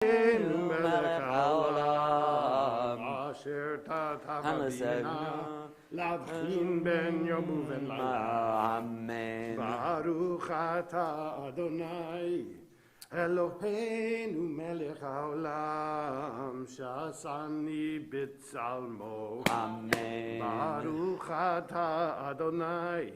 מלך העולם אשר תתבדינה להבחין בין יום ובין לילה. אמן. ברוך אתה אדוני אלוהינו מלך העולם שעשני בצלמו. אמן. ברוך אתה אדוני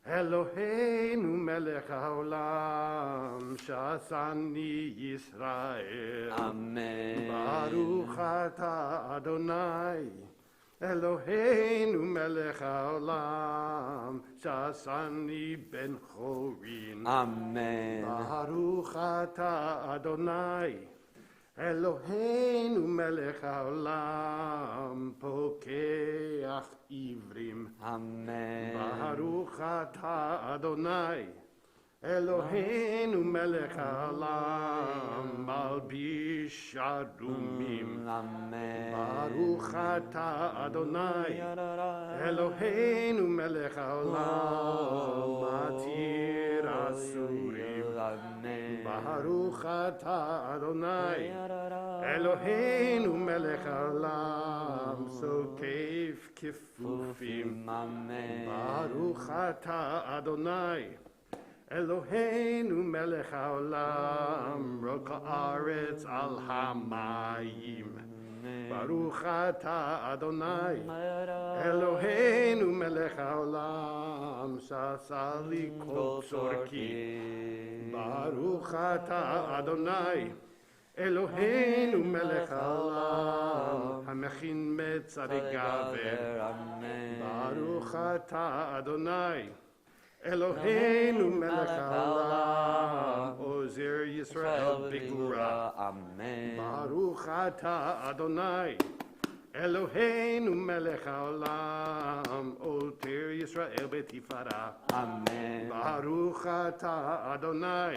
אלוהינו מלך העולם שעשני ישראל. אמן. ברוך אתה אדוני אלוהינו מלך העולם שעשני בן חורין. אמן. ברוך אתה אדוני אלוהינו מלך העולם פוקח עיוורים. אמן. ברוך אתה אדוני אלוהינו מלך העולם מלביש ערומים. אמן. ברוך אתה אדוני אלוהינו מלך העולם מתיר אסורים. אמן. ברוך אתה אדוני אלוהינו מלך העולם סוקף כפופים. אמן. ברוך אתה אדוני אלוהינו מלך העולם רוק הארץ על המים. ברוך אתה אדוני אלוהינו מלך העולם שעשה לי כל צורכי. ברוך אתה אדוני אלוהינו מלך העולם המכין מצעדי גבר. ברוך אתה אדוני אלוהינו מלך העולם עוזר ישראל בגבורה. אמן. ברוך אתה אדוני אלוהינו מלך העולם עוטר ישראל בתפארה. אמן. ברוך אתה אדוני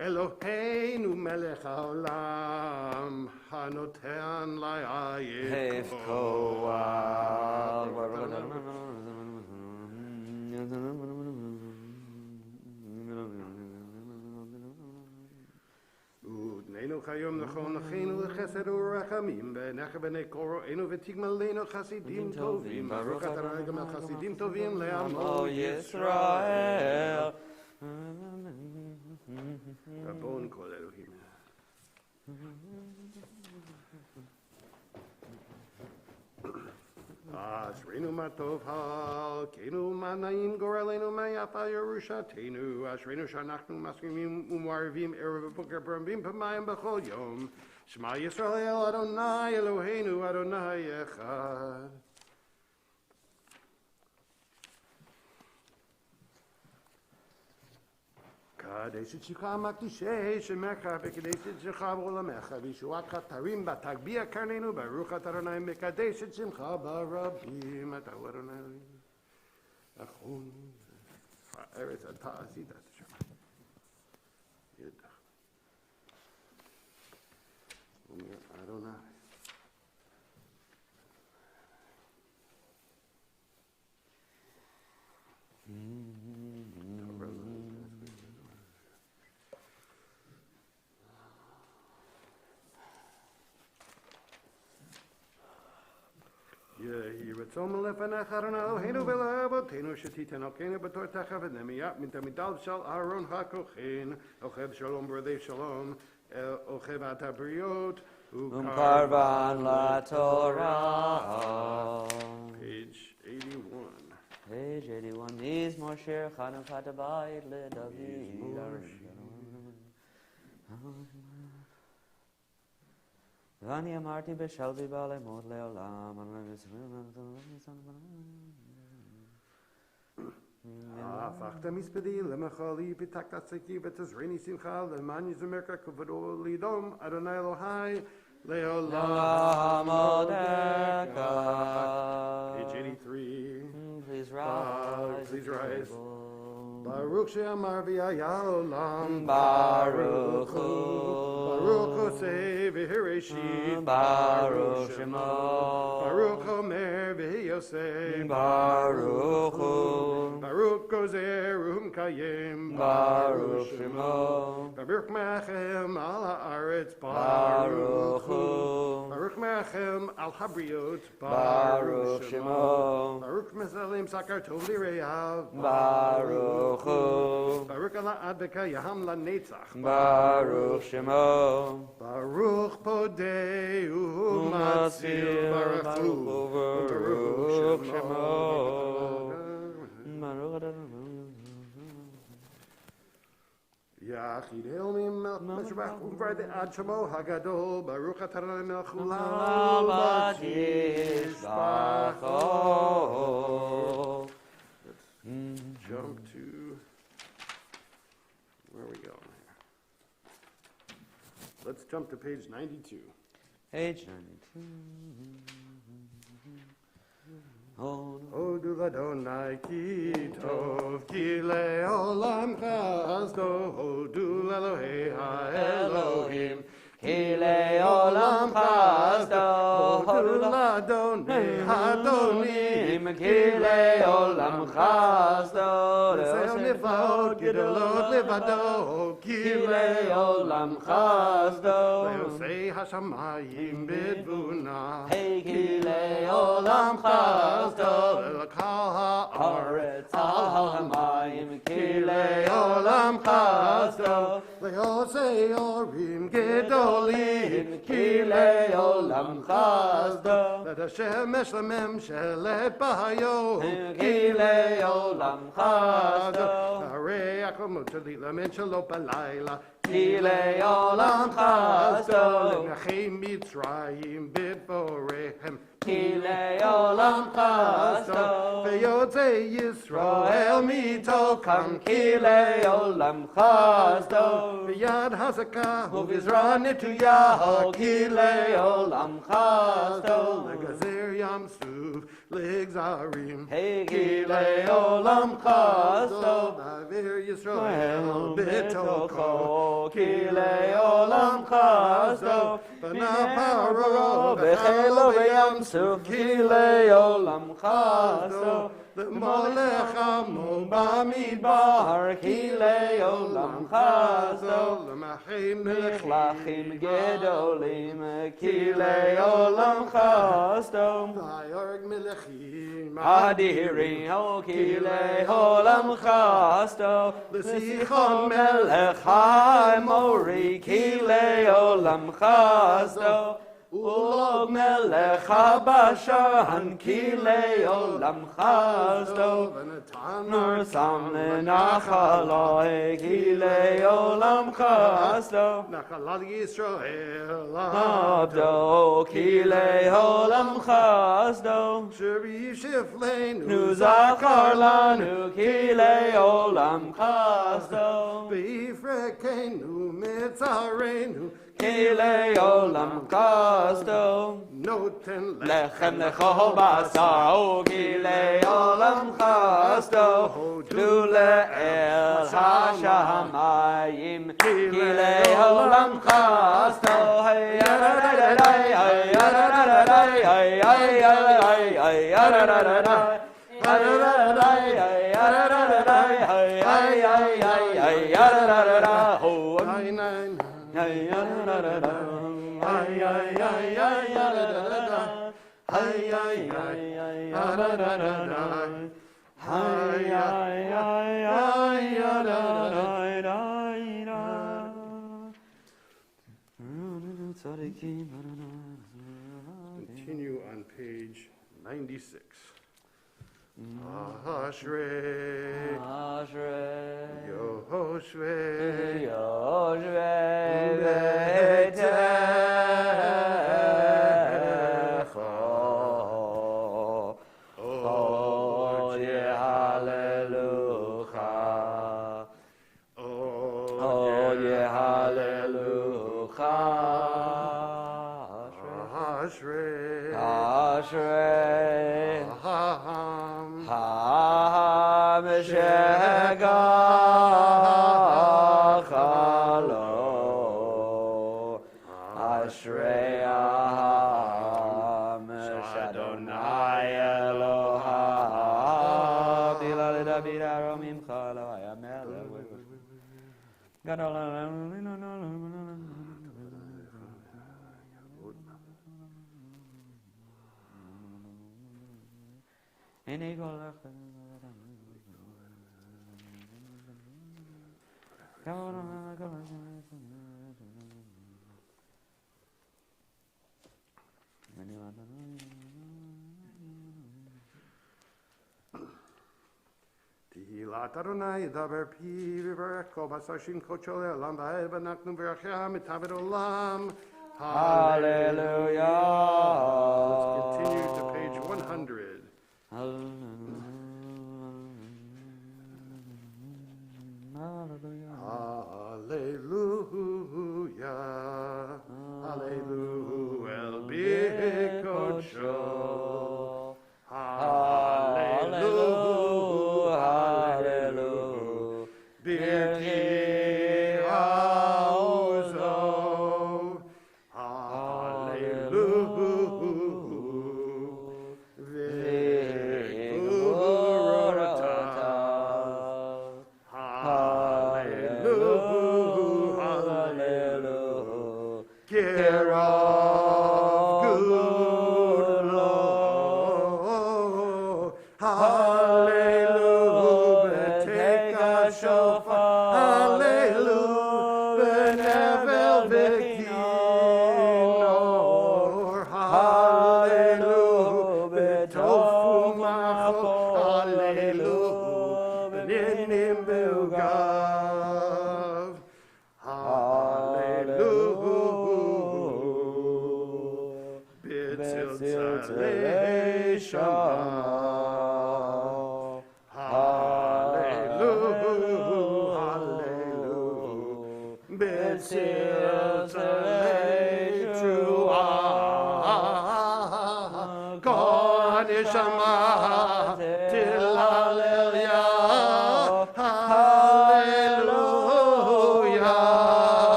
אלוהינו מלך העולם הנותן לעייף כוח. ודנינו כיום נכון אחינו לחסד ורחמים ונח בני קוראינו ותגמלנו חסידים טובים. ברוך אתה רגע חסידים טובים לעמו ישראל. רבון כל אלוהים. אשרינו מה טוב חלקנו מה נעים גורלנו מה יפה ירושתנו. אשרינו שאנחנו מסכימים ומערבים ערב ובוקר ברבים פעמיים בכל יום. שמע ישראל אדוני אלוהינו אדוני אחד. קדש את שמך מקדישי שמך וקדש את שמך בעולמך וישועתך תרים בה תגביה קרננו ברוך אתה אדוני מקדש את שמך ברבים. אתה הוא אדוני נכון הארץ אתה עשית את השם ידע אומר אדוני יהי רצון מלפניך אדוני אלוהינו ולאבותינו שתיתננו בתורתך ונמיית מתלמידיו של אהרון הכהן אוכב שלום ברדי שלום אוכב את הבריות וקרבן לתורה. Page 81. Page 81. מזמור שיר חנוכת הבית לדוד. ואני אמרתי בשלבי בעלמות לעולם. הפכת מספדי למחלי פיתקת צדקי ותזריני שמחה למען יזמרך כבודו לידום אדוני אלוהי לעולם עודך. Page 83. Please rise. Please rise. Baruch she'amar v'yaya olam. Baruch Hu. Baruch Hosei v'hireshit. Baruch Shemo. Baruch Omer v'yosei. Baruch Hu. Baruch Gozer Kayim. Baruch Shemo. Baruch Mechem al haaretz. Baruch Hu. Baruch Mechem al habriot. Baruch Shemo. Baruch Mesalim Sakar Tov Lireav. Baruch Hu. Baruch ala adbeka Yaham la Netzach. Baruch Shemo. Baruch Podei Umatzil. Baruch Hu. Baruch Shemo. Yachid Helmi Meshbach Uvar de Ad Shemo Hagadol. Baruch Atarana Melchulam. Jump to, where are we going here? Let's jump to page 92. Page 92. Hodu l'Adonai ki tov, ki le'olam chasdo. Hodu l'Elohei ha'Elohim, Ki le'olam chasdo. Hodu l'Adonai ha'Adonim, Ki le'olam chasdo. L'seil niflaot gedolot levado, Ki le'olam chasdo. Le'osei hashamayim bidvuna. Hey, Ki le'olam chasdo. Le'lakal ha'aretz al hamayim. Ki le'olam chasdo. chasdo. Le'osei orim gedolim, Ki le'olam chasdo. Let Hashem eslamem shelet bahayom. Ki le'olam chasdo. Harei akomot shalila men shelo balayla. Ki le'olam chasdo. Lenachim Mitzrayim b'borehem. Ki le'olam chasdo. Ve'yotzei Yisrael mitokam. Ki le'olam chasdo. V'yad hazakah Uvizra netuyahu. Ki le'olam chasdo. Legazer Yam Suv Legzarim. Hey, Ki le'olam chasdo. V'avir Yisrael b'toko. Ki le'olam chasdo. V'naparo B'chelo v'yam suf. Ki le'olam chasdo. L'molech amo Bamidbar. Ki le'olam chasdo. L'machim Mechlachim gedolim. Ki le'olam chasdo. V'yorg melechim Adiri. Ki le'olam chasdo. L'sichon melech ha'emori. Ki le'olam chasdo. Ulog melech habashan. Ki le'olam chasdo. Nur samne nachaloi. Ki le'olam chasdo. Nachalal Yisrael Abdo. Ki le'olam chasdo. Sheri Shifleinu Nu zakar lanu. Ki le'olam chasdo. B'ifrekenu Mitzarenu Ki le'olam chasdo. Noten Lechem lechol basar. Ki le'olam chasdo. Du le'el hashamayim. Ki le'olam chasdo. Hey yadadadadai. Hey yadadadadai. Hey yadadadadai. Hey yadadadadai. Hey yadadadai. Hey yadadadadai. Hey yadadadadai. Oh, Nine. hey yadadadadai. Ay, ay, ay, ay, yadadadada. Ay, ay, ay, yadadadada. Ay, ay, ay, ay, yadadada. Continue on page 96. Ashrei Yoshvei Ashrei Shegachalo Ashrei Aham Shadonai Eloham Bilal David Aromim Chalo Ayamel Tihilat Adonai Daber Pi Vivareko Basashim Kochol Elam Va'ed V'naknu V'racham Etavet Olam. Hallelujah. Let's continue to page 100. Hallelujah. Hallelujah. El Bikocho. Hallelujah. Hallelujah. Birki Auzo.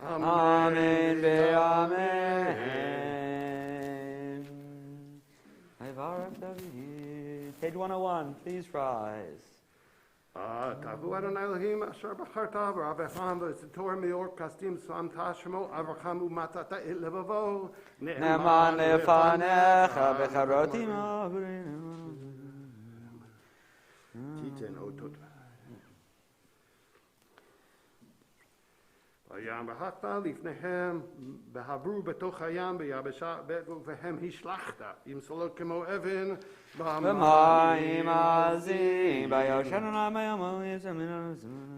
Amen. Amen. Page 101, please rise. Tavu Adonai Elohim Asher B'charta V'Ravecham V'Zitor Meor Kastim Sam Tashmo Avracham Umatata Ilevavo Ne'eman lefanecha B'charotim Avrim. Titen Otot. Vayam B'Hakta Lifnehem B'Havru B'Toch Hayam B'Yabesha V'Hem Hishlachta Im Solot Kemo Evin B'mayim azim B'yoshen Amayam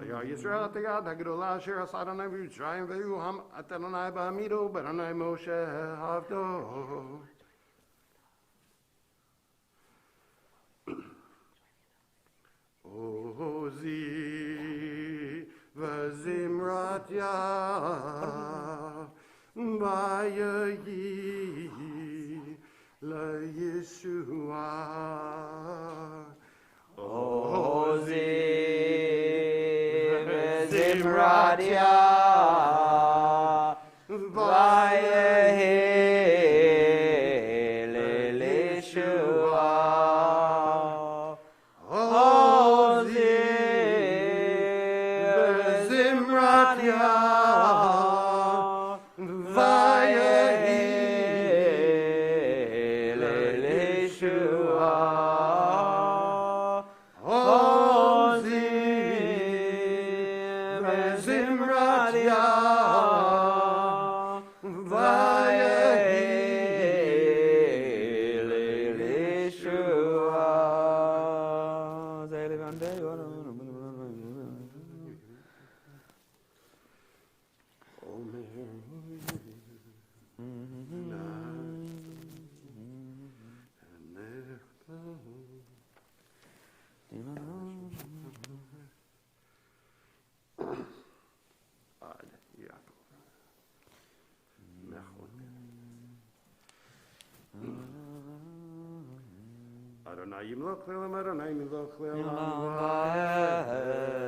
Ya Yisrael Atayad HaGedola Asher Asad Adonai V'Yitzrayim V'Yuham Adonai B'Amido B'Adonai Moshe Havdo. Ozi V'Zimrat Yav B'Yayi LaYeshua. Ozi V'Zimrat Yav B'Yayi LaYeshua. Zimrat Yah, Vayehi Ad Yaakov. Mechon. Adonai Yimloch Le'olam, Adonai Yimloch Le'olam Va'ed.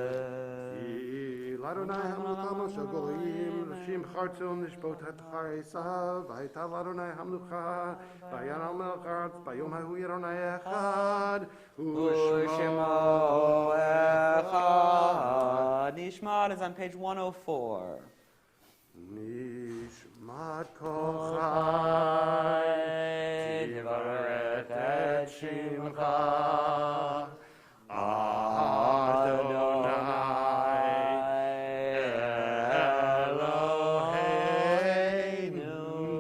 Adonai Hamlucha Moshe Goyim, Shim Chartzum Nishbot HaTcharesav, Vaytal Adonai Hamlucha, Vayanal Melchatz, Bayom Hahu Adonai Echad, U'Shemo Echad. Nishmat is on page 104. Nishmat Kol Chai, Tivarech et Shimcha, Eloheinu,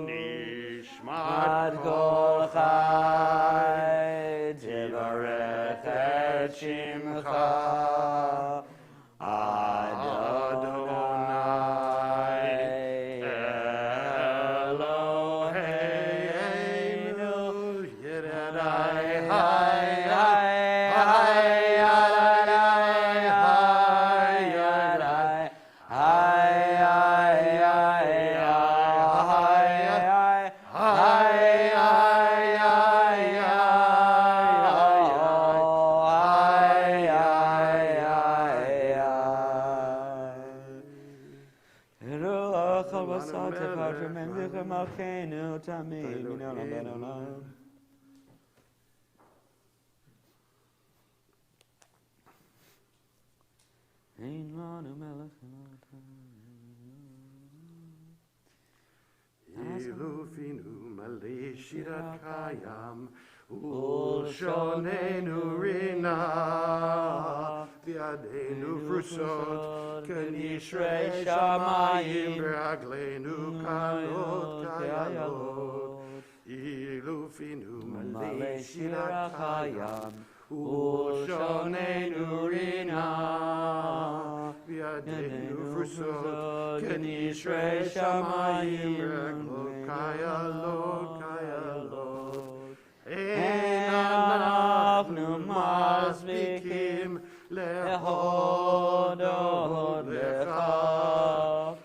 Nishmat Kol Chai, Tivarech et Shimcha, Ilufinu malei shirat kayam, ulshonenu rina, v'yadeinu frusot, k'nishrei shamayim, v'ragleinu kalot kayalot. Ilufinu malei shirat kayam, ulshonenu rina, v'yadeinu frusot, k'nishrei shamayim, v'ragleinu kayalot kayalot. Ein anachnu masbikim lehodot lecha,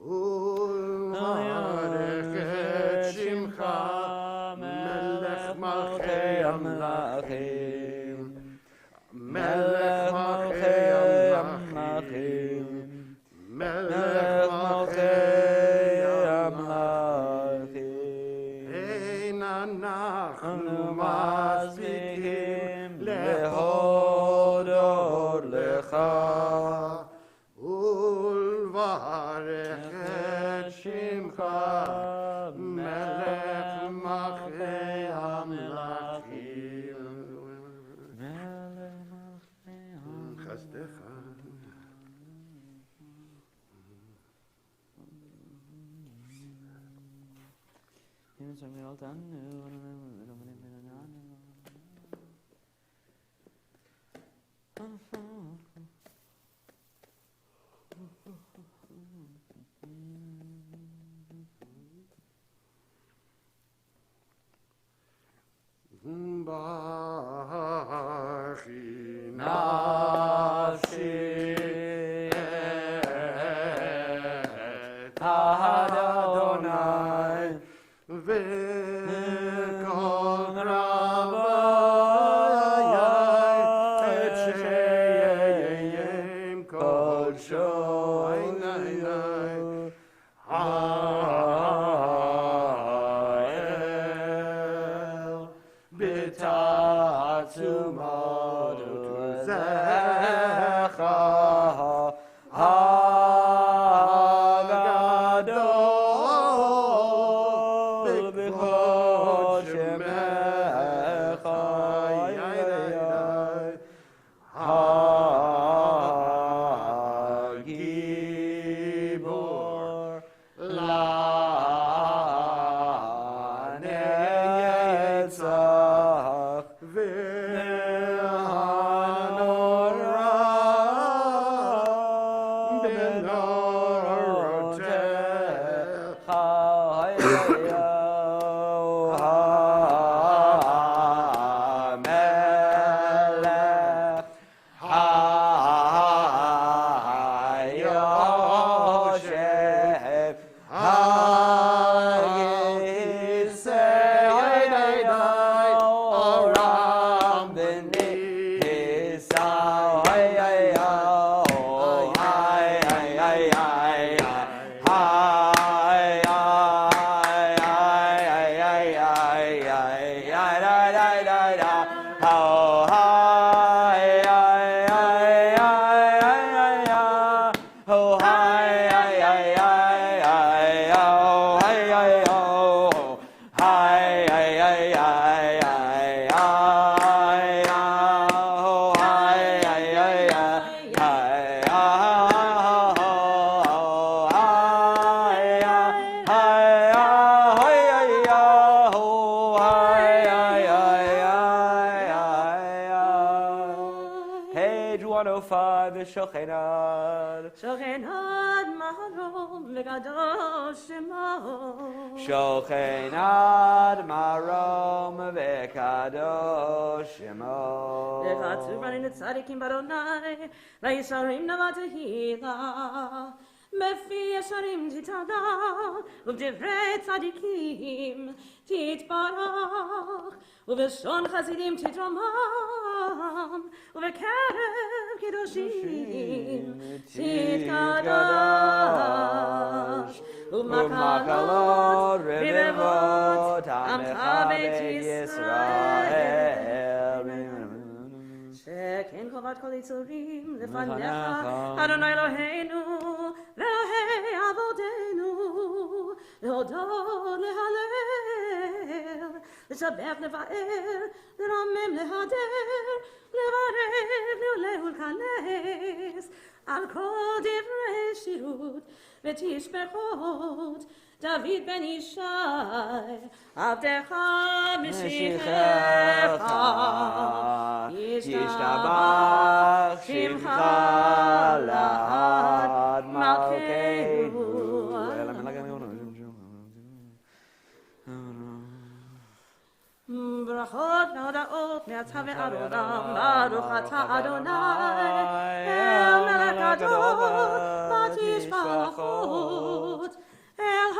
ulvarech et shimcha, melech malchei amlachim, melech malchei amlachim, melech malchei amlachim. Ein anachnu masbikim lehodot lecha, ulvarech et shimcha, melech malchei amlachim. Chasdecha. Bachi nafshi et Adonai v'kol rabbayai et sheyeyem kol shoynai ha'el b'ta'atzumot u'zecha ha'gadol b'kol shemecha ha'gibor la'netzach v'hanor page 105, Shochenad. Shochenad marom v'kadosh shemo. Shochenad marom v'kadosh shemo. V'chatzuvranin tzadikim baronai, v'yisharim navatahila. Mefi yesharim titala, uv'divrei tzadikim titbarach, uv'shon chazidim titromam, uv'kerev kiddushim titkadosh, uv'makalot revevot amcha beit Yisrael. Shekin chovat kol yitzurim lefanecha, Adonai Eloheinu, ve'lohei avodenu, lehodot lehalel, לשבח לבאר, לרומם להדר, לברך לעולה ולכנס, על כל דברי שירות ותשבחות, דוד בן ישי, עבדך משיחך, ישתבח שמך לעד מלכנו. ברכות והודעות מעתה ועד עולם, ברוך אתה אדוני, אל מלך הדור, בתשבחות, אל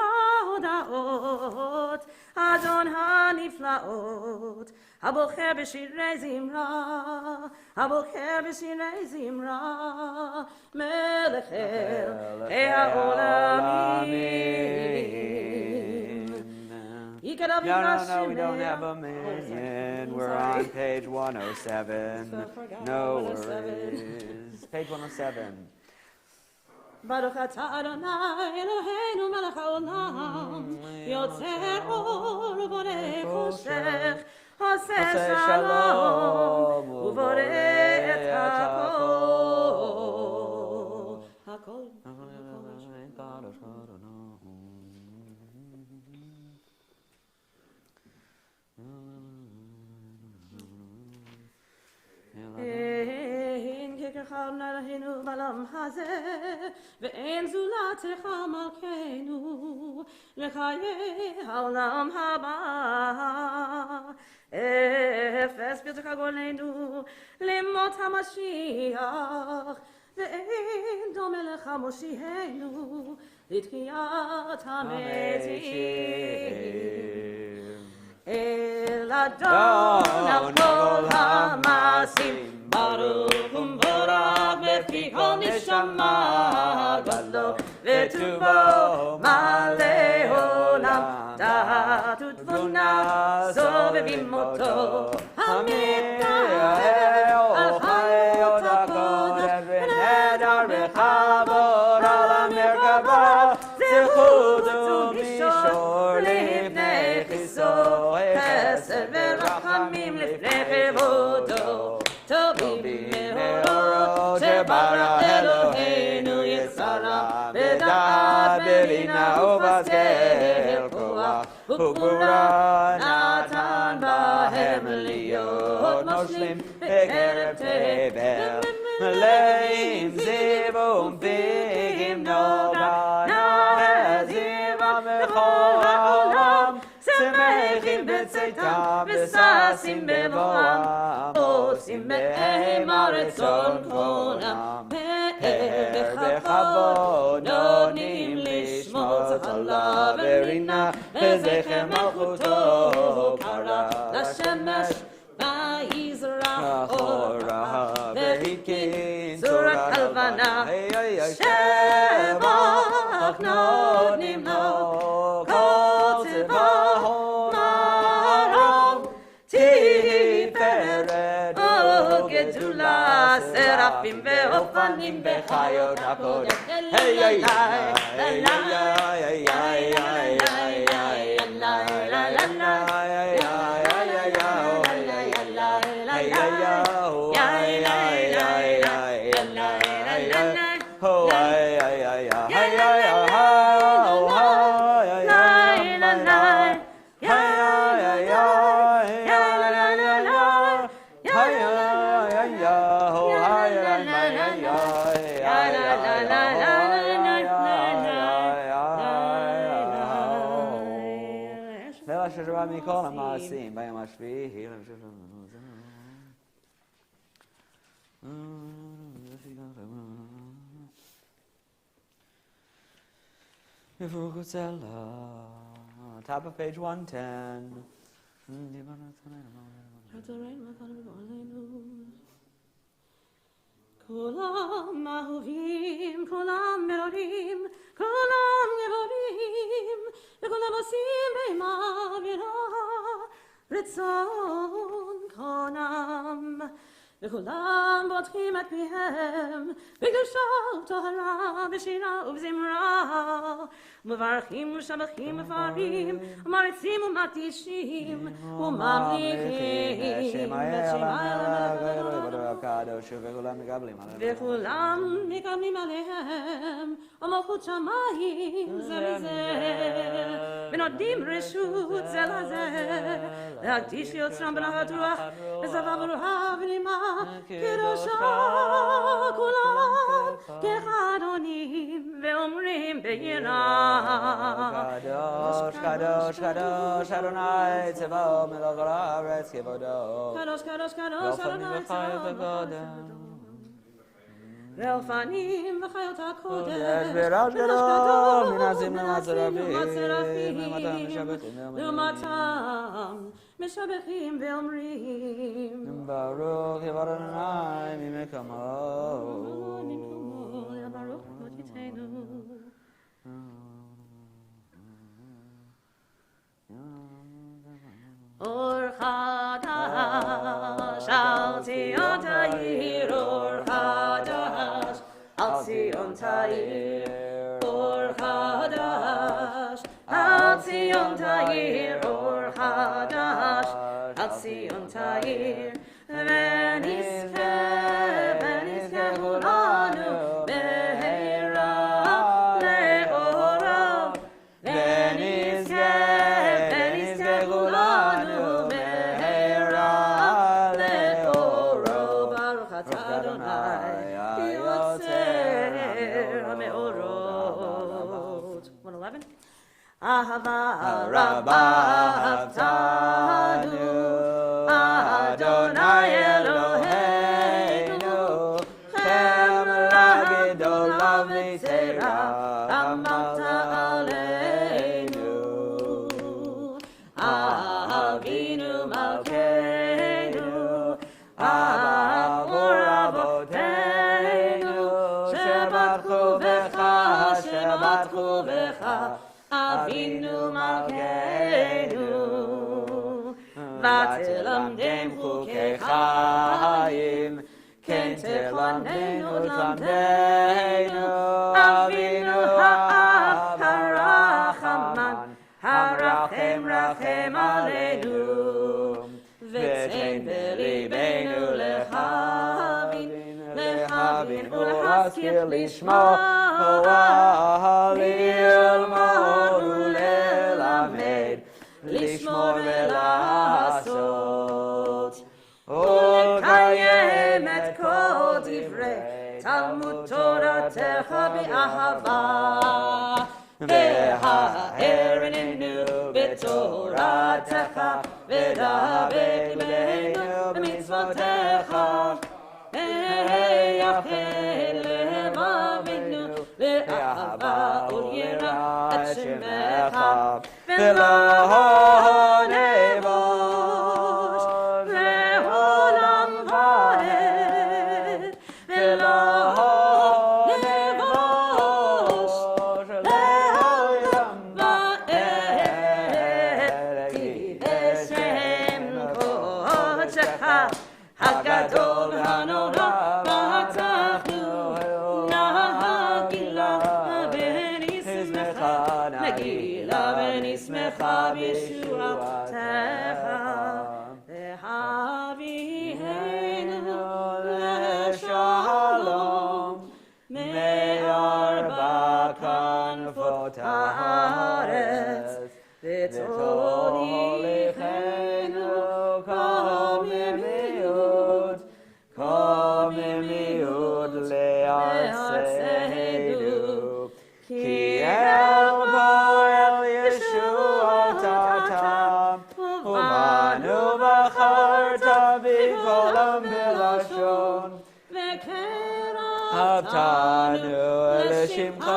ההודעות, אדון הנפלאות, הבוחר בשירי זמרה, הבוחר בשירי זמרה, מלך אלוהי העולמים. No, we don't have a million. We're on page 107. No worries. Page 107. Baruch atah Adonai Eloheinu melech haolam, yotzer or uboreh choshech, oseh shalom uboreh et hakol. Hakol. אין ככרך נלהנו בעולם הזה, ואין זולתך מלכנו, לחיי העולם הבא. אפס ברצך גולנו, למות המשיח, ואין דומה לך מושיענו, לתחיית המתים. אל אדון על כל המעשים, ברוך ומבורך בפי כל נשמה, גדלו וטובו מלא עולם, דעת ותבונה סובבים אותו, המתנהל על חיות הקודש, ונדר בכבוד על המרכבה, זכות ומישור לפני חיסו, חסד ורחמים לפני כבודו, טובים מאורות שברא אלוהינו יצרה, בדעת בבינה ובשכל כוח וגבורה, נתן בהם להיות מושלים בקרב תבל, מלאים זיו ומפיקים נוגה, נעזיבם בכל העולם, שמחים בצאתם וששים בבואם, עושים בהם הרצון כבודם, פאר בכבוד נותנים לשמור צהלה ורינה, וזכר מלכותו קרא לשמש ויזרח אורה, והתקין צורת הלבנה, שבח נותנים לו כל צבאו מרום, תפארת וגדולה, סרפים ואופנים בחיות הקודש. מכל המעשים ביום השביעי. Top of page 110. כולם אהובים, כולם מרורים, כולם גיבורים, וכולם עושים בהמה ויראה רצון קונם. וכולם בוטחים את פיהם בקדושה וטהרה, בשירה ובזמרה, מברכים ושבחים ופארים, ומעריצים ומתישים וממליכים את שם האל הקדוש, וכולם מקבלים עליהם. וכולם מקבלים עליהם ומלכות שמיים זה מזה, ונותנים רשות זה לזה להקדיש יוצרם בנחת רוח ושפה ורוחה ונימה קדושה. כולם כאחד עונים ואומרים ביראה קדוש קדוש קדוש אדוני צבאות מלך הארץ כבודו. קדוש קדוש קדוש אדוני צבאות ואופנים וחיות הקודש, ורעש גדול מן הזים למצרפים, לעומתם משבחים ואומרים ברוך יבוא אדוני ממקומו. ברוך מותיתנו. אור חדש על ציון תאיר, אור חדש על ציון תאיר, אור חדש על ציון תאיר, אור חדש על ציון תאיר, ונזכה כולנו מהרה לאורו, ונזכה כולנו מהרה לאורו. ברוך אתה אדוני יוצר המאורות. 111. אהבה רבה אהבתנו אדוני אלוהינו, חמלה גדולה וצרה אמרת עלינו. אבינו מלכנו, עבור אבותינו, שבטחו בך, שבטחו בך, אבינו מלכנו. ותלמדם חוקי חיים, כן תלמדנו תלמדנו, אבינו האב הרחמן, הרחם רחם עלינו. ותן בליבנו להבין ולהשכיל לשמוע, ללמוד וללמד, לשמור ולעשות, ולקיים את כל דברי תלמוד תורתך באהבה. והערננו בתורתך, ודבק ליבנו במצוותיך. ויחל לבבינו לאהבה וליראה את שמך, ולא נבוש לעולם ועד, ולא נבוש לעולם ועד, כי בשם קודשך הגדול והנורא פתחנו, נגילה ונשמחה בישועתך, והביאנו לשלום מארבע כנפות הארץ, ותוליכנו קוממיות לארצנו, כי אל ישועתה הבטנו לשמך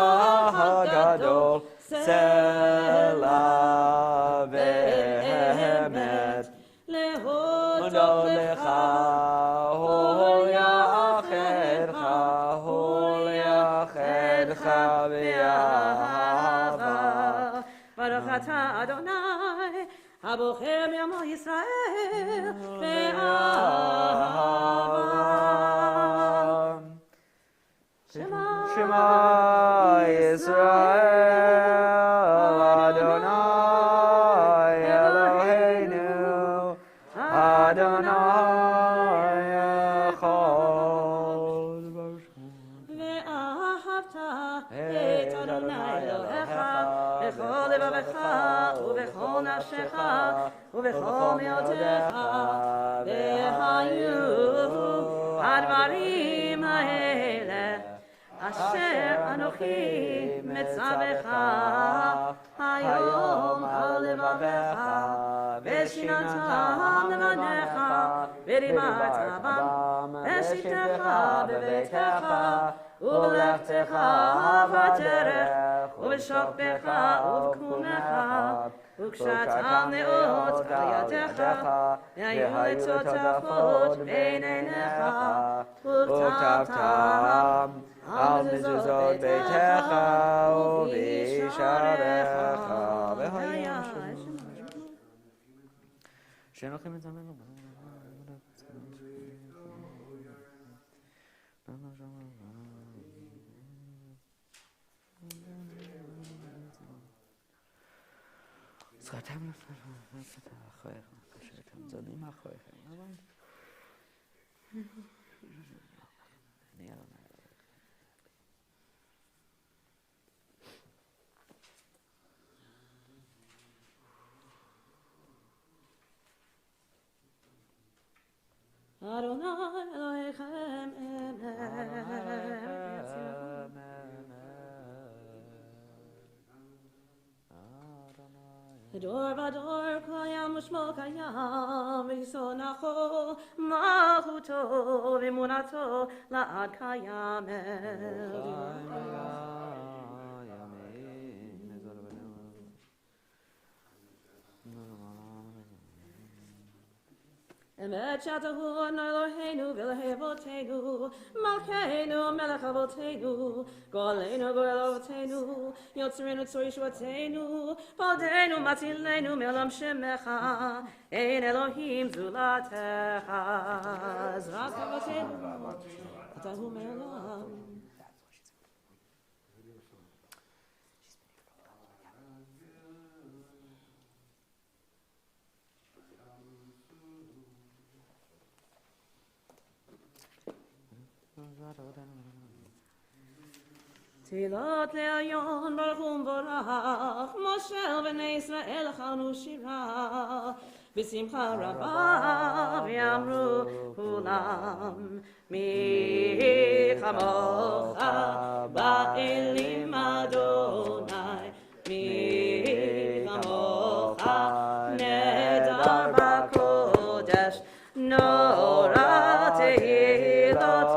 הגדול, סלע ואמת, להודות לך, הוליחדך, הוליחדך באהבה. ברוך אתה אדוני, הבוחר מעמו ישראל, באהבה. שמע ישראל, אדוני אלוהינו, אדוני אחד. ואהבת את אדוני אלוהיך בכל לבבך ובכל נפשך ובכל מאודך, והיו הדברים האלה אשר אנוכי מצווך היום על לבבך, ושיננתם לבניך, ודיברת בם, בשיטתך בביתך, ובלכתך בדרך, ובשוכבך ובקומך, וקשרתם נאות על ידיך, והיו לטוטפות בין עיניך, וכתבתם על מזוזות ביתך ובשעריך, והיה שנוחים את זמנו. זכרתם לפניך אחריך, כאשר אתם זונים אחריכם. אדוני אלוהיכם אמת. דור ודור קיים ושמו קיים, וישונאו מלכותו ואמונתו לעד קיימת. אמת שתהו אלוהינו ואלוהי אבותינו, מלכנו מלך אבותינו, גואלנו גואל אבותינו, יוצרנו צור ישועתנו, פלדנו מצילנו מעולם שמך, אין אלוהים זולתך. עזרת אבותינו, אתה הוא מעולם. תהילות לעליון ברוך ומבורך, מושל בני ישראל חנו שירה, בשמחה רבה ויאמרו כולם, מי כמוך באלים אדוני, מי כמוך נדר בקודש, נורא תהילות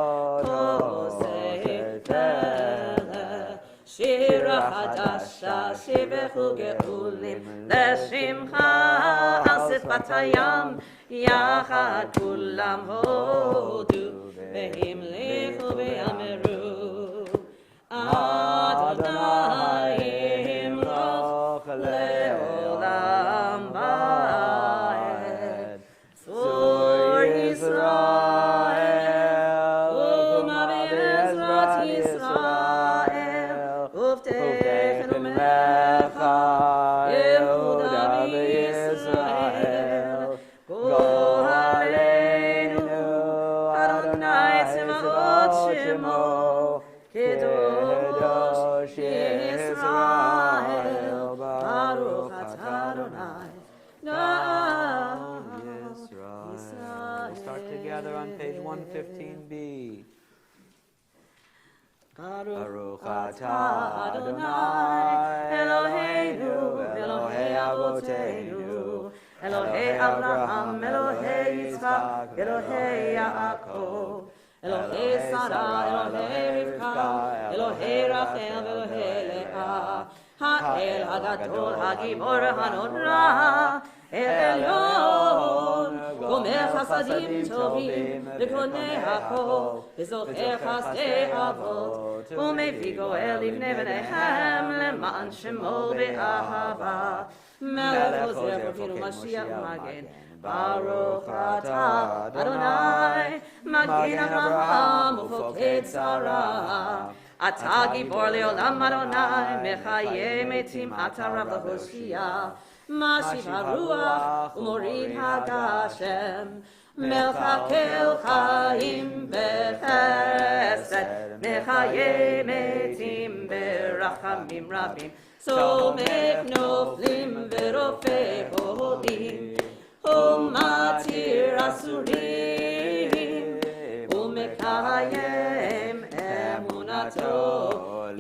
שירה חדשה שיבחו גאולים לשמך על שפת הים, יחד כולם הודו והמליכו ויאמרו אדוני ימלוך לעולם ועד. צור ישראל אומה בעזרת ישראל, ובטחנו ממך יהודה וישראל, גואלנו אדוני צבאות שמו, קדוש ישראל, ברוך אתה אדוני We'll start together on page 115b. Baruch atah Adonai Eloheinu Elohei Avoteinu Elohei Abraham Elohei Yitzchak Elohei Yaakov Elohei Sarah, Elohei Rivka, Elohei Rachel, Elohei Leah. Ha'el Hagadol, Hagibor, Hanora, El Elyon, Gomer Chasadim Tovim, V'konei Hakol, V'zocher Chasdei Avot, U'mevii Goel Livnei B'neihem, Leman Shemo Be'ahava, Melech Ozer V'Pinu Mashiach U'Magen, Baruch Atah Adonai, Magen Avraham U'Foked Sarah. Ata Gibor Leolam Adonai, Mechaye Metim Ata Rav L'Hoshia, Mashiv HaRuach U'Morid HaGashem, Melchakel Chaim B'Chesed, Mechaye Metim B'Rachamim Rabim, Somek Noflim V'Rofei Holim, U'Matir Asurim, U'Mekayem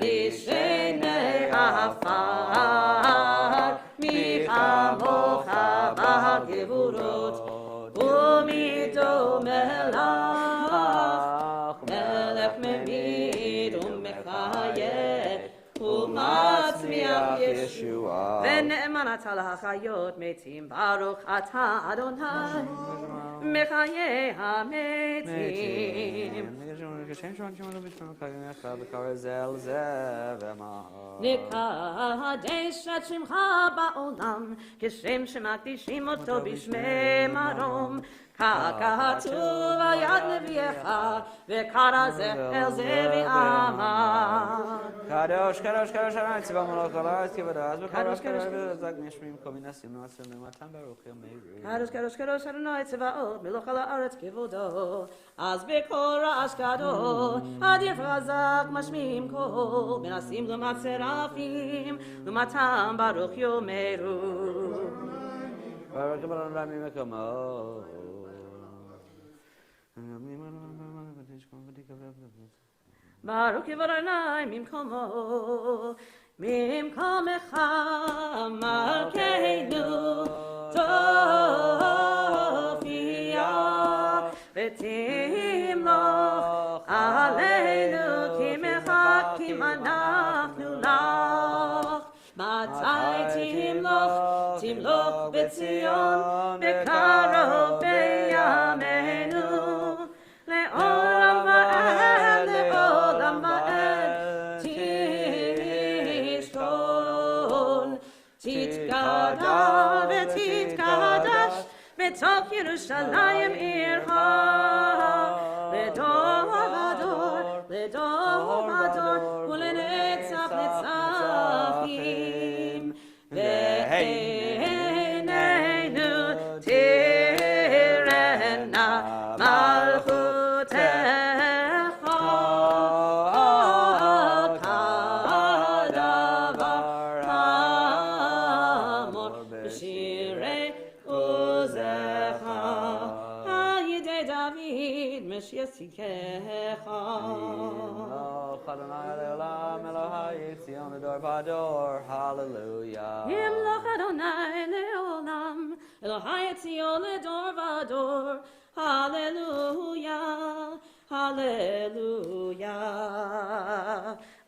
Lishenei Afar, Michamocha B'Gevurot, U'Mido Melach, Melech Memid U'Mechayeh, U'Matzmiach Yeshua. V'ne'eman ata l'hachayot metim, Baruch ata Adonai, Mechayeh hametim. נקדש את שמך בעולם, כשם שמקדישים אותו בשמי מרום, ככתוב על יד נביאך, וקרא זה אל זה ואמר. קדוש, קדוש, קדוש, אדוני צבא מלך כל הארץ כבודו, בקדוש, קדוש, וזק נשמים כל מיני סימנו עצמם למתן ברוך ימי. קדוש, קדוש, קדוש, אדוני צבאות מלך כל הארץ כבודו, אז בקול רעש גדול, אדיר חזק משמיעים קול, מנסים לעומת שרפים, לעומתם ברוך יאמרו. ברוך יאמרו רמי מקומו. ברוך יבורני ממקומו, ממקומך מלכנו תופיע ותמלוך עלינו כי מחכים אנחנו לך. מתי תמלוך? תמלוך בציון בקרוב בימינו לעולם ועד לעולם ועד תשכון תתגדל ותתקדש בתוך ירושלים עירך לדור ודור לדור ודור ולנצח נצחים ועינינו תראנה מלכותך כדבר אמור בשירי עוזך על ידי דוד משייסיקך. Adonai le'olam Elohai Tzion לדור ודור, הללויה. ימלוך אדוני לעולם, אלוהי ציון לדור ודור, הללויה, הללויה.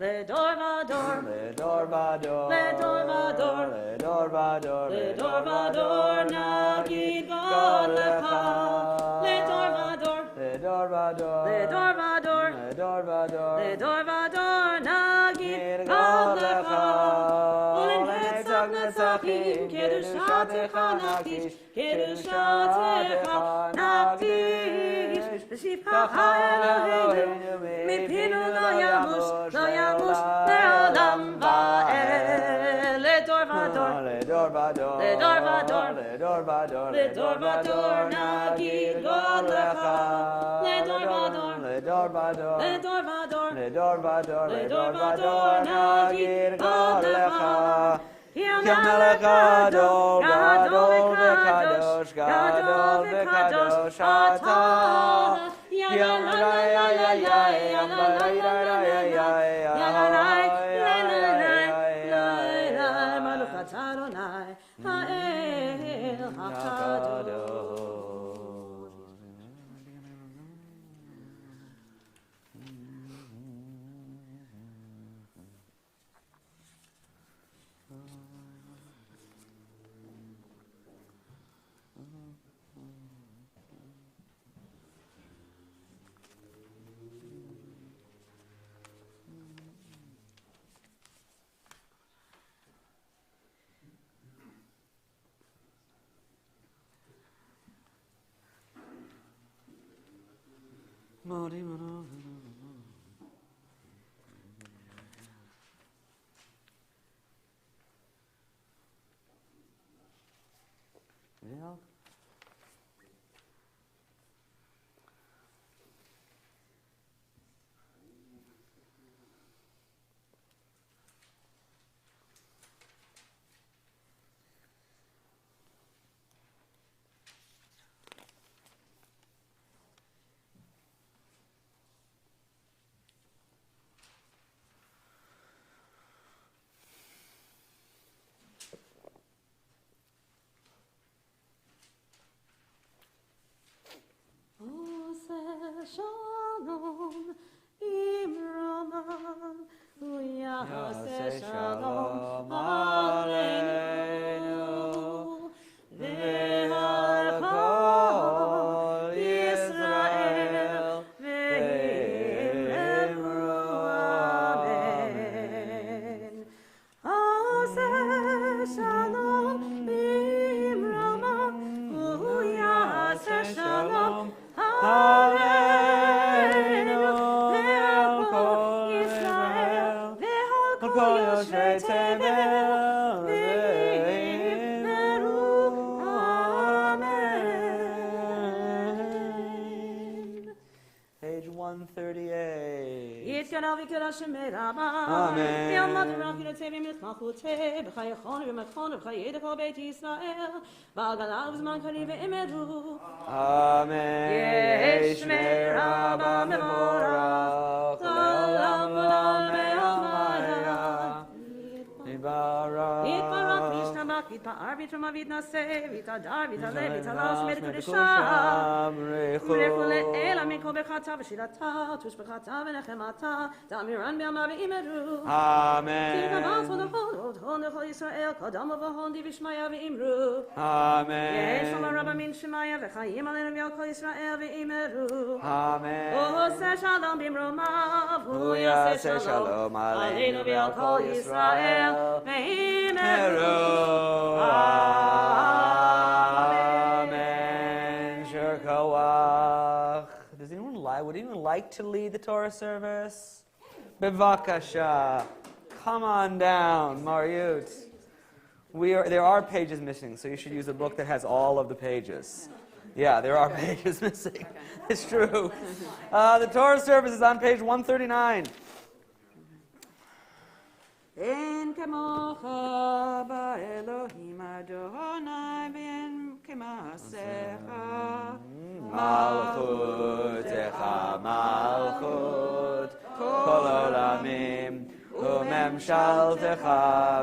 לדור ודור, לדור ודור, לדור ודור, לדור ודור, לדור ודור נגיד גודלך. לדור ודור, לדור ודור, לדור ודור, לדור ודור, לדור ודור נגיד גודלך. ולנצח נצחים קדושתך נקדיש, קדושתך נקדיש. בשבחך אלוהינו מפינו לא ימוש, לא ימוש לעולם ועד. לדור ודור, לדור ודור, לדור ודור, לדור ודור, לדור ודור נגיד גודלך. לדור ודור, לדור ודור, לדור ודור, לדור ודור, לדור ודור נגיד גודלך. כמלך גדול, גדול וקדוש, גדול וקדוש אתה. מלוך אתה אדוני, האל הקדוש. Yeah. Shalom, Imrama, Yaseh Shalom, Aleinu, Ve'al Kol Yisrael, Ve'imru Amen. Aseh Shalom, Imrama, Yaseh Shalom, Aleinu, ve'al kol Yisrael, ve'al kol yoshrei tevel, ve'imru Amen. Page 138. יתגדל ויקרא שמי רבה. אמן. ויעמד ורק ינצב מלכמותי, בחייכון ובמכון ובחיי כל בית ישראל, בעגלה ובזמן קריב ואמרו. אמן. יש שמי רבה מבורך, לעולם ועולם בהמיה. יתברך וישתבח, יתפאר ויתרומם ויתנשא, ויתהדר ויתעלה ויתעלה שמי לקודשם. ברכו לאל מכל ברכתה ושירתה, תושבחתה ונחמתה, תאמירן בימה ואמרו. אמן. כי רבץ הון לכל ישראל, קדם ובהון די ושמיה ואמרו. אמן. יש לומר רבה מן שמיה וחיים עלינו ועל כל ישראל ואמרו. אמן. עושה שלום במרומיו, הוא יעשה שלום עלינו ועל כל ישראל ואמרו. Amen. Sure, Kawach. Would anyone like to lead the Torah service? Bevakasha. Come on down, Mariut. There are pages missing, so you should use a book that has all of the pages. Yeah, there are pages missing. It's true. The Torah service is on page 139. אין כמוך באלוהים אדוני ואין כמעשיך. מלכותך מלכות כל עולמים וממשלתך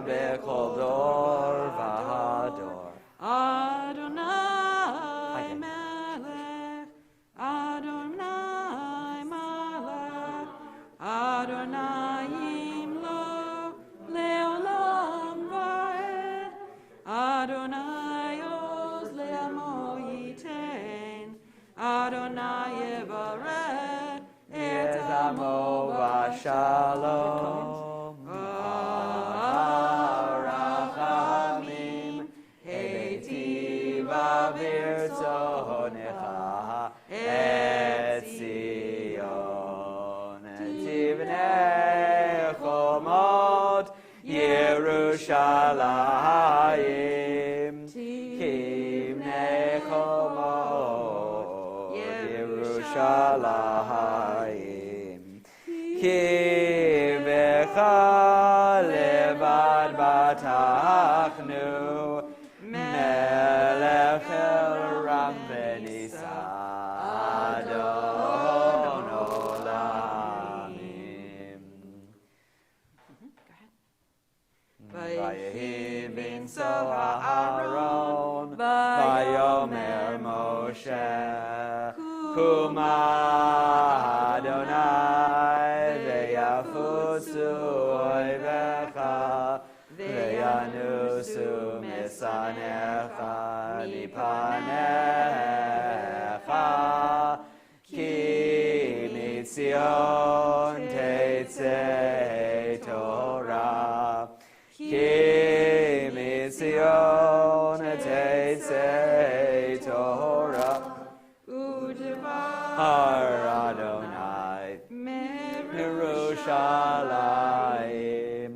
בכל דור ודור. אדוני מלך, אדוני מלך, אדוני ימלוך לעולם ועד. אדוני עוז לעמו ייתן, אדוני יברך את עמו בשלום. רחמים היטיבה ברצונך את ציון. תבנה חומות ירושלים. תבנה חומות ירושלים. כי בך לבד בטחנו, מלך אל רם ונישא, אדון עולמים. ויהי בנשוא הארון, ויאמר משה, קומה אדוני, ויפוצו אויביך, וינוסו משנאיך מפניך, כי מציון תצא תורה, כי מציון תצא תורה, ודבר אדוני Yerushalayim.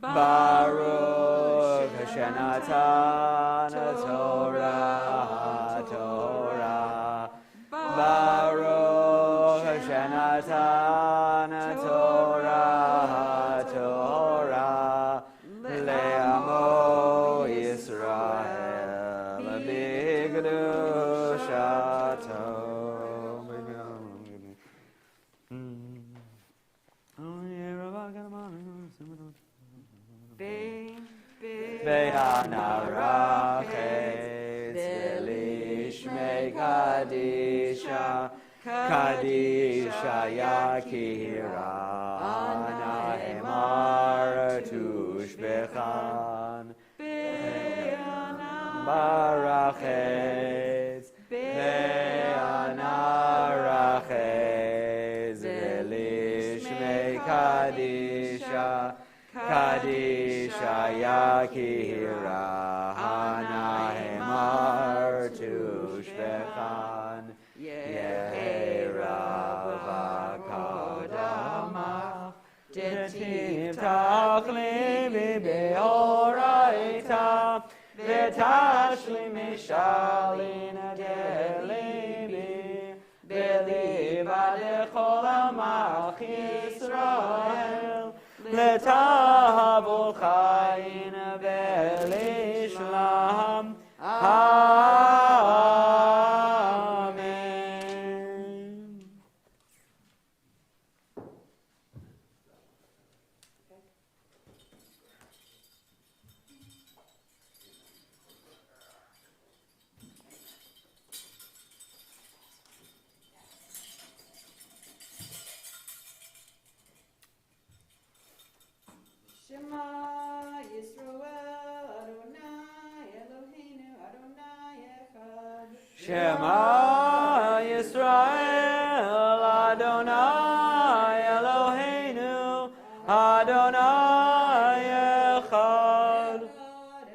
Baruch Hashanatan Torah, Torah. Baruch Hashanatan Torah, Torah. Le'amo Yisrael b'kedushato. Ve'anarachetz v'lishmei kadisha, kadisha yakira, nahemar tushbechan. Barachetz ve'anarachetz v'lishmei kadisha, kadisha yakira, hanahemar tushbechan. Yeheravakadamach titach libi behoraita, v'tashli mishalina delibi, beliba dechol amach Yisrael, letahavol chayin v'lishlam. Amen. Shema Yisrael Adonai Eloheinu Adonai Echad. Shema Yisrael Adonai Eloheinu Adonai Echad.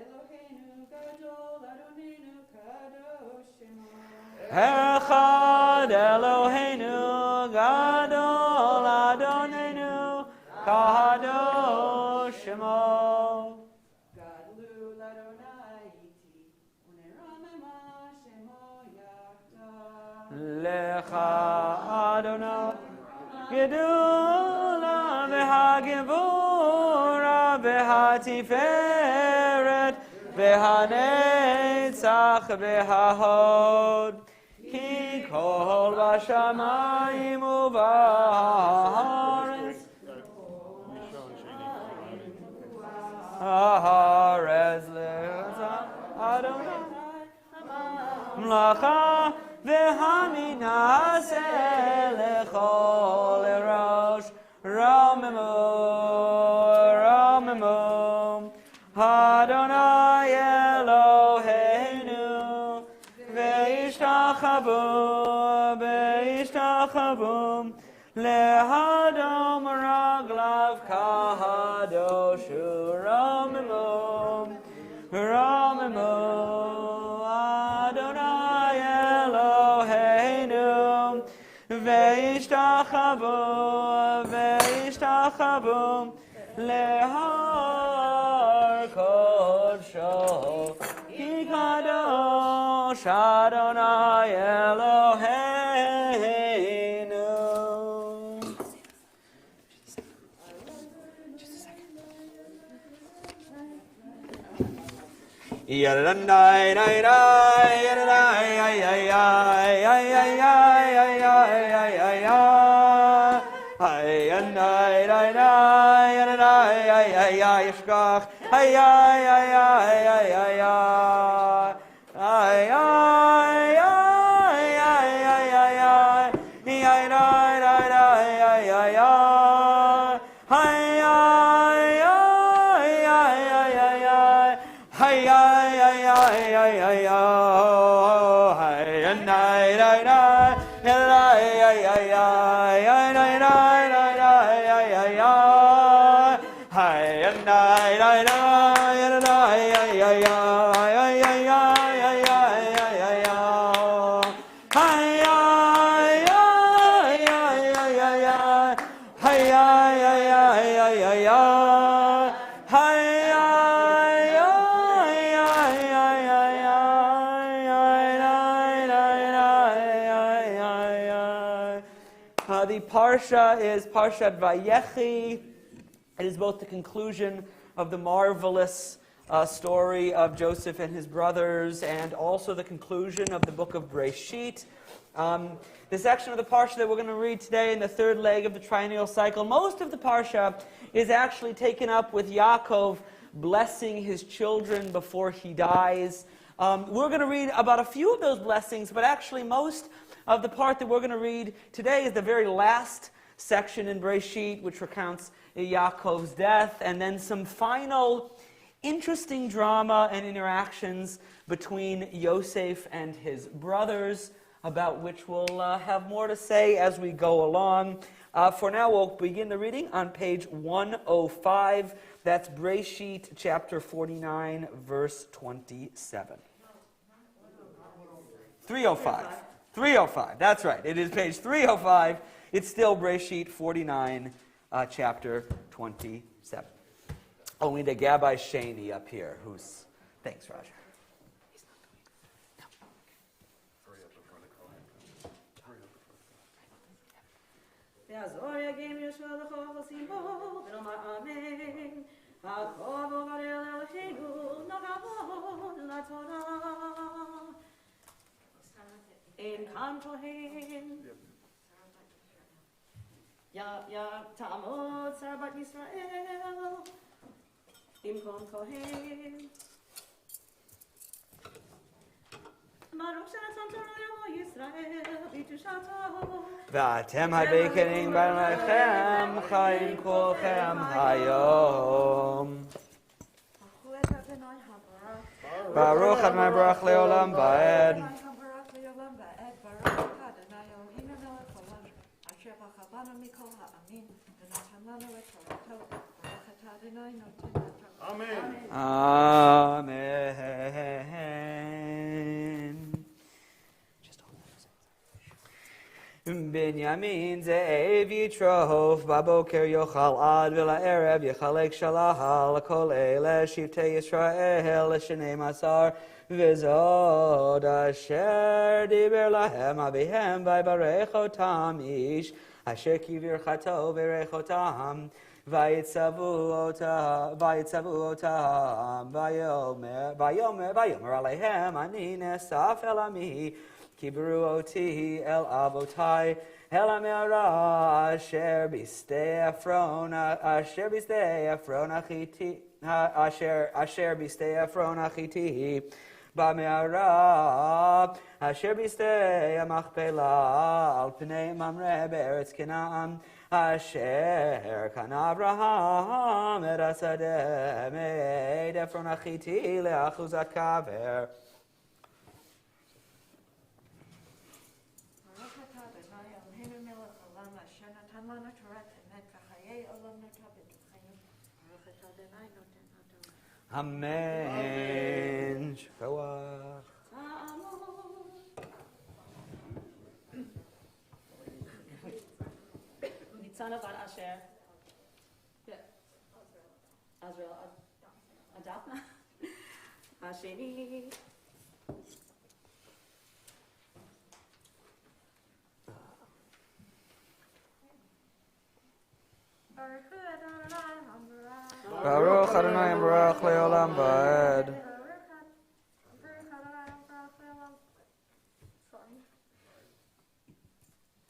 Eloheinu Gadol Adonenu Kadosh Shema. Echad Eloheinu Gadol Adonenu Kadosh Shema. Gadlu Adonai Iti Uneramema Shemo Yachda. Lecha Adonai Gedula v'hagevura v'hatiferet v'hanetzach v'hahod. Ki kol b'shamayim u'ba'aretz. Haaretz le'oza Adonai Mlacha v'haminase lechol erosh Ramemu, Ramemu Adonai Eloheinu ve'ishtachavu, ve'ishtachavu lehadom raglav kahadoshu Ramemu, Ramemu Adonai Eloheinu ve'ishtachavu, ve'ishtachavu lehar kodsho ki kadosh Adonai Eloheinu. Yadadai, yadadai, yadadai, ay, ay, ay, ay, ay, ay, ay, ay, ay, ay, ay, yadadai, yadadai, yadadai, ay, ay, ay, yishkach, ay, ay, ay, ay, ay, ay, ay, ay, ay, ay, ay, ay, ay, The Parsha is Parshat Vayechi. It is both the conclusion of the marvelous story of Joseph and his brothers, and also the conclusion of the book of Breshit. The section of the Parsha that we're going to read today in the third leg of the triennial cycle, most of the Parsha is actually taken up with Yaakov blessing his children before he dies. We're going to read about a few of those blessings, but actually most of the part that we're going to read today is the very last section in Breshit, which recounts Yaakov's death, and then some final interesting drama and interactions between Yosef and his brothers, about which we'll have more to say as we go along. For now, we'll begin the reading on page 105. That's Breshit chapter 49, verse 27. 305. 305, that's right. It is page 305. It's still Breshit 49, chapter 27. Oh, we need a Gabbai Shani up here, who's... Thanks, Roger. He's not doing In Kantohin, Ya Tamod Shabbat Yisrael, Imkom Kohen, Baruch Shanatam Torah Yisrael, Bitushato, V'atem ha'bekening b'lechem, chayim kolchem hayom. Baruch Adonai Baruch le'olam ba'ed. Amen. Amen. Just hold that. Binyamin ze'ev yitrof, baboker yochal ad v'la'erev yechalek shalahal kol ele shivtei Yisrael l'shenei masar v'zod asher diber lahem avihem v'yibarechotam ish asher kivirchato v'rechotam vayitzavu otam vayomer alehem ani nesaf el ami kibru oti el avotai el amera asher bistei Ephron achiti B'me'ara asher bistei amachpela al pnei mamre be'eretz Canaan asher kana Abraham et asadeh me'ed Ephron achiti le'achuzat kaver. Amen. Shkoach. Nitzana bar Asher. Azrael Adapna. Asheni. Baruch Adonai Baruch le'olam ba'ed.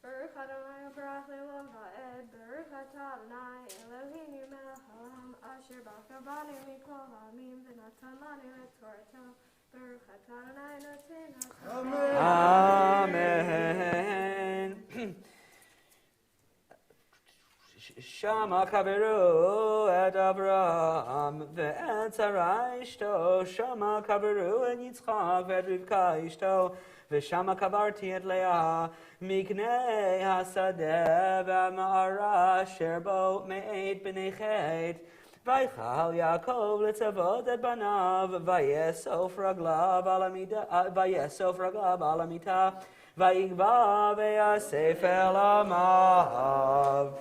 Baruch Adonai Baruch le'olam ba'ed. Baruch atah Adonai Eloheinu melech haolam asher baka banu mikol ha'amim v'natan lanu et Torato. Baruch atah Adonai Eloheinu. Amen. Shama kaberu et Avraham ve'et Sarai ishto. Shama kaberu et Yitzchak ve'et Rivka ishto. Ve'shama kabarti et Leah miknei hasadeh ve'ma'ara asher bo me'et b'nei chet. Vaychal Yaakov letzavot et banav vayesof raglav al amita vayigva ve'yasef el amav.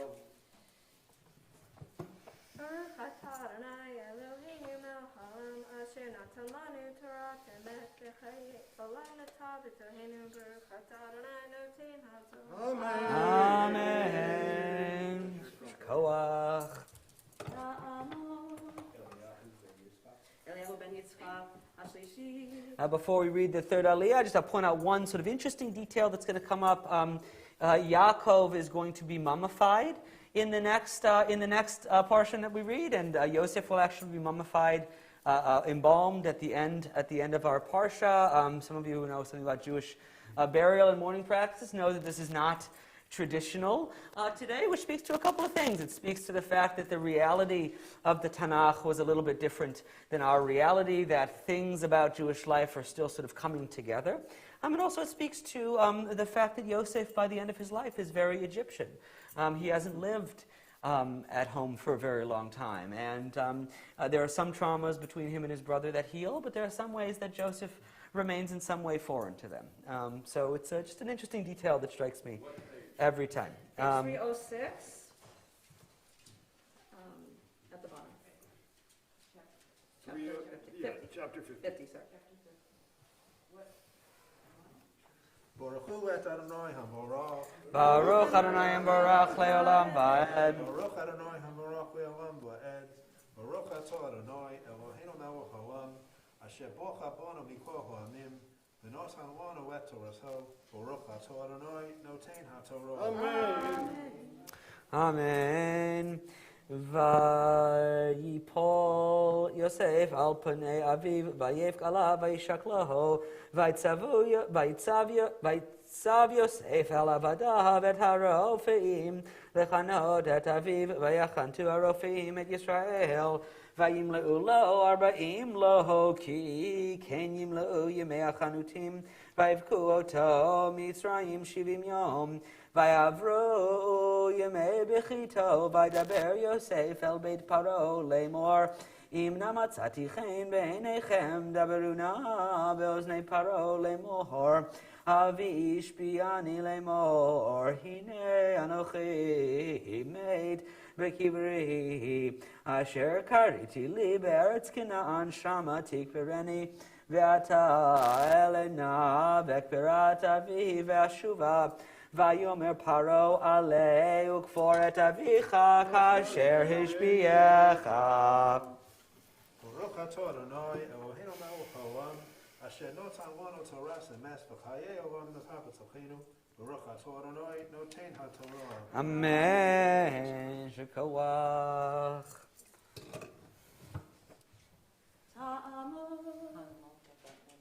Tumanu Torah Temet Bechaye Olayla Tabitohenu Baruch Atah Adonai Noten Hatorah. Amen. Koach. Eliyahu ben Yitzchak Ashlishi. Before we read the third Aliyah, just I'll point out one sort of interesting detail that's going to come up. Yaakov is going to be mummified in the next portion that we read, and Yosef will actually be mummified, embalmed at the end of our parsha. Some of you who know something about Jewish burial and mourning practices know that this is not traditional today, which speaks to a couple of things. It speaks to the fact that the reality of the Tanakh was a little bit different than our reality, that things about Jewish life are still sort of coming together. And also it speaks to the fact that Yosef, by the end of his life, is very Egyptian. He hasn't lived at home for a very long time. And there are some traumas between him and his brother that heal, but there are some ways that Joseph remains in some way foreign to them. So it's just an interesting detail that strikes me every time. Page 306. At the bottom. Chapter 50. 50, sorry. Baruch Hu et Adonai HaMorach. Baruch Adonai Barach Leolam Va'ed. Baruch Adonai HaMorach Leolam Va'ed. Baruch Atah Adonai Eloheinu melech haolam. Asher bocha bono mikol ha'amim. V'notan lanu et Torato. Baruch Atah Adonai Noten HaTorah. Amen. Vayipol Yosef al panei aviv vayevk alav vayishak laho vayitzav Yosef al avadav et harofim lechanot et aviv vayachantu harofim et Yisrael vayimleu lo arba'im lo ki ken yimleu yemei achanutim vayivku oto Mitzrayim 70 yom Vayavro yemei bechito, vaydaber Yosef el beit Paro lemor, im namatzati chen beinechem, daberuna beoznei Paro lemor, avish biani lemor, hine anochi meit bekivri, asher kariti li be'eretz Canaan shama tikbereni, ve'ata elena bekberat avi ve'ashuva, Vayomer Paro ale ukfor et avicha kasher hishbiecha. Baruch Atah Adonai Eloheinu melech haolam. Asher notan lanu Torah emes v'chayei olam natan b'tzachenu. Baruch Atah Adonai Noten HaTorah. Amen. Shekawach.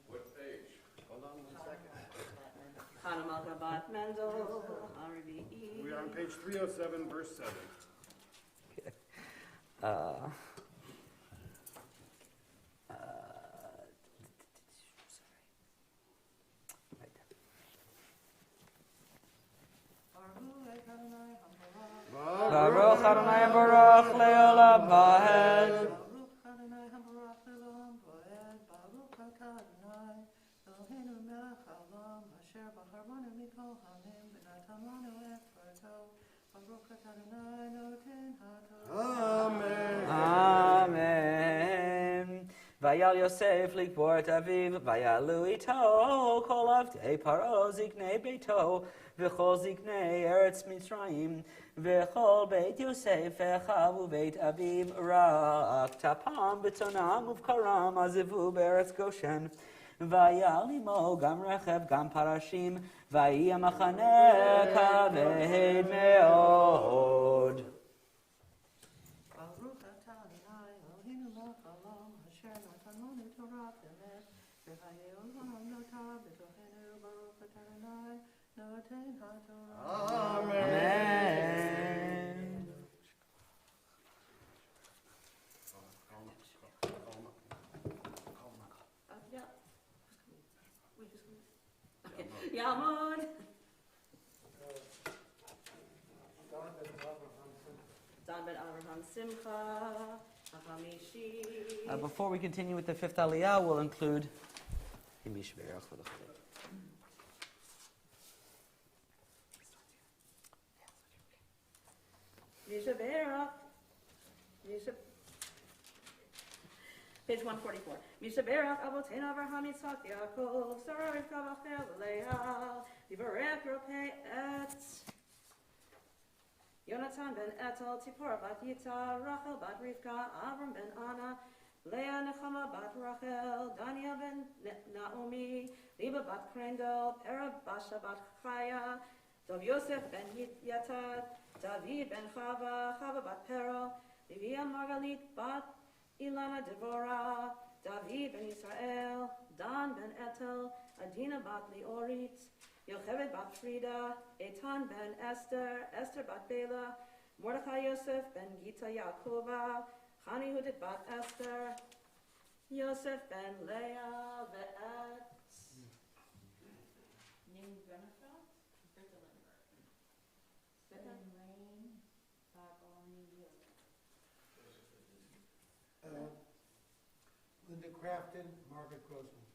What page? Hold on 1 second. Chanamalka bat Mendel, Arabi. We are on page 307, verse 7. Baruch Adonai Baruch Leolam Va'ed. Baruch Adonai HaMorach Leolam Va'ed. Baruch Atah Adonai Eloheinu melech haolam. Asher b'charbanu mikol ha'amim v'natan lanu et Torato. Baruch Atah Adonai Noten HaTorah. Amen. Vayal Yosef likbor et aviv, vayalu ito kol avdei Paro ziknei beito, v'chol ziknei eretz Mitzrayim, v'chol beit Yosef echav u'beit aviv rak tapam b'tonam uvkaram azivu be'eretz Goshen, vayal imo gam rechev gam parashim, vayi amachaneh kaved me'od. Baruch Atah Adonai Eloheinu melech haolam. Asher natan lanu Torah emes v'chayei olam notah b'tochenu. Baruch Atah Adonai Noten HaTorah. Amen. Yeah. Okay. Yamon. Don ben Avraham Simcha, Ahamishi. Before we continue with the fifth Aliyah, we'll include Himish Berach for the Chayil. Yishaberach. Page 144. Mishaberach Avoteinu Avraham Yitzchak Yaakov Sarah Rivka Rachel Leah Divarech Ropei Et Yonatan ben Etel Tzipora bat Yita Rachel bat Rivka Avram ben Anna Leah Nechama bat Rachel Daniel ben Naomi Liba bat Krendel Perah Basha bat Chaya Dov Yosef ben Yatad David ben Chava Chava bat Perah Livia Margalit bat Ilana Devorah, David ben Israel, Dan ben Etel, Adina bat Leorit, Yocheved bat Frida, Etan ben Esther, Esther bat Bela, Mordechai Yosef ben Gita Yaakova, Chani Hudit bat Esther, Yosef ben Leah, Ve'et. Ning Benefeld? Linda Crafton, Margaret Grossman.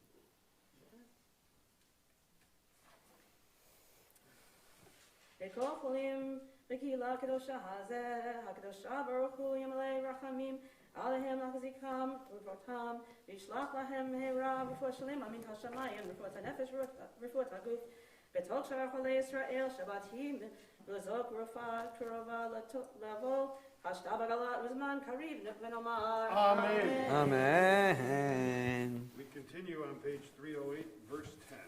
Ekol cholim b'kihila kedosha hazeh, hakadosha baruch hu yamalei rachamim, alehem lachzikam u'votam, v'shlach lahem mehera b'fot shalim amin hashamayim, b'fot hanefesh b'fot haguf, b'tol shar cholei Yisrael, Shabbat hi l'zok rufa kurova lavo, hashtaba uzman kariv v'nomar. Amen. Amen. We continue on page 308, verse 10.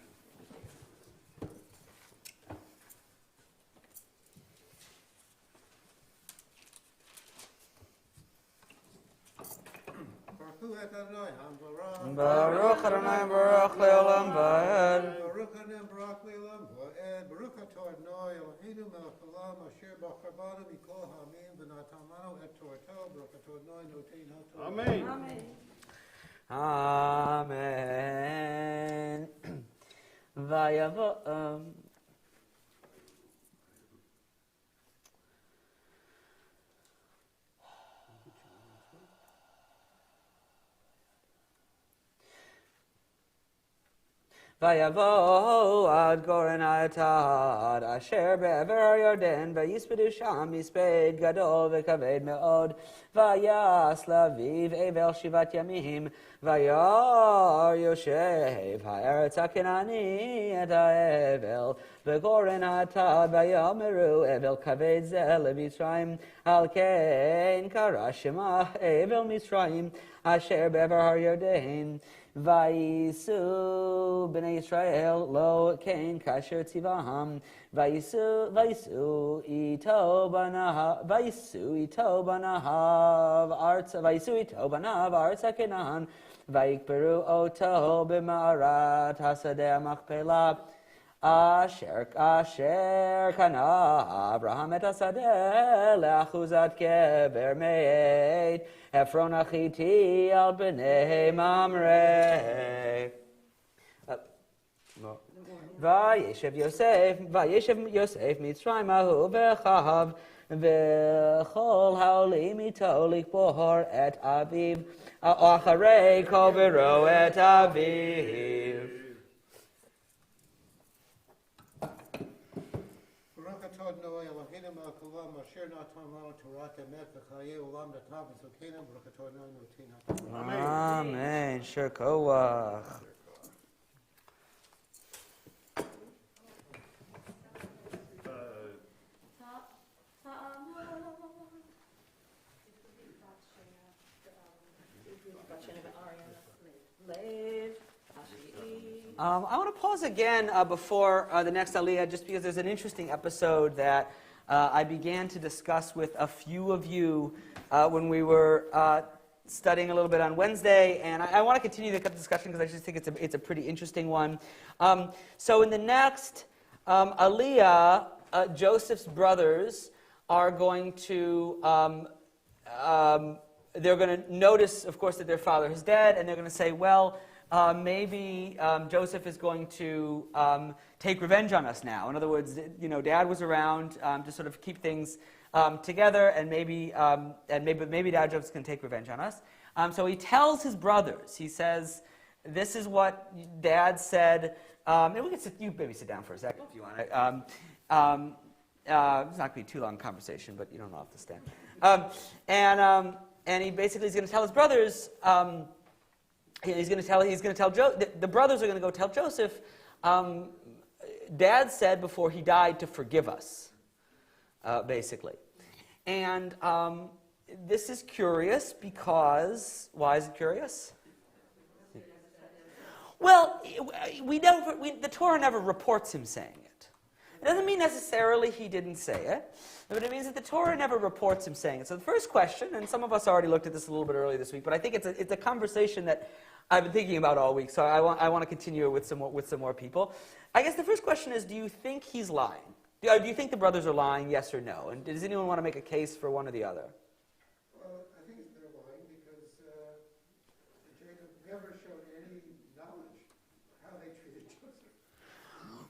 Baruch Adonai Baruch Leolam Vaed. Baruch Adonai Baruch Leolam Vaed. Baruch Atah Adonai Eloheinu melech haolam asher b'charvanu mikol ha'amim v'natamanu et Torto. Baruch Atah Adonai notein ha'torah. Amen. Amen. Vayavo. Vayavo ad goren atad asher be'ever Yorden vayispedu sham yisped gadol v'kaved me'od vayas laviv evel shivat yamim vayar yoshev ha'eretz ha'kenani et ha'evel v'goren atad vayameru evel kaved zel le'mitzrayim al kein kara shema evel mitzrayim asher be'ever Yorden Vayisu b'nei Yisrael lo kein kasher tzivaham vayisu ito banahav artza kenan vayikberu oto b'ma'arat hasadeh machpelah asher kana Abraham et hasadeh le'achuzat kever me'ed Efron achiti al b'nei Mamre. Vayeshev Yosef Mitzrayim ahu v'chav v'chol ha'olim ito likbor et aviv acharei kol v'ro et aviv. Amen. Sure, koach. I want to pause again before the next Aliyah, just because there's an interesting episode that I began to discuss with a few of you when we were studying a little bit on Wednesday, and I want to continue the discussion because I just think it's a pretty interesting one. So in the next Aliyah, Joseph's brothers are going to they're going to notice, of course, that their father is dead, and they're going to say, well, maybe Joseph is going to take revenge on us now. In other words, Dad was around to sort of keep things together, and maybe Dad Joseph can take revenge on us. So he tells his brothers. He says, "This is what Dad said." Maybe we can you maybe sit down for a second if you want. It's not going to be too long a conversation, but you don't have to stand. And he basically is going to tell his brothers. he's going to tell the brothers are going to go tell Joseph, Dad said before he died to forgive us, basically. And this is curious because, why is it curious? Well, the Torah never reports him saying it. It doesn't mean necessarily he didn't say it, but it means that the Torah never reports him saying it. So the first question, and some of us already looked at this a little bit earlier this week, but I think it's a conversation that I've been thinking about all week, so I want to continue it with some more people. I guess the first question is, do you think he's lying? Do you think the brothers are lying, yes or no? And does anyone want to make a case for one or the other? Well, I think they're lying because Jacob never showed any knowledge how they treated Joseph.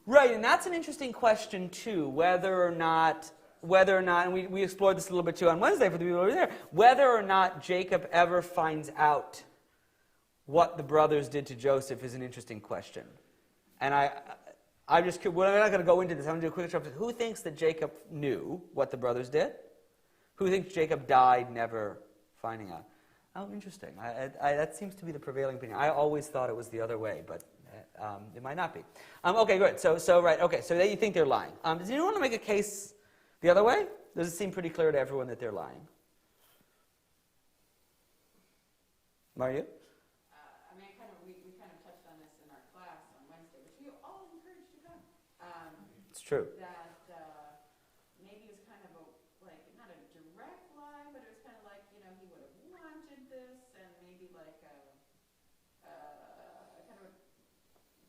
Right, and that's an interesting question too, whether or not, and we explored this a little bit too on Wednesday for the people over there, whether or not Jacob ever finds out what the brothers did to Joseph is an interesting question. And we're not going to go into this. I'm going to do a quick introduction. Who thinks that Jacob knew what the brothers did? Who thinks Jacob died never finding out? Oh, interesting. That seems to be the prevailing opinion. I always thought it was the other way, but it might not be. Okay, good. So right. Okay, so you think they're lying. Does anyone want to make a case the other way? Does it seem pretty clear to everyone that they're lying? Mario? True. That maybe it was kind of not a direct lie, but it was kind of like, he would have wanted this, and maybe like a kind of a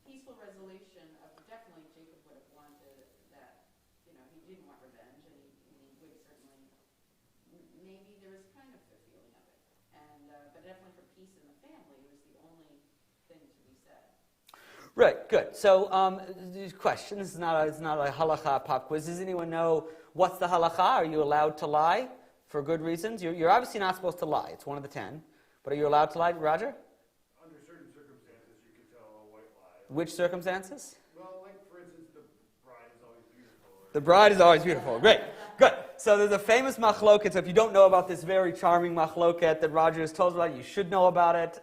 peaceful resolution of definitely Jacob would have wanted that, he didn't want revenge, and he would certainly, maybe there was kind of a feeling of it. And but definitely for peace in the family, it was the only thing to be said. Right, good. So, these questions, it's not a halakha pop quiz. Does anyone know what's the halakha? Are you allowed to lie for good reasons? You're obviously not supposed to lie. It's one of the 10. But are you allowed to lie, Roger? Under certain circumstances, you can tell a white lie. Which circumstances? Well, like, for instance, the bride is always beautiful. The bride is always beautiful. Great, good. So there's a famous machloket. So if you don't know about this very charming machloket that Roger has told us about, you should know about it.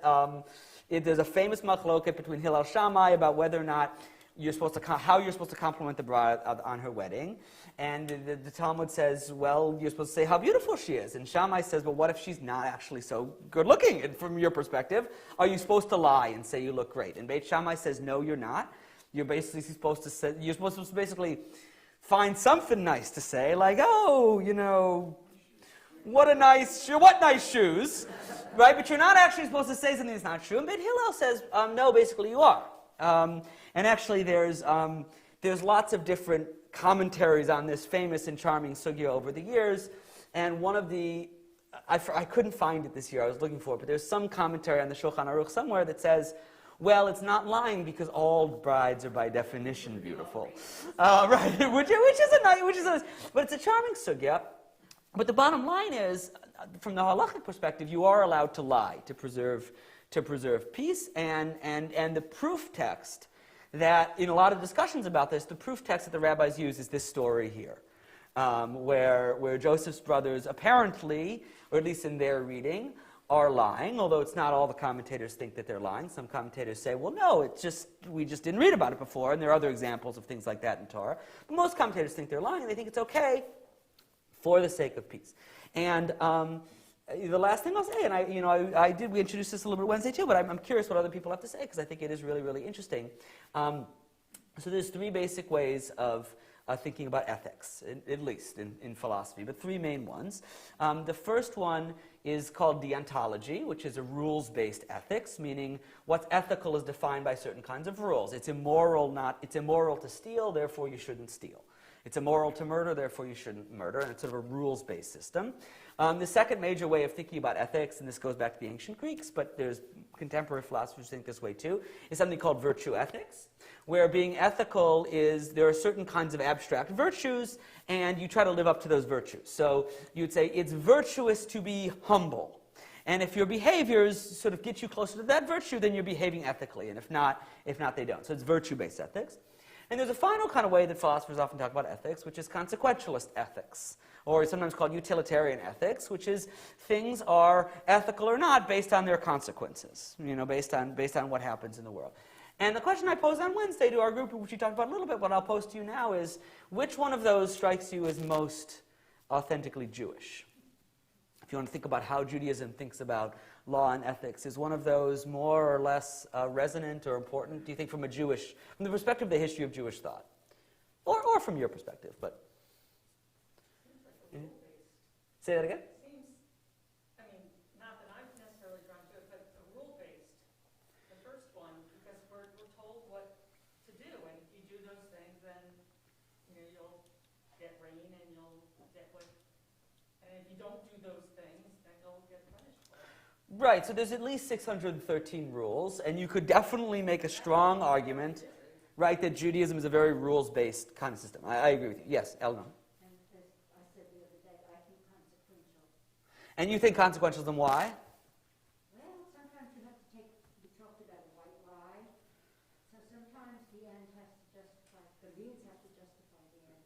There's a famous machloket between Hillel and Shammai about whether or not how you're supposed to compliment the bride on her wedding. And the Talmud says, well, you're supposed to say how beautiful she is. And Shammai says, well, what if she's not actually so good looking? And from your perspective, are you supposed to lie and say you look great? And Beit Shammai says, no, you're not. You're basically supposed to say, basically find something nice to say, like, oh, what nice shoes. Right, but you're not actually supposed to say something that's not true. And Beit Hillel says, no, basically you are. And actually there's lots of different commentaries on this famous and charming sugya over the years. And one of the, I couldn't find it this year, I was looking for it, but there's some commentary on the Shulchan Aruch somewhere that says, well, it's not lying because all brides are by definition beautiful. Right, which is nice, but it's a charming sugya. But the bottom line is, from the halachic perspective, you are allowed to lie to preserve peace, and the proof text that, in a lot of discussions about this, the proof text that the rabbis use is this story here, where Joseph's brothers apparently, or at least in their reading, are lying, although it's not all the commentators think that they're lying. Some commentators say, well, no, we just didn't read about it before, and there are other examples of things like that in Torah. But most commentators think they're lying, and they think it's okay for the sake of peace. And the last thing I'll say, and we introduced this a little bit Wednesday too, but I'm curious what other people have to say, because I think it is really, really interesting. So there's 3 basic ways of thinking about ethics, at least in philosophy, but 3 main ones. The first one is called Deontology, which is a rules-based ethics, meaning what's ethical is defined by certain kinds of rules. It's immoral to steal, therefore you shouldn't steal. It's immoral to murder, therefore you shouldn't murder, and it's sort of a rules-based system. The second major way of thinking about ethics, and this goes back to the ancient Greeks, but there's contemporary philosophers who think this way too, is something called virtue ethics, where being ethical is there are certain kinds of abstract virtues, and you try to live up to those virtues. So you'd say it's virtuous to be humble. And if your behaviors sort of get you closer to that virtue, then you're behaving ethically, and if not, they don't. So it's virtue-based ethics. And there's a final kind of way that philosophers often talk about ethics, which is consequentialist ethics, or sometimes called utilitarian ethics, which is things are ethical or not based on their consequences, based on what happens in the world. And the question I posed on Wednesday to our group, which we talked about a little bit, what I'll pose to you now is, which one of those strikes you as most authentically Jewish? If you want to think about how Judaism thinks about law and ethics, is one of those more or less resonant or important, do you think, from the perspective of the history of Jewish thought? Or from your perspective, but... Say that again? Seems, not that I'm necessarily drawn to it, but it's a rule-based, the first one, because we're told what to do, and if you do those things, then you'll get rain and you'll get what, and if you don't do those things, then you'll get punished for it. Right, so there's at least 613 rules, and you could definitely make a strong argument, right, that Judaism is a very rules-based kind of system. I agree with you. Yes, Eleanor. And you think consequentialism, why? Well, sometimes you have to we talked about a white lie. So sometimes the end has to justify, the means have to justify the end.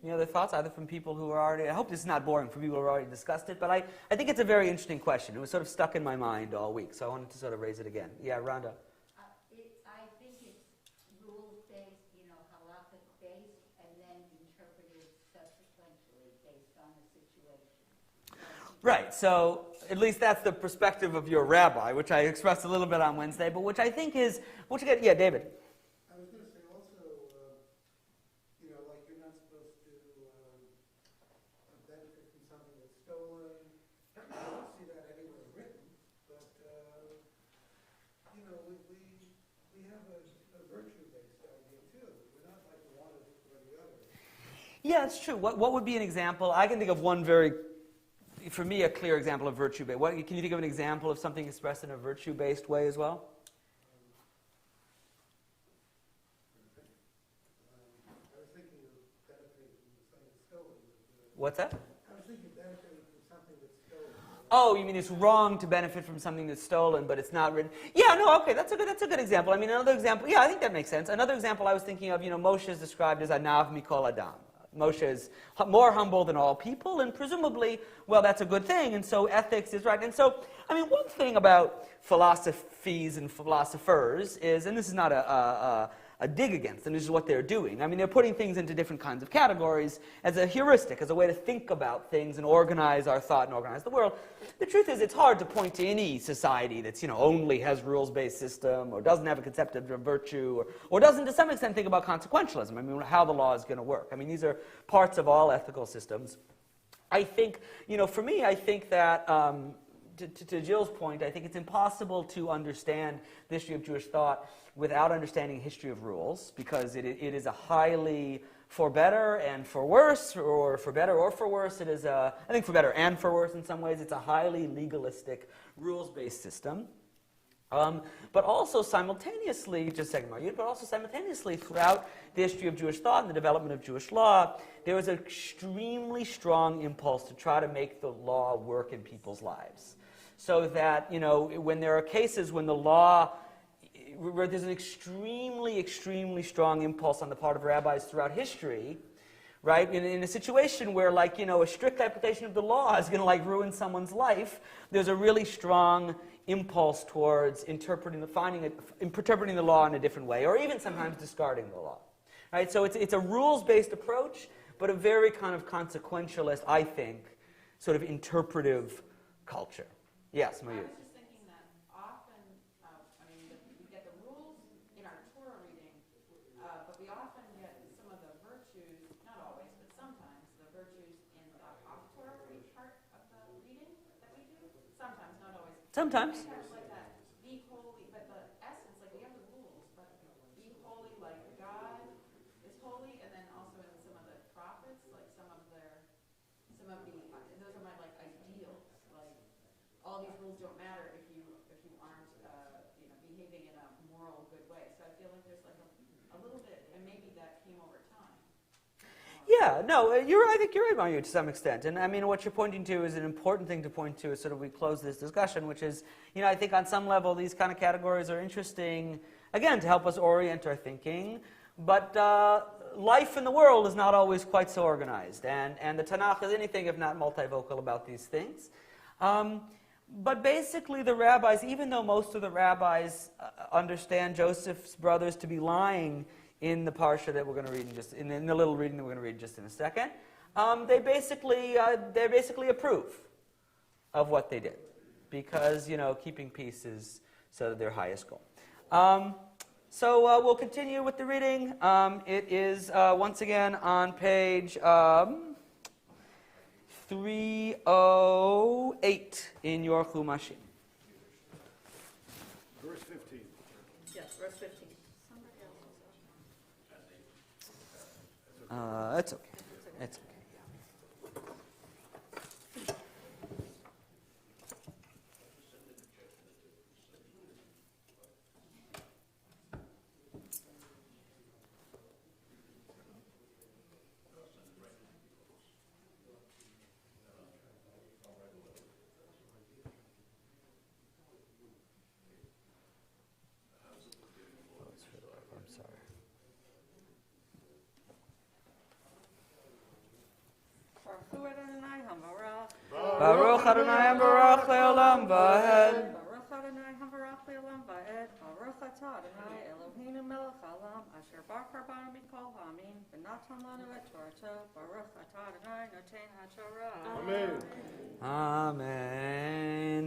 Any other thoughts, either from people who are already, I hope this is not boring for people who have already discussed it, but I think it's a very interesting question. It was sort of stuck in my mind all week, so I wanted to sort of raise it again. Yeah, Rhonda. I think it's rules-based, halakhic-based, and then interpreted subsequently based on the situation. Right, so at least that's the perspective of your rabbi, which I expressed a little bit on Wednesday, but which I think is, yeah, David. I was going to say also, like you're not supposed to benefit from something that's stolen. I don't see that anywhere written, but, we have a virtue-based idea too. We're not like one or the other. Yeah, it's true. What would be an example? I can think of one very, for me, a clear example of virtue-based. Can you think of an example of something expressed in a virtue-based way as well? I was thinking of benefiting from something that's stolen. What's that? I was thinking benefiting from something that's stolen. Oh, you mean it's wrong to benefit from something that's stolen, but it's not written? Yeah, no, okay, that's a good example. Another example, yeah, I think that makes sense. Another example I was thinking of, Moshe is described as Anav Mikol Adam. Moshe is more humble than all people, and presumably, well, that's a good thing, and so ethics is right. And so, one thing about philosophies and philosophers is, and this is not a dig against them, this is what they're doing. They're putting things into different kinds of categories as a heuristic, as a way to think about things and organize our thought and organize the world. The truth is, it's hard to point to any society that's, only has rules-based system, or doesn't have a concept of virtue, or doesn't, to some extent, think about consequentialism, how the law is going to work. These are parts of all ethical systems. I think, for me, I think that, to Jill's point, I think it's impossible to understand the history of Jewish thought without understanding history of rules, because it is a highly, for better and for worse, or for better or for worse, it is I think for better and for worse in some ways, it's a highly legalistic, rules-based system. But also simultaneously, just a second, Margaret, but also simultaneously throughout the history of Jewish thought and the development of Jewish law, there was an extremely strong impulse to try to make the law work in people's lives. So that, when there are cases when the law, where there's an extremely, extremely strong impulse on the part of rabbis throughout history, right? In a situation where, a strict application of the law is going to, ruin someone's life, there's a really strong impulse towards interpreting the law in a different way, or even sometimes discarding the law, right? So it's a rules-based approach, but a very kind of consequentialist, I think, sort of interpretive culture. Yes, Maria. I was just thinking that often, we get the rules in our Torah reading, but we often get some of the virtues, not always, but sometimes, the virtues in the off-Torah part of the reading that we do. Sometimes, not always. Sometimes. Like that, be holy, but the essence, we have the rules, but be holy like God is holy, and then also in some of the prophets, some of the, those are my ideals, all these rules don't matter if you aren't behaving in a moral good way. So I feel like there's a little bit, and maybe that came over time. Yeah, no, I think you're right, Mario, to some extent. And what you're pointing to is an important thing to point to as sort of we close this discussion, which is, I think on some level these kind of categories are interesting again, to help us orient our thinking. But life in the world is not always quite so organized, and the Tanakh is anything if not multivocal about these things. But basically the rabbis, even though most of the rabbis understand Joseph's brothers to be lying in the parsha that we're going to read in the little reading that we're going to read just in a second, they basically approve of what they did, because keeping peace is sort of their highest goal. So we'll continue with the reading. It is once again on page 308 in your Chumashim. Verse 15. Yes, verse 15. It's okay. It's okay. I'm sorry. Baruch Adonai Barach Leolam Vaed. Baruch Adonai Havarach Leolam Vaed. Baruch Atah Adonai Eloheinu melech haolam asher bachar banu mikol ha'amim v'natan lanu et Torato. Baruch Atah Adonai noten haTorah. Amen. Amen.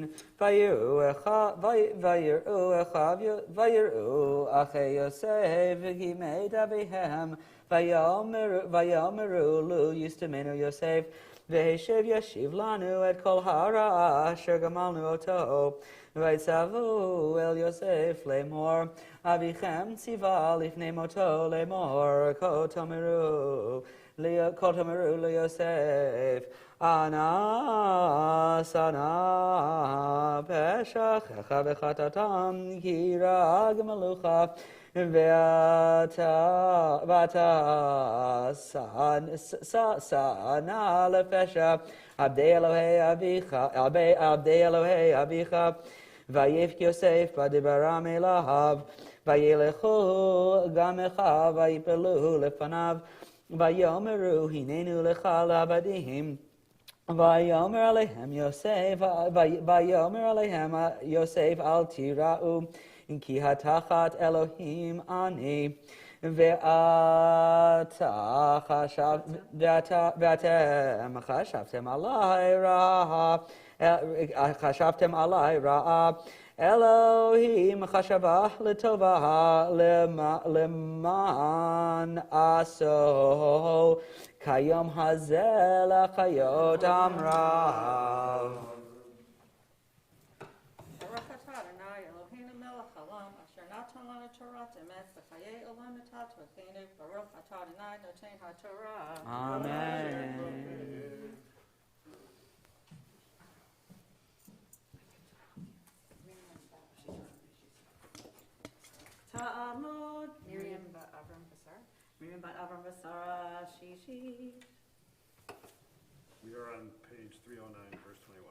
Vayiru achei Yosef v'gimei Avihem vayomeru lu yistamenu Yosef v'heshev yashiv lanu et kol hara asher gamalnu oto v'yitzavu el Yosef lemor Avichem tziva lifnei moto lemor kotomeru LeYosef Ana peshachecha v'chatatam kirag melucha v'ata sana lefesha abdei Elohei avicha vayifk Yosef b'dibaram elav vayelechu gamecha vayipelu lefanav vayomeru hinenu lecha labadim vayomer alehem Yosef al tira'u ki hatachat Elohim ani ve'atem chashavtem alai ra'a Elohim chashavah letovah leman aso kayom hazel chayot amrav. Baruch Atah Adonai Eloheinu melech haolam asher natan lanu Torat emet v'chayei olam natat v'cheinu. Baruch Atah Adonai noten haTorah. Amen. Ta'amud Miriam bat Avram Basar. Miriam bat Avram Basara Shishi. We are on page 309, verse 21.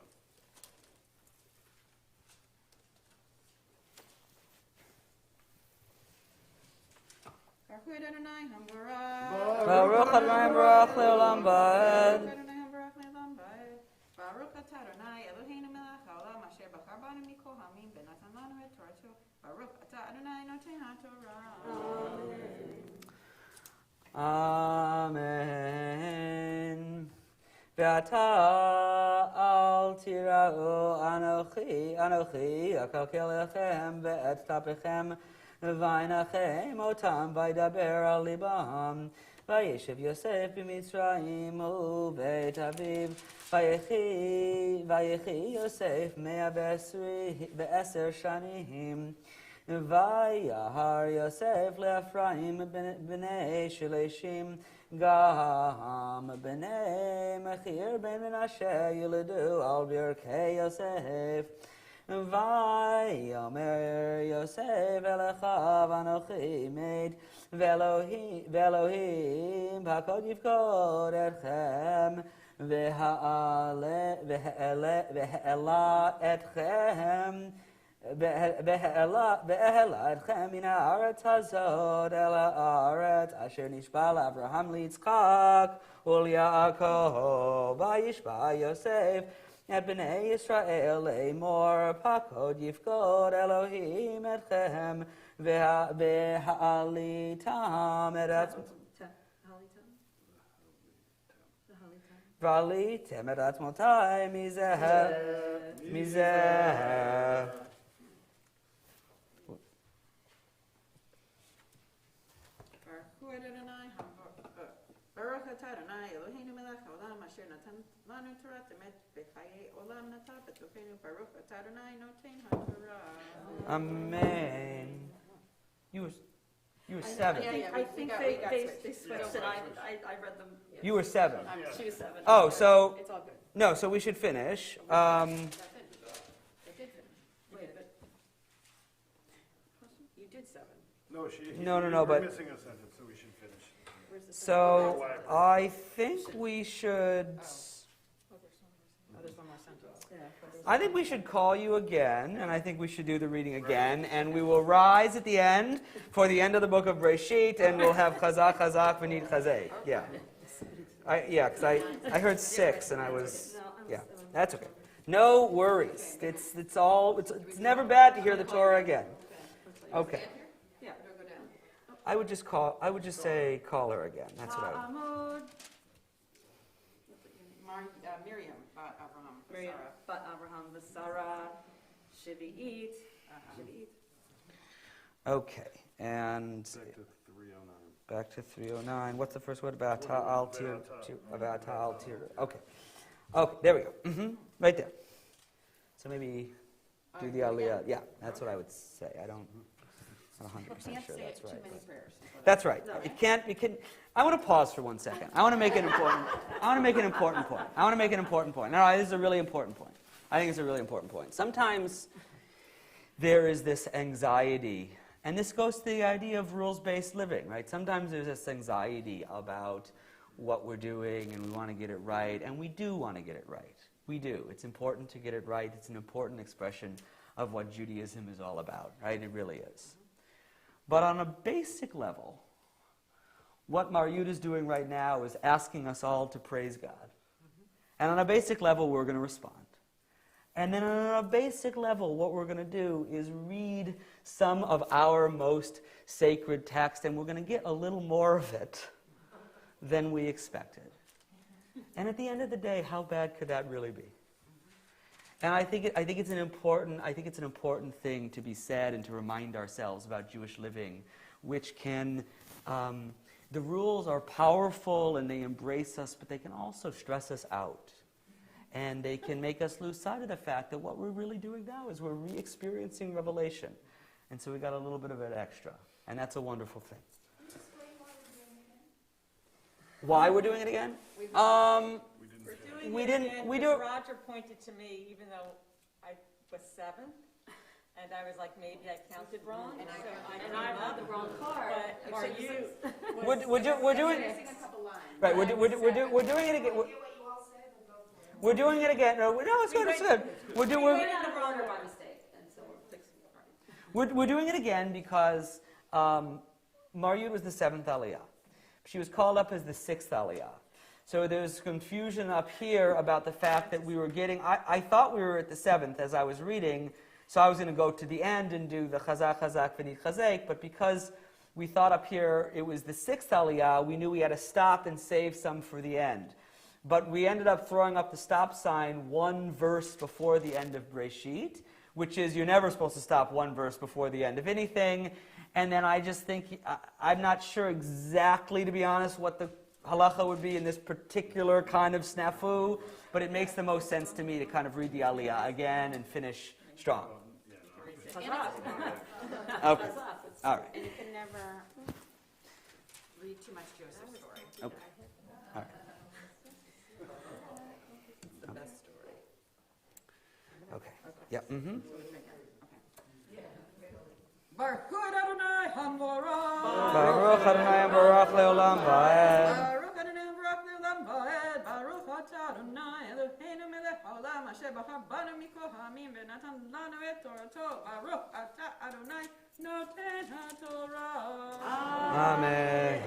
Baruch Adonai Hambarach. Baruch Adonai Barach Leolam Vaed. Baruch Adonai Hambarach Leolam Vaed. Baruch Atah Adonai Eloheinu melech haolam asher bachar banu mikol ha'amim v'natan lanu et Torato. Baruch Atah Adonai noten haTorah. Amen. Ve'ata al tira'u anochi akalkel lechem ve'et tapechem v'ainachem otam v'yidaber al libam v'yeshev Yosef b'Mitzrayim u'beit aviv v'yechi Yosef 110 shanim Vayahar Yosef le'Ephraim b'nei Shileshim Gam b'nei Mechir ben Menashe Yiledu al birkei Yosef Vayomer Yosef elechav anochi made ve'Elohim hakod yivkod etchem ve'ha'ela etchem והעלה אתכם מן הארץ הזאת אל הארץ אשר נשבע לאברהם ליצחק וליעקב וישבע יוסף את בני ישראל לאמור פקוד יפקוד אלוהים אתכם והעליתם את ועליתם את עצמותי מזה Baruch atah Adonai Eloheinu melech haolam asher natan lanu torat emet b'chayei olam nata b'tochenu Baruch atah Adonai noten haTorah. Amen. You were 7. I think they switched and I read them. You were 7. She was 7. Oh, so It's all good. no, so we should finish. They did finish. Wait, but You did 7. No, No, we're but- missing a sentence, so we should finish. Where's the So I think we should. there's one more sentence. I think we should call you again, and I think we should do the reading again, and we will rise at the end for the end of the book of Breshit, and we'll have Chazak, Chazak, V'nid Chazek. Yeah. Because I heard 6, and I was, yeah, that's okay. No worries. It's never bad to hear the Torah again. Okay. yeah. Go down. I would just say call her again. That's what I would. Amud. Miriam, Abraham, Miriam, Sarah. but Abraham, Sarah, Shivi'it. Shivi'it. Okay, and back to 309. What's the first word? About ta'altir. About ta'altir. Okay, there we go. Right there. So maybe do the aliyah. Yeah, that's what I would say. I'm not 100% sure that's right. Too many but- prayers. That's right. It can't. I want to pause for 1 second. I want to make an important point. No, this is a really important point. I think it's a really important point. Sometimes there is this anxiety, and this goes to the idea of rules-based living, right? Sometimes there's this anxiety about what we're doing, and we want to get it right, and we do want to get it right. We do. It's important to get it right. It's an important expression of what Judaism is all about, right? It really is. But on a basic level, what Maryut is doing right now is asking us all to praise God. And on a basic level, we're going to respond. And then on a basic level, what we're going to do is read some of our most sacred text, and we're going to get a little more of it than we expected. And at the end of the day, how bad could that really be? And I think it's an important thing to be said and to remind ourselves about Jewish living, which can, the rules are powerful and they embrace us, but they can also stress us out. And they can make us lose sight of the fact that what we're really doing now is we're re-experiencing revelation. And so we got a little bit of it extra. And that's a wonderful thing. Why we're doing it again? We didn't. We do. Roger pointed to me, even though I was 7, and I was like, maybe I counted wrong, and I had the wrong card. But are you? We're doing. Missing a couple lines. Right. We're doing it again. We're doing it again. No, it's good. It's good. We went in the wrong order by mistake, and so we're fixing it. Right. We're doing it again because Maryut was the 7th Aliyah. She was called up as the 6th Aliyah. So there's confusion up here about the fact that we were getting, I thought we were at the 7th as I was reading, so I was going to go to the end and do the Chazak, Chazak, V'nid Chazek, but because we thought up here it was the 6th Aliyah, we knew we had to stop and save some for the end. But we ended up throwing up the stop sign 1 verse before the end of Breshit, which is you're never supposed to stop 1 verse before the end of anything. And then I just think, I'm not sure exactly, to be honest, what the halacha would be in this particular kind of snafu, but it makes the most sense to me to kind of read the aliyah again and finish strong. Okay. All right. And you can never read too much Joseph's story. Okay. All right. It's the best story. Okay. Yeah. Mm-hmm. Baruch Adonai Hamorah. Baruch Adonai Baruch Leolam Va'ed. Baruch Adonai Baruch Leolam Va'ed. Baruch Adonai Eloheinu melech העולם אשר בחר בנו מכל העמים ונתן לנו את תורתו ברוך אתה אדוני נותן התורה. אמן.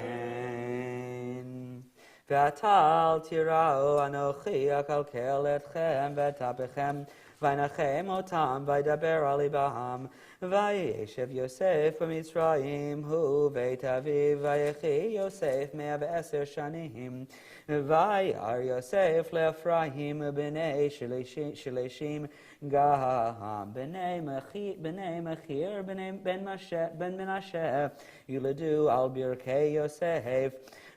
ועתה אל תיראו אנוכי אקלקל אתכם ואטפכם וינחם אותם וידבר על לבם וישב יוסף במצרים הוא בית אביו ויחי יוסף 110 שנים וירא יוסף לאפרים ובני שלישים גם בני מכיר בן מנשה יולדו על ברכי יוסף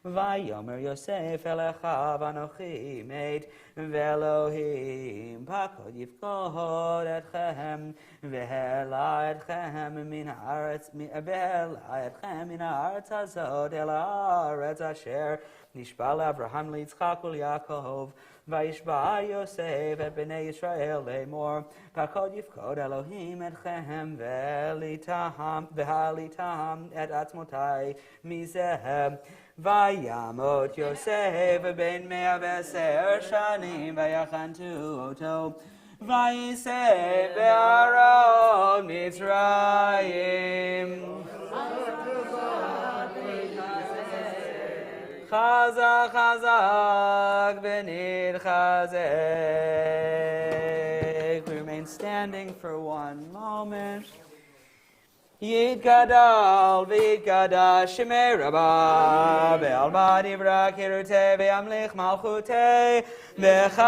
ויאמר יוסף אל אחיו אנוכי מת ואלוהים פקוד יפקוד אתכם והעלה אתכם מן הארץ הזאת אל הארץ אשר נשבע לאברהם ליצחק וליעקב וישבע יוסף את בני ישראל לאמור פקוד יפקוד אלוהים אתכם והעליתם את עצמותי מזה וימות יוסף בן 110 שנים ויחנתו אותו ויישא בארון מצרים חזק חזק ונתחזק. We remain standing for one moment. יתגדל ויתקדש שמי רבה בעלמא דברה קירותי וימליך מלכותי בחייכנו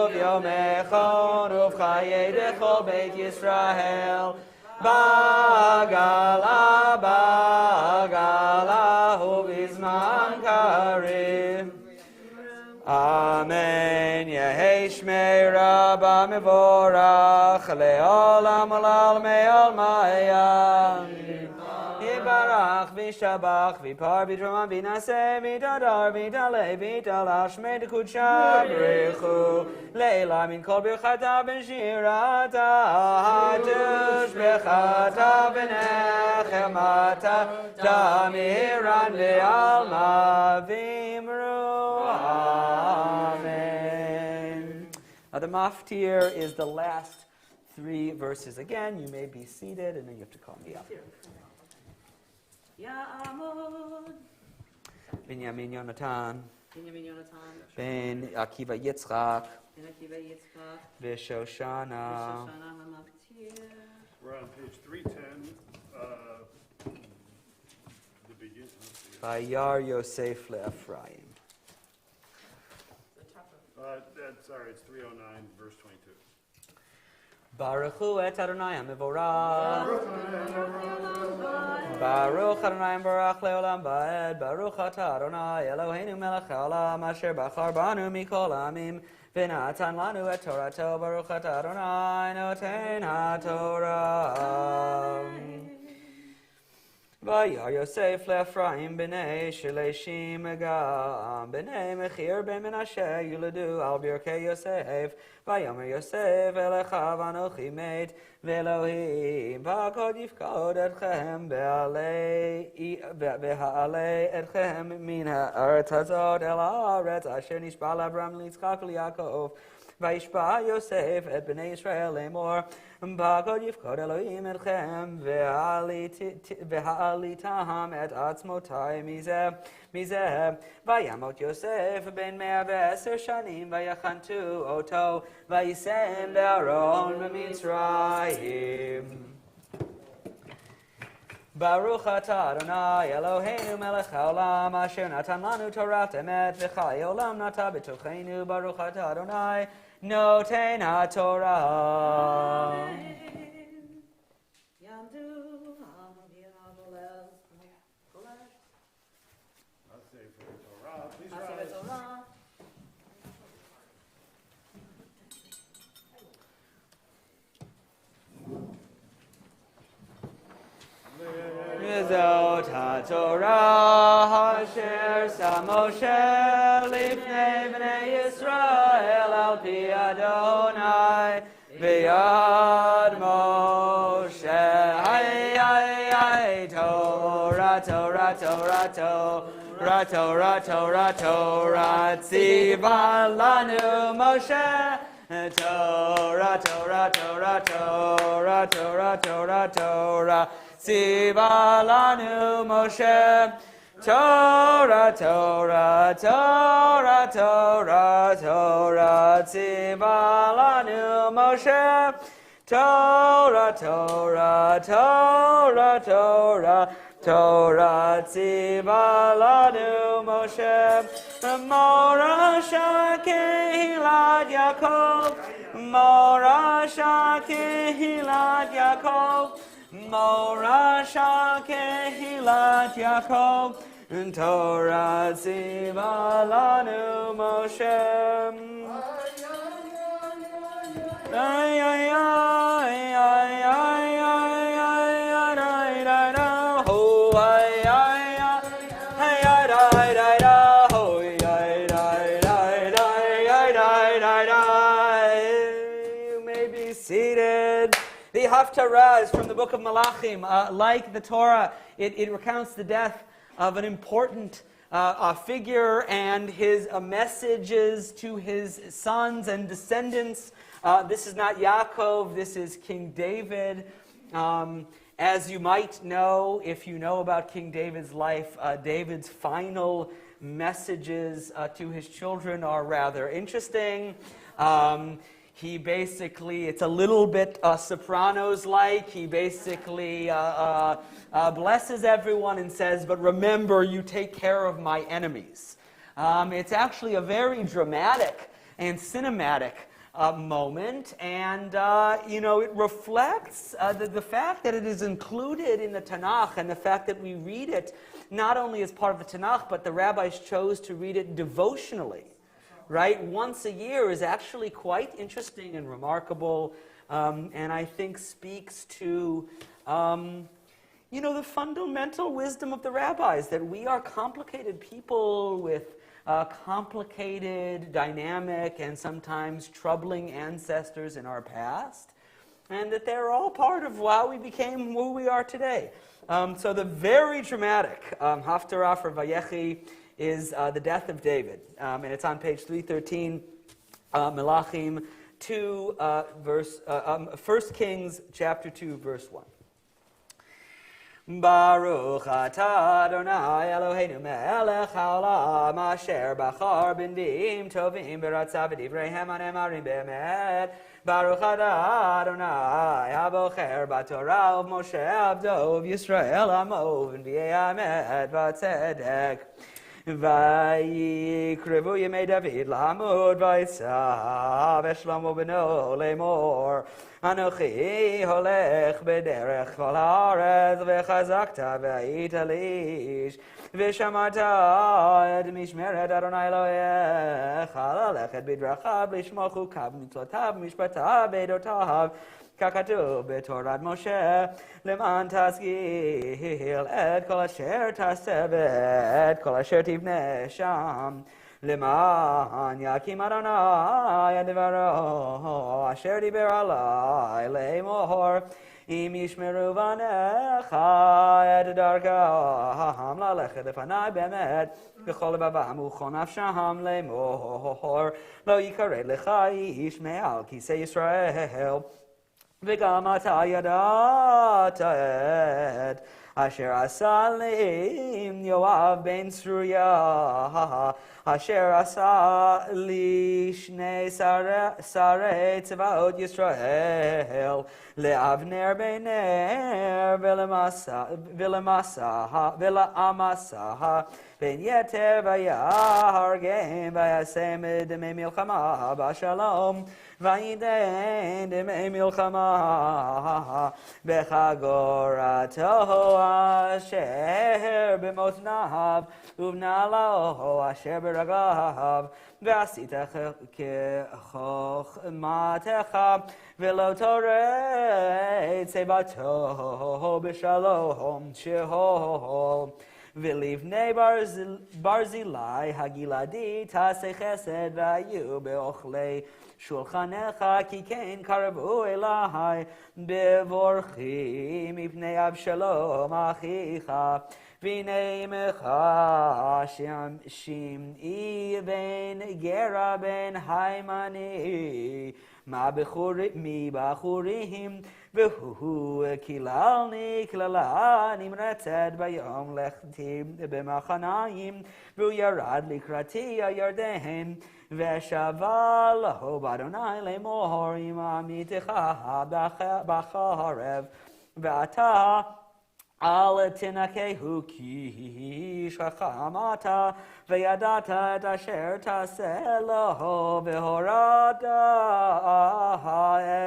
ויומכנו ובחיי דכל בית ישראל בגלה בגלה ובזמן קריב אמן. יהי שמי רבה מבורך לעולם ולעלמי עלמיה יברך וישתבח ויפאר ויתרומם וינשא ויתהדר ויתעלה ויתעלה שמי דקודשה ברכו לעילה מן כל ברכתה בשירתה תושבחתה ונחמתה תמירן בעלמא ואמרו amen. The maftir is the last 3 verses. Again, you may be seated and then you have to call me up. Ya'amod. Binyamin Yonatan. Binyamin Yonatan. Ben Akiva Yitzchak. Ben Akiva Yitzchak. V'Shoshana. V'Shoshana HaMaftir. We're on page 310, the beginning. Vayar Yosef le'Ephraim. Sorry, it's 309, verse 22. Baruch hu et Adonai HaMevorach. Baruch Adonai Barach le'olam ba'ed. Baruch atah Adonai Eloheinu melech haolam asher bachar banu mikol amim v'natan lanu et Torato. Baruch atah Adonai noten haTorah. Vayar Yosef le'Ephraim b'nei sheleshim gam b'nei Mechir ben Menashe yuledu al birkei Yosef. Vayomer Yosef el achav anochi met ve'Elohim pakod yifkod etchem ve'ha'alei etchem min ha'aretz hazot el ha'aretz asher nishba l'Abraham litzchak li'Yakov. וישבע יוסף את בני ישראל לאמור פקוד יפקוד אלוהים אתכם והעליתם את עצמותי מזה וימות יוסף בן 110 שנים ויחנתו אותו וישם בארון במצרים. ברוך אתה אדוני אלוהינו מלך העולם אשר נתן לנו תורת אמת וחיי עולם נטע בתוכנו. ברוך אתה אדוני נותן התורה. וזאת התורה אשר שם משה לפני בני ישראל על פי אדוני ביד משה. תורה תורה תורה Torah, Torah, Torah, tziva lanu Moshe. Torah, Torah, Torah, Torah, Torah, Torah, Torah, tziva lanu Moshe. Torah, Torah, Torah, Torah, Torah, tziva lanu Moshe. Torah, Torah, Torah, Torah, Torah, tziva lanu Moshe. Morasha kehilat Yaakov, Morasha kehilat Yaakov, Morasha kehilat Yaakov, Torah tziva lanu Moshe. Ay, ay, ay, ay, ay, ay, ay, ay, ay, ay, ay, ho, ay, ay, ay, ay, ay, ay, ay, ay, ho, ay, ay, ay, ay, ay, ay, ay, ay. You may be seated. The Haftarah is from the book of Malachim. Like the Torah, it recounts the death of an important figure and his messages to his sons and descendants. This is not Yaakov, this is King David. As you might know, if you know about King David's life, David's final messages to his children are rather interesting. He basically, it's a little bit Sopranos-like. He basically blesses everyone and says, but remember, you take care of my enemies. It's actually a very dramatic and cinematic moment, and it reflects the fact that it is included in the Tanakh, and the fact that we read it not only as part of the Tanakh, but the rabbis chose to read it devotionally, right? Once a year is actually quite interesting and remarkable, and I think speaks to the fundamental wisdom of the rabbis, that we are complicated people with complicated, dynamic, and sometimes troubling ancestors in our past, and that they're all part of how we became who we are today. So the very dramatic Haftarah for Vayechi is the death of David, and it's on page 313, Melachim 2, 1 Kings chapter 2, verse 1. Baruch atah Adonai Eloheinu melech haolam asher bachar b'ndim tovim b'ratzav v'divrei hanemarim be'emet. Baruch atah Adonai habocher b'torah Moshe avdo v'Yisrael amo v'nvi'ei hamet v'tzedek. Vayikrevu yemei David l'hamud v'yitzav Shlomo b'no lemor. Anochi holech b'derech kol haaretz v'chazakta v'hayita lish v'shamarta et mishmeret Adonai Elohecha lelechet b'drachav lishmor chukav mitzvotav mishpatav b'edotav kakatuv b'torat Moshe leman tasgil et kol asher taseh v'et kol asher tivneh sham Leman yakim Adonai advaro asher diber alai le'mor im yishmeru vanecha et darkam lalechet lefanai be'emet v'chol levavam u'chol nafsham le'mor lo yikared lecha ish me'al kisei Yisrael v'gam ata yadata et asher asa le'im Yoav ben Tzruya asher asa li shnei sarei tzvaot Yisrael le'avner ben ner v'la'amasaha ben yeter v'yahargem v'yasem demei milchama b'shalom v'yiden demei milchama b'chagorato asher b'motnav uvnalo asher b'ragav v'asita kechokmatecha v'lo torei tzevato b'shalom sheho v'livnei barzilai hagiladi tasei chesed v'ayu be'ochlei shulchanecha ki kein karavu elahai bevorchi mipnei Avshalom achicha V'nei mecha shim'i ben Gera ben Haimani mi b'churim v'hu kilalni kilala nimratzed bayom lechti b'machanayim v'hu yarad likrati Yarden v'shava lahu b'Adonai lemor imamitecha b'charev v'ata al tinakehu ki shachamata v'yadata et asher taseh lo v'horada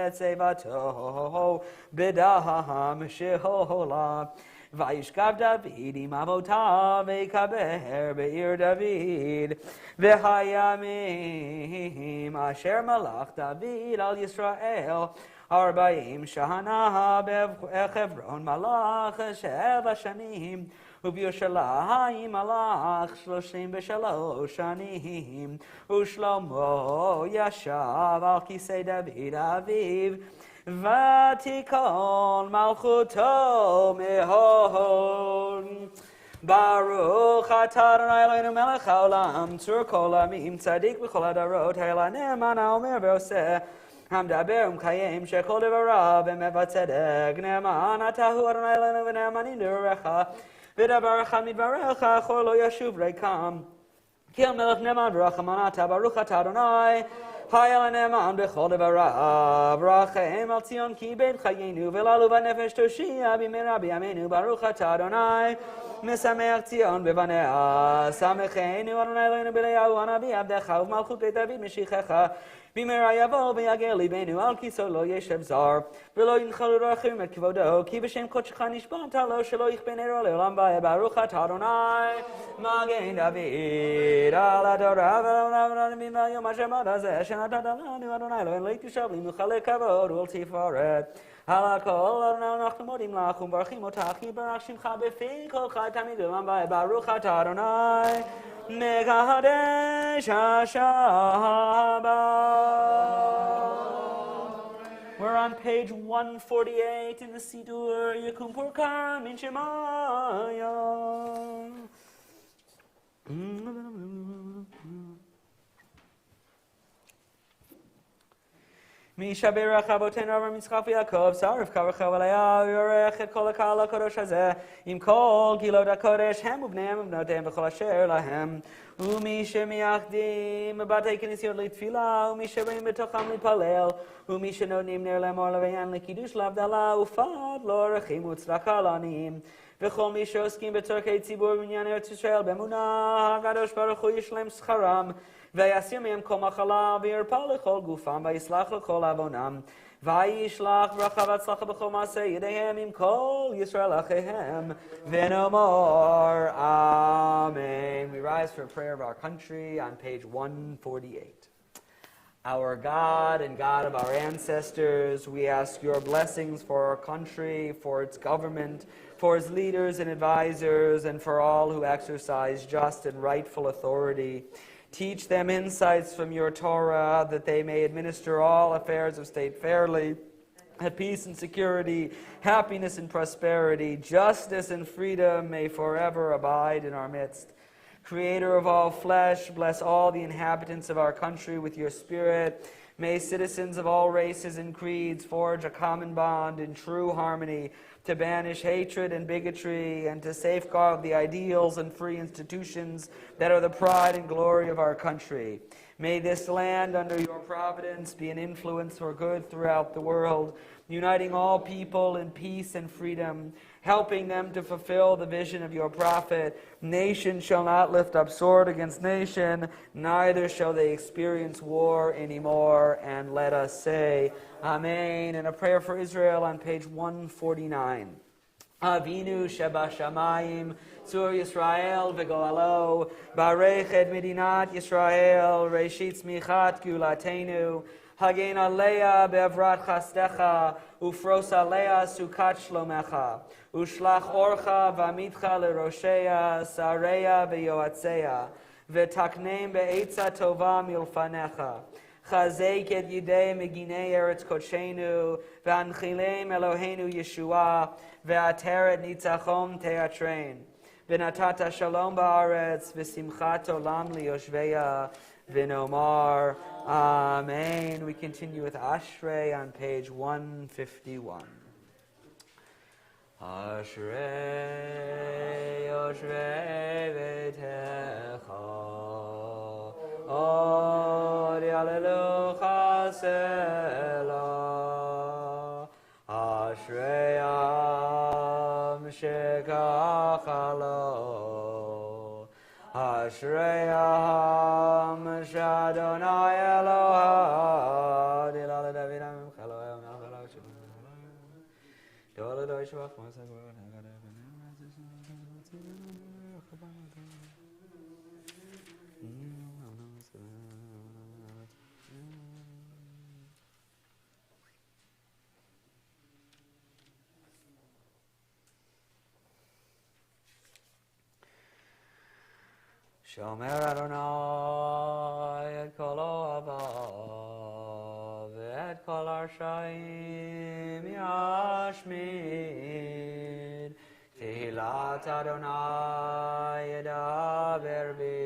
et sevato b'dam shehola v'yishkav David im avotav v'yikaber be'ir David v'hayamim asher malach David al Yisrael Arbaim Shahana Hebron Malach Sheva Shanim Ubyushalayim Malach Shloshim B'Shalosh Shanim Ushlomo Yashav Al Kisei David Aviv Vatikon Malchuto Mehon Baruch atah Adonai Eloheinu melech haolam tzur kol amim tzadik b'chol hadarot ha'elanem ana omer v'oseh המדבר ומקיים שכל דבריו אמת וצדק נאמן אתה הוא אדוני אלוהינו ונאמנים דבריך ודבריך מדבריך אחור לא ישוב ריקם כי המלך נאמן ורחמן אתה ברוך אתה אדוני חי על הנאמן בכל דבריו רחם על ציון כי בין חיינו ולעלו בנפש תושיע במהרה בימינו ברוך אתה אדוני משמח ציון בבניה שמחנו אדוני אלוהינו באליהו הנביא עבדך ובמלכות בית דוד משיחך במהרה יבוא ויגר ליבנו על כיסאו לא ישב זר ולא ינחלו רחמים את כבודו כי בשם קודשך נשבעת לו שלא יכפה נרו לעולם ועד ברוך אתה אדוני מגן דוד על התורה ולעולמים והיום השבת הזה שנתת לנו אדוני אלוהינו להתיישב למנוחה לכבוד ולתפארת על הכל אדוני אנחנו מודים לך ומברכים אותך יתברך שמך בפי כל חי תמיד לעולם ועד ברוך אתה אדוני מקדש השבת. We're on page 148 in the Sidur Yekum Purkam in Shemaya. משברך אבותינו אברהם יצחק ויעקב שרף קברך וליה ויורך את כל הקהל הקדוש הזה עם כל קהילות הקודש הם ובניהם ובנותיהם וכל אשר להם ומי שמייחדים בבתי כנסיות לתפילה ומי שבאים בתוכם להתפלל ומי שנותנים נר לאמור לוויין לקידוש להבדלה ופת לאורחים וצדקה לעניים וכל מי שעוסקים בצורכי ציבור בעניין ארץ ישראל באמונה הקדוש ברוך הוא ישלם שכרם ויסיר מהם כל מחלה וירפא לכל גופם ויסלח לכל עוונם וישלח ברכה והצלחה בכל מעשה ידיהם עם כל ישראל אחיהם ונאמר Amen. We rise for a prayer of our country on page 148. Our God and God of our ancestors, we ask your blessings for our country, for its government, for its leaders and advisors, and for all who exercise just and rightful authority. Teach them insights from your Torah that they may administer all affairs of state fairly, at peace and security, happiness and prosperity, justice and freedom may forever abide in our midst. Creator of all flesh, bless all the inhabitants of our country with your Spirit. May citizens of all races and creeds forge a common bond in true harmony to banish hatred and bigotry and to safeguard the ideals and free institutions that are the pride and glory of our country. May this land under your providence be an influence for good throughout the world, uniting all people in peace and freedom, helping them to fulfill the vision of your prophet. Nation shall not lift up sword against nation, neither shall they experience war anymore. And let us say, Amen. And a prayer for Israel on page 149. Avinu Shebashamayim, Tzur Yisrael v'goalo, Barech et Medinat Yisrael, Reshit Tzmichat Gulatenu, Hagen Aleya be'avrat chasdecha, Ufros Aleya sukat shlomecha, Ushlach orcha v'amitcha leroshea, Sareya ve'yoatzeya, V'taknem be'etza tova milfanecha, Chazek et yidei meginei eretz kodshenu, V'anchilem Eloheinu Yeshua, Ve'ater et nitzachom teatrein. V'natata shalom ba'aretz, v'simchat olam liyoshveya, v'nomar amen. We continue with Ashrei on page 151. Ashrei yoshvei v'techa, od yalelucha sela. Ashrei am shekachalo, Ashrei am shadonai Elohad, ilal David am chalo el nachalo shemalo, dole doi shvach masagor hagadav Shomer Adonai et kol ohabav et kol arshaim yashmid Tehilat Adonai yedaber bi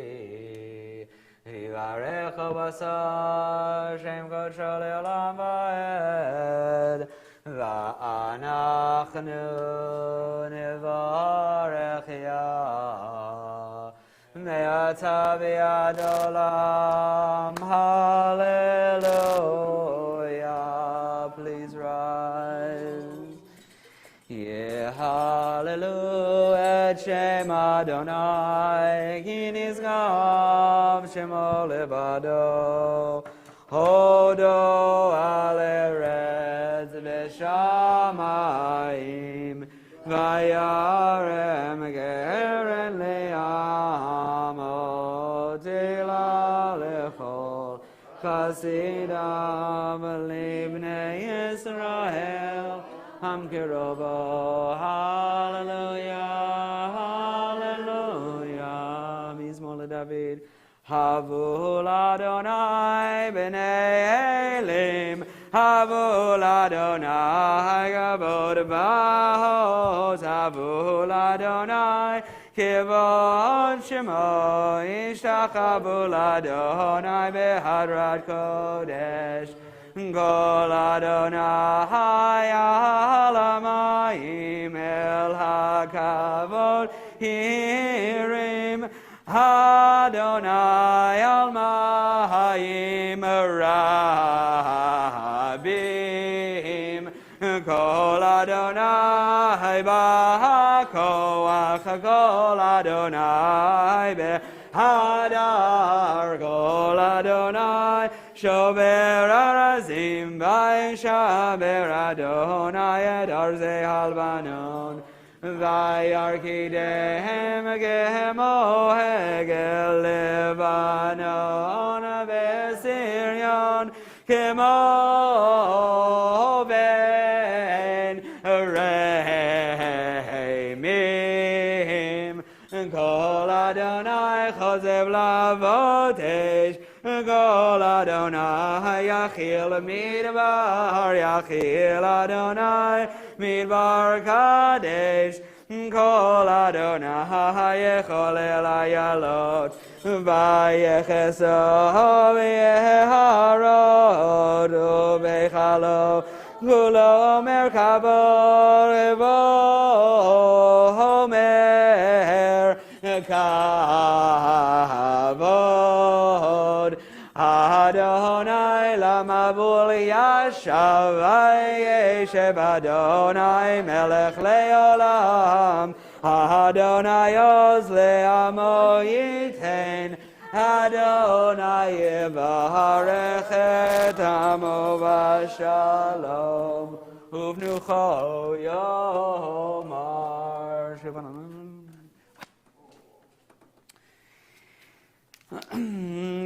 Yivarech basar Shem kodsho le'olam va'ed Va'anachnu nivarech yah Me'ata v'yad olam, hallelujah. Please rise. Ye hallelujah, et Shem Adonai, ki nizgam shemo levado, hodo al eretz v'shamayim, vayarem geren le'am, otila lechol chasidam libnei Yisrael, ham kirobo, hallelujah, hallelujah, mizmor leDavid, havu l'Adonai b'nei Elim, havu l'Adonai kavod v'hoz, havu l'Adonai kivod shemo, ishtachavu l'Adonai behadrat kodesh, kol Adonai al hamayim el hakavod hirim, Adonai al mahayim rabim, kol Adonai b'hakoach, kol Adonai b'hadar, kol Adonai shober arazim, v'yishaber Adonai et arzei halbanon, vayarkidehem gehemo hegel Lebanon v'Siryon kemo ben reimim, kol Adonai chozev lavotesh, kol Adonai yachil midbar, yachil Adonai midbar kadesh, kol Adonai yecholel ayalot, vayecheso v'yeharod uvechalo, kulo omer kabor evo omer kavod, Adonai lamabul yashav, vayeshev Adonai melech leolam, Adonai oz le'amo yiten, Adonai yevarech et amo v'shalom, uvnucho yomar.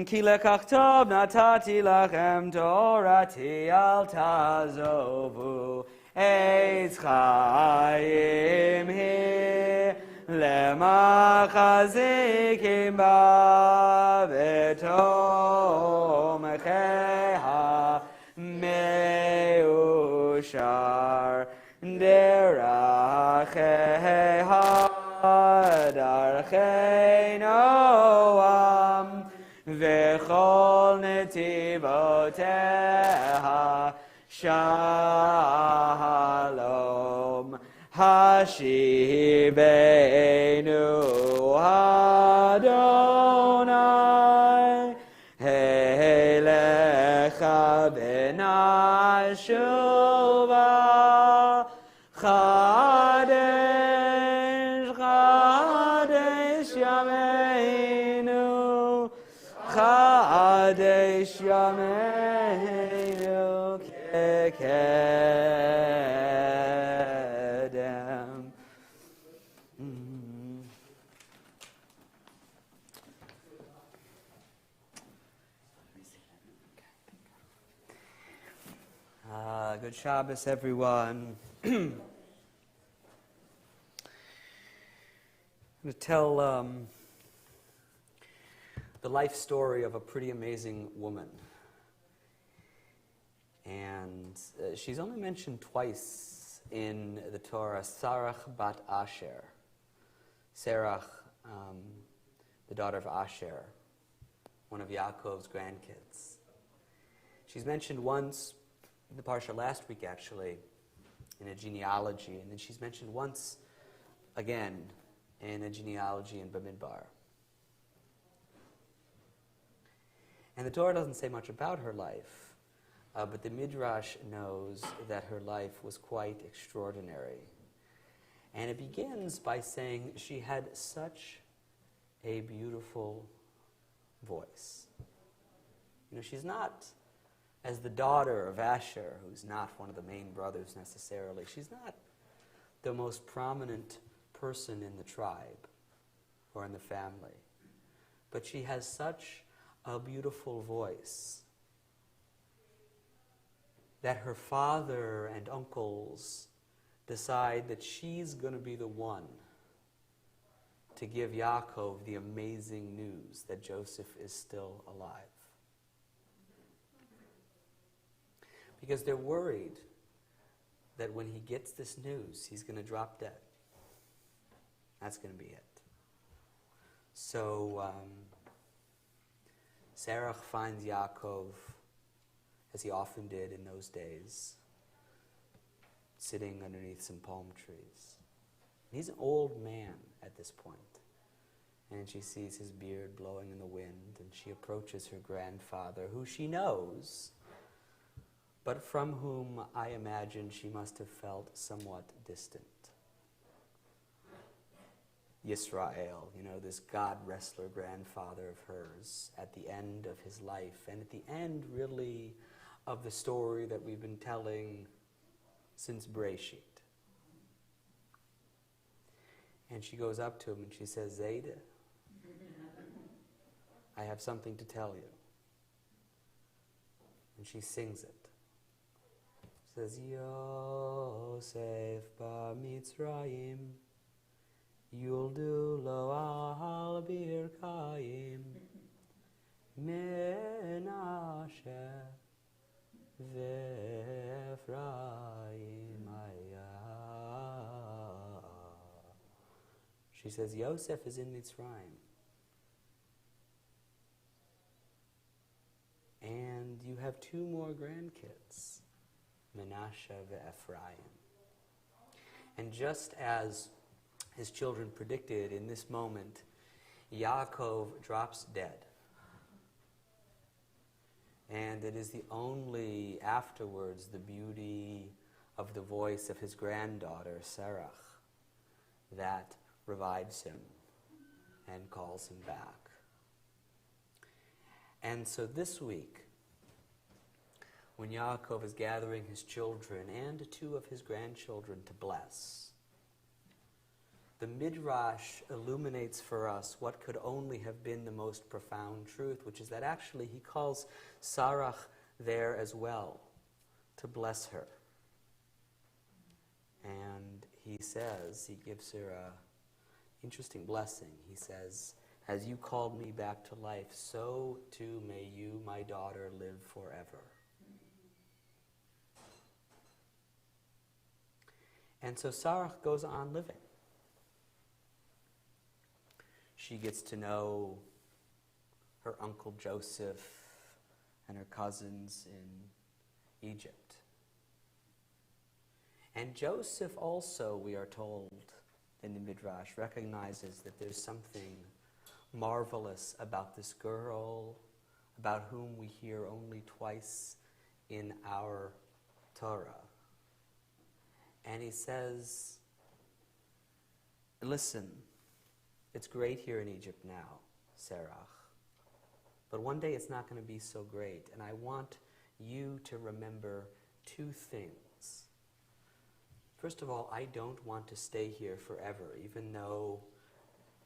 Ki lekach tov natati lachem torati al tazovu, eitz chayim hi lemachazikim ba v'tomcheha meushar deracheha darchei noam v'chol netivoteha shalom hashivenu Adonai helecha benashuva Chadesh, Chadesh Yameinu, Chadesh Yameinu Kekedem. Good Shabbos, everyone. I'm going to tell the life story of a pretty amazing woman. And she's only mentioned twice in the Torah, Sarach bat Asher. Sarach, the daughter of Asher, one of Yaakov's grandkids. She's mentioned once in the Parsha last week, actually, in a genealogy, and then she's mentioned once again in a genealogy in Bamidbar. And the Torah doesn't say much about her life, but the Midrash knows that her life was quite extraordinary. And it begins by saying she had such a beautiful voice. You know, she's not, as the daughter of Asher, who's not one of the main brothers necessarily, she's not the most prominent person in the tribe or in the family. But she has such a beautiful voice that her father and uncles decide that she's going to be the one to give Yaakov the amazing news that Joseph is still alive. Because they're worried that when he gets this news, he's going to drop dead. That's going to be it. So Sarah finds Yaakov, as he often did in those days, sitting underneath some palm trees. He's an old man at this point. And she sees his beard blowing in the wind, and she approaches her grandfather, who she knows, but from whom I imagine she must have felt somewhat distant. Yisrael, you know, this God-wrestler grandfather of hers at the end of his life, and at the end, really, of the story that we've been telling since Breshit. And she goes up to him and she says, Zayda, I have something to tell you. And she sings it. Says, Yosef bar Mitzrayim, Yuldu lo al birkayim, Menashe ve'Ephraim ayah. She says, Yosef is in Mitzrayim. And you have two more grandkids, Menashe ve'Ephraim. And just as his children predicted, in this moment, Yaakov drops dead. And it is the only, afterwards, the beauty of the voice of his granddaughter, Sarah, that revives him and calls him back. And so this week, when Yaakov is gathering his children and two of his grandchildren to bless, the Midrash illuminates for us what could only have been the most profound truth, which is that actually he calls Sarah there as well to bless her. And he says, he gives her an interesting blessing. He says, as you called me back to life, so too may you, my daughter, live forever. And so Sarah goes on living. she gets to know her uncle Joseph and her cousins in Egypt. And Joseph also, we are told in the Midrash, recognizes that there's something marvelous about this girl, about whom we hear only twice in our Torah. And he says, listen, it's great here in Egypt now, Serach, but one day it's not going to be so great, and I want you to remember two things. First of all, I don't want to stay here forever, even though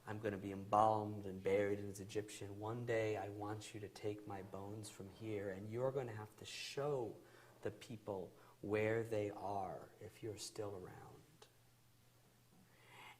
I'm going to be embalmed and buried as Egyptian. One day I want you to take my bones from here, and you're going to have to show the people where they are if you're still around.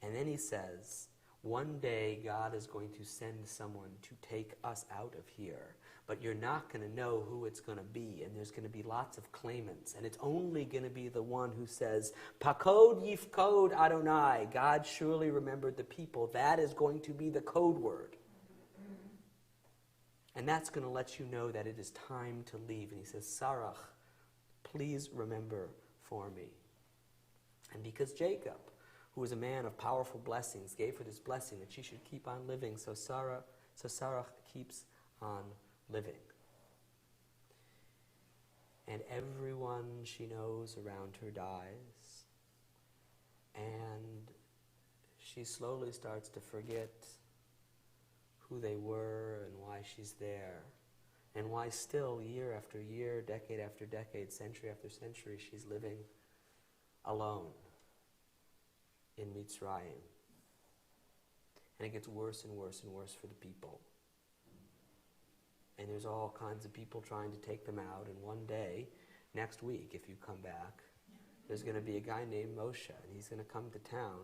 And then he says, one day God is going to send someone to take us out of here, but you're not going to know who it's going to be, and there's going to be lots of claimants, and it's only going to be the one who says, Pakod yifkod Adonai, God surely remembered the people. That is going to be the code word. And that's going to let you know that it is time to leave. And he says, Sarach, please remember for me. And because Jacob, who was a man of powerful blessings, gave her this blessing that she should keep on living, so Sarach keeps on living. And everyone she knows around her dies. And she slowly starts to forget who they were and why she's there. And why still, year after year, decade after decade, century after century, she's living alone in Mitzrayim. And it gets worse and worse and worse for the people. And there's all kinds of people trying to take them out. And one day, next week, if you come back, there's going to be a guy named Moshe, and he's going to come to town.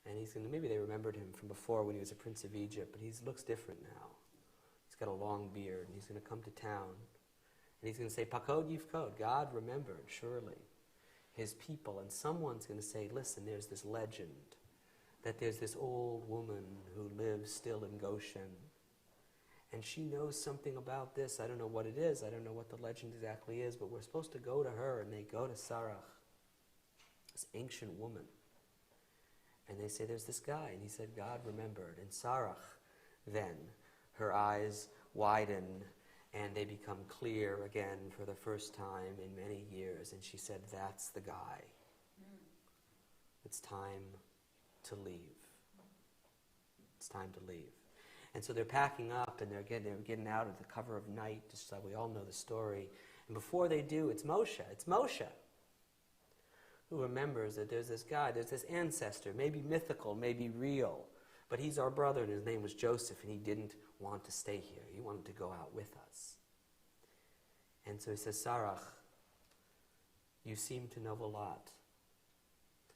And he's going to, maybe they remembered him from before when he was a prince of Egypt, but he looks different now. He's got a long beard, and he's going to come to town. And he's going to say, Pakod yifkod, God remembered, surely, his people. And someone's going to say, listen, there's this legend that there's this old woman who lives still in Goshen. And she knows something about this. I don't know what it is. I don't know what the legend exactly is, but we're supposed to go to her. And they go to Sarach, this ancient woman. And they say, there's this guy. And he said, God remembered. And Sarach, then, her eyes widen, and they become clear again for the first time in many years. And she said, that's the guy. It's time to leave. It's time to leave. And so they're packing up, and they're getting out at the cover of night, just so we all know the story. And before they do, it's Moshe who remembers that there's this guy, there's this ancestor, maybe mythical, maybe real, but he's our brother, and his name was Joseph, and he didn't want to stay here. He wanted to go out with us. And so he says, Sarach, you seem to know a lot.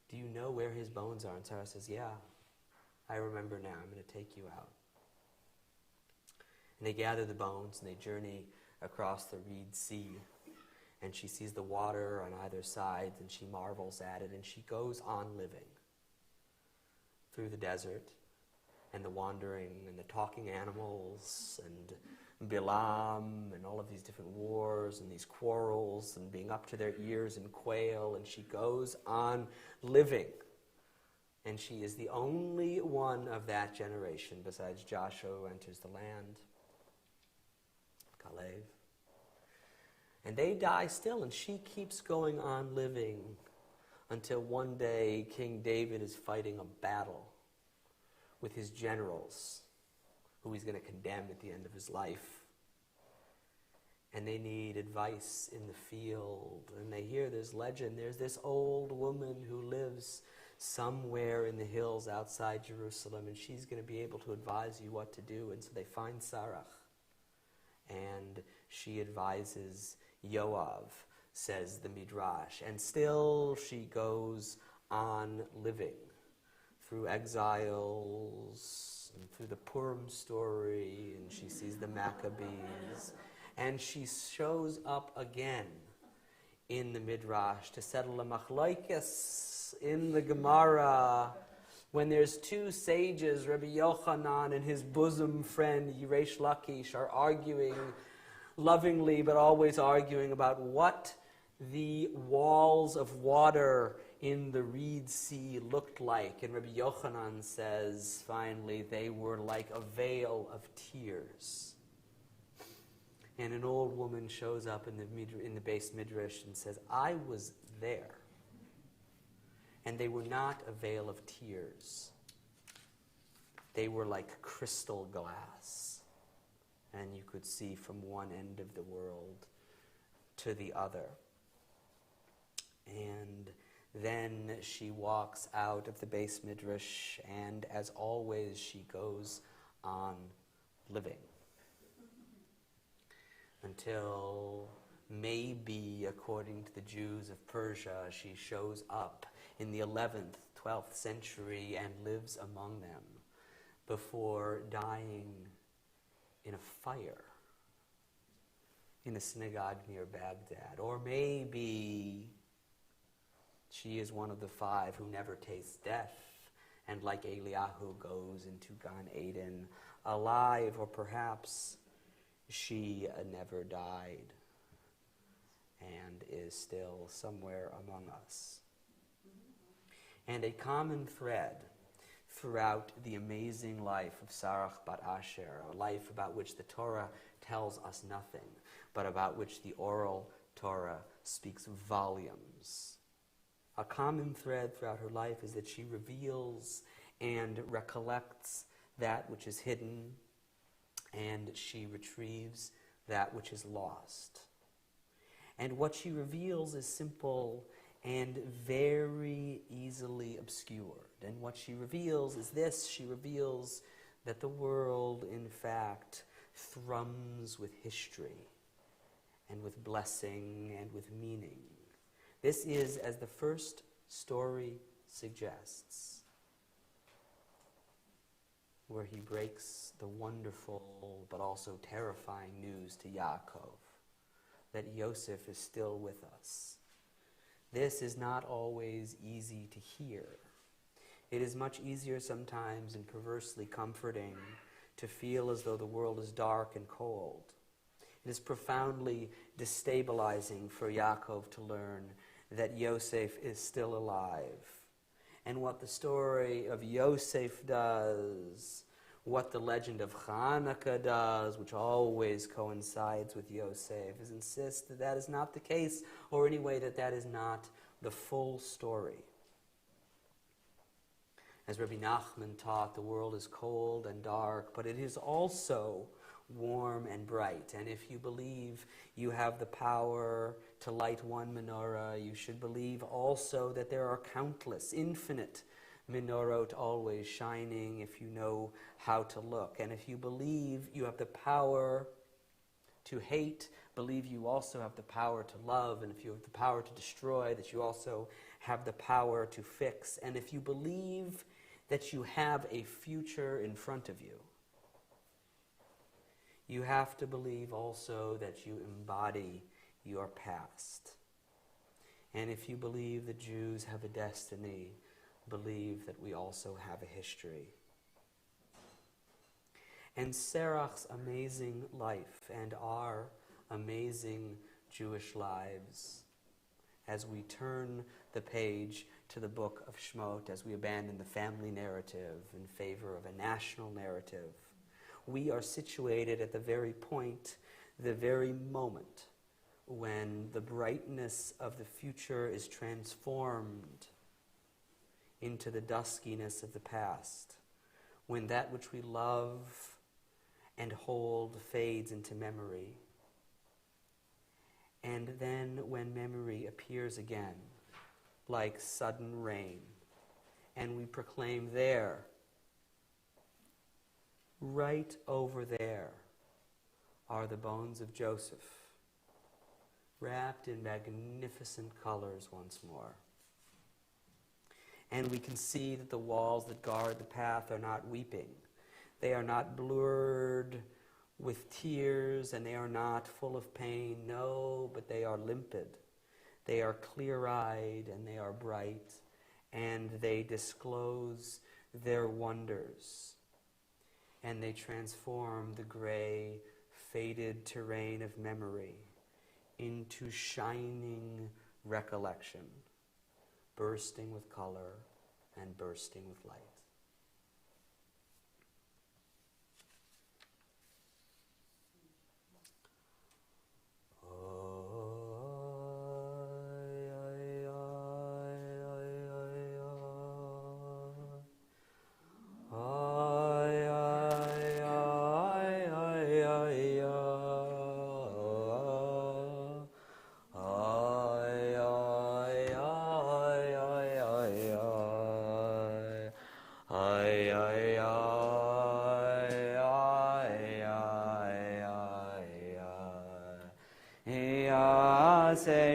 Do you know where his bones are? And Sarah says, yeah, I remember now. I'm going to take you out. And they gather the bones, and they journey across the Reed Sea. And she sees the water on either side, and she marvels at it, and she goes on living through the desert, and the wandering, and the talking animals, and Bilam, and all of these different wars, and these quarrels, and being up to their ears in quail, and she goes on living. And she is the only one of that generation, besides Joshua, who enters the land, Kalev. And they die still, and she keeps going on living until one day King David is fighting a battle with his generals, who he's going to condemn at the end of his life. And they need advice in the field, and they hear this legend. There's this old woman who lives somewhere in the hills outside Jerusalem, and she's going to be able to advise you what to do. And so they find Sarach, and she advises Yoav, says the Midrash. And still she goes on living through exiles and through the Purim story, and she sees the Maccabees, and she shows up again in the Midrash to settle a machlokes in the Gemara when there's two sages, Rabbi Yochanan and his bosom friend Yeresh Lakish, are arguing lovingly but always arguing about what the walls of water in the Reed Sea looked like. And Rabbi Yochanan says, finally, they were like a veil of tears. And an old woman shows up in the Beis Midrash and says, I was there. And they were not a veil of tears. They were like crystal glass. And you could see from one end of the world to the other. And then she walks out of the Beis Midrash, and as always, she goes on living. Until maybe, according to the Jews of Persia, she shows up in the 11th, 12th century and lives among them before dying in a fire in a synagogue near Baghdad. Or maybe she is one of the 5 who never tastes death and, like Eliyahu, goes into Gan Eden alive. Or perhaps she never died and is still somewhere among us. And a common thread throughout the amazing life of Sarach bat Asher, a life about which the Torah tells us nothing, but about which the oral Torah speaks volumes. A common thread throughout her life is that she reveals and recollects that which is hidden, and she retrieves that which is lost. And what she reveals is simple and very easily obscured. And what she reveals is this: she reveals that the world, in fact, thrums with history and with blessing and with meaning. This is, as the first story suggests, where he breaks the wonderful but also terrifying news to Yaakov that Yosef is still with us. This is not always easy to hear. It is much easier sometimes and perversely comforting to feel as though the world is dark and cold. It is profoundly destabilizing for Yaakov to learn that Yosef is still alive. And what the story of Yosef does, what the legend of Hanukkah does, which always coincides with Yosef, is insist that that is not the case, or anyway that that is not the full story. As Rabbi Nachman taught, the world is cold and dark, but it is also warm and bright. And if you believe you have the power to light one menorah, you should believe also that there are countless, infinite menorot always shining if you know how to look. And if you believe you have the power to hate, believe you also have the power to love. And if you have the power to destroy, that you also have the power to fix. And if you believe that you have a future in front of you, you have to believe also that you embody your past. And if you believe the Jews have a destiny, believe that we also have a history. And Serach's amazing life and our amazing Jewish lives, as we turn the page to the book of Shemot, as we abandon the family narrative in favor of a national narrative, we are situated at the very point, the very moment, when the brightness of the future is transformed into the duskiness of the past, when that which we love and hold fades into memory, and then when memory appears again like sudden rain, and we proclaim there, right over there, are the bones of Joseph, wrapped in magnificent colors once more. And we can see that the walls that guard the path are not weeping. They are not blurred with tears, and they are not full of pain. No, but they are limpid. They are clear-eyed, and they are bright, and they disclose their wonders, and they transform the gray, faded terrain of memory into shining recollection, bursting with color and bursting with light.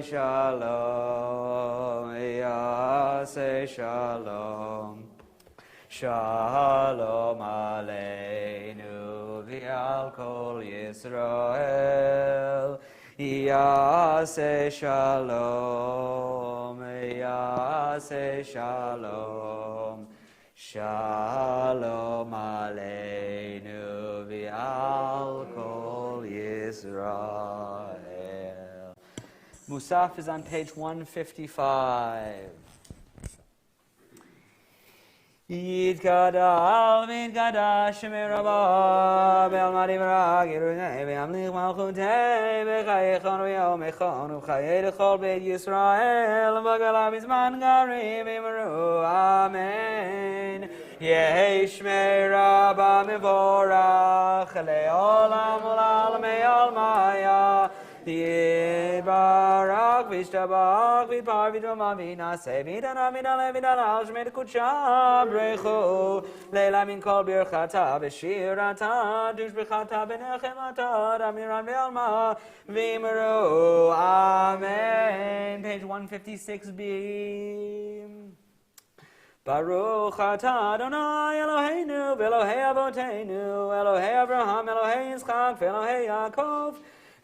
Shalom, Yaseh Shalom, Shalom Aleinu v'al kol Yisrael, Yaseh Shalom, Yaseh Shalom, Shalom Aleinu v'al kol Yisrael. Musaf is on page 155. Yitkadal mitkada shemir rabah bel marivra girunei ve'amlich malchutei v'chayechon v'yomechon v'chayei l'chol beit Yisrael v'gala bizman garim v'imru amen. Yehi shmei rabah mivorach le'olam u'l'almei almaya Yibarak v'ishtabach v'par v'doma v'naseh v'idana v'idale v'idala shmei kutsha brechu leila min kol birchata v'shirata dushbechata v'nechemata damiran v'alma v'imru amen. Page 156b. Baruch atah Adonai Eloheinu v'Elohei Avoteinu Elohei Avraham Elohei Yitzchak v'Elohei Yaakov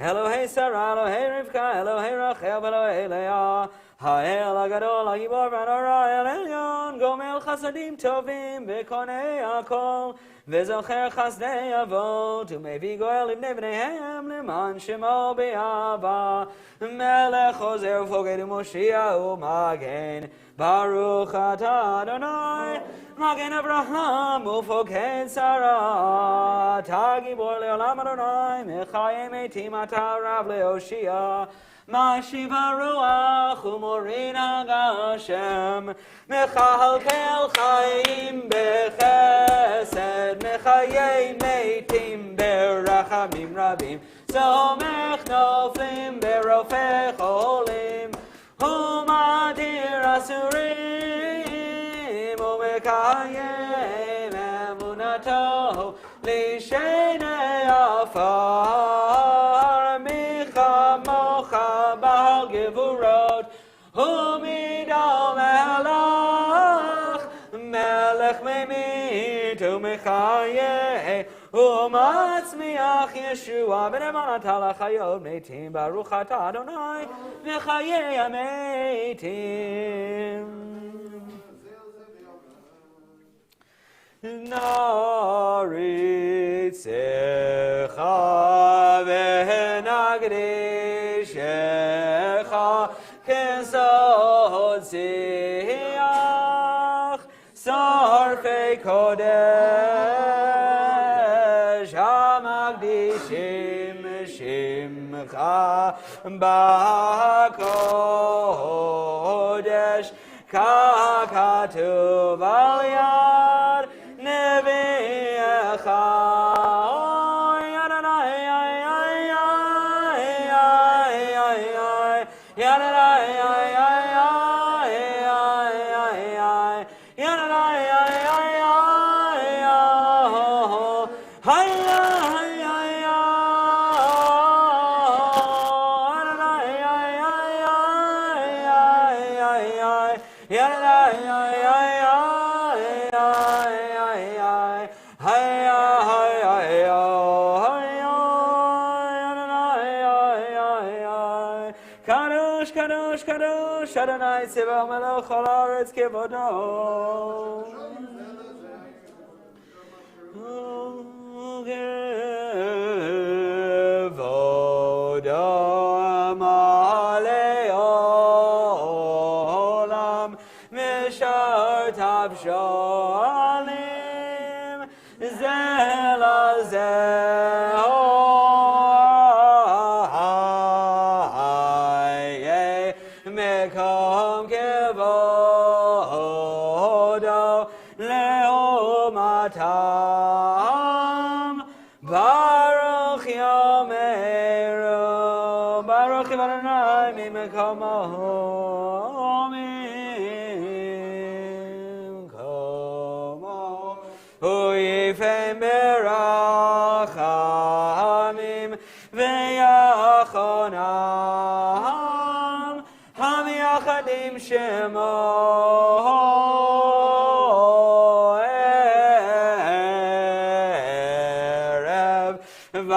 Elohei Sarah, Elohei Rivka, Elohei Rachel, Elohei Leah, Ha'el HaGadol, HaGibor v'Hanora, El Elyon, Gomel Chasadim Tovim, V'konei HaKol, V'zocher Chasdei Avot, U'mevi Goel Ibnei Bneihem, L'man Shemo B'Yava, Melech Ozer Ufoged U'Moshiach U'Magen, Baruch atah Adonai, Magen Avraham Ufoged Sarah, Tagibor Leolam Adonai, Mechayim Eitim Atah Rav Leoshia, Mashiva Ruach Umorin HaGashem, Mechalkel Chaim Bechesed, Mechayim Eitim Berachamim Rabim, Somech Noflim Berofei Cholim, Umadir Asurim, Umekayim Emunato, Lishenei Afar, Micha Mocha Bal Gevurot, Umidal Melech, Melech Memit, Umekayim, Umatzmiach Yeshua, B'nemanat HaLachayot Meitim, Baruch atah Adonai, V'chayei HaMeitim. Naritzecha v'nagdishecha Kesod Siach Sarfei Kodesh Hamagdishim Shimcha Ba'kodesh Kakatuv al Yad Nevi'echa Adonai Tzivah Melech Chol Haaretz Kevodo. כבודו מלא עולם משרתיו שואלים זה לזה מקום כבודו לעומתם ברוך יאמרו ברוך אדוני ממקומו ממקומו הוא יפן ברחמים ויחונם המייחדים שמו ערב ובוקר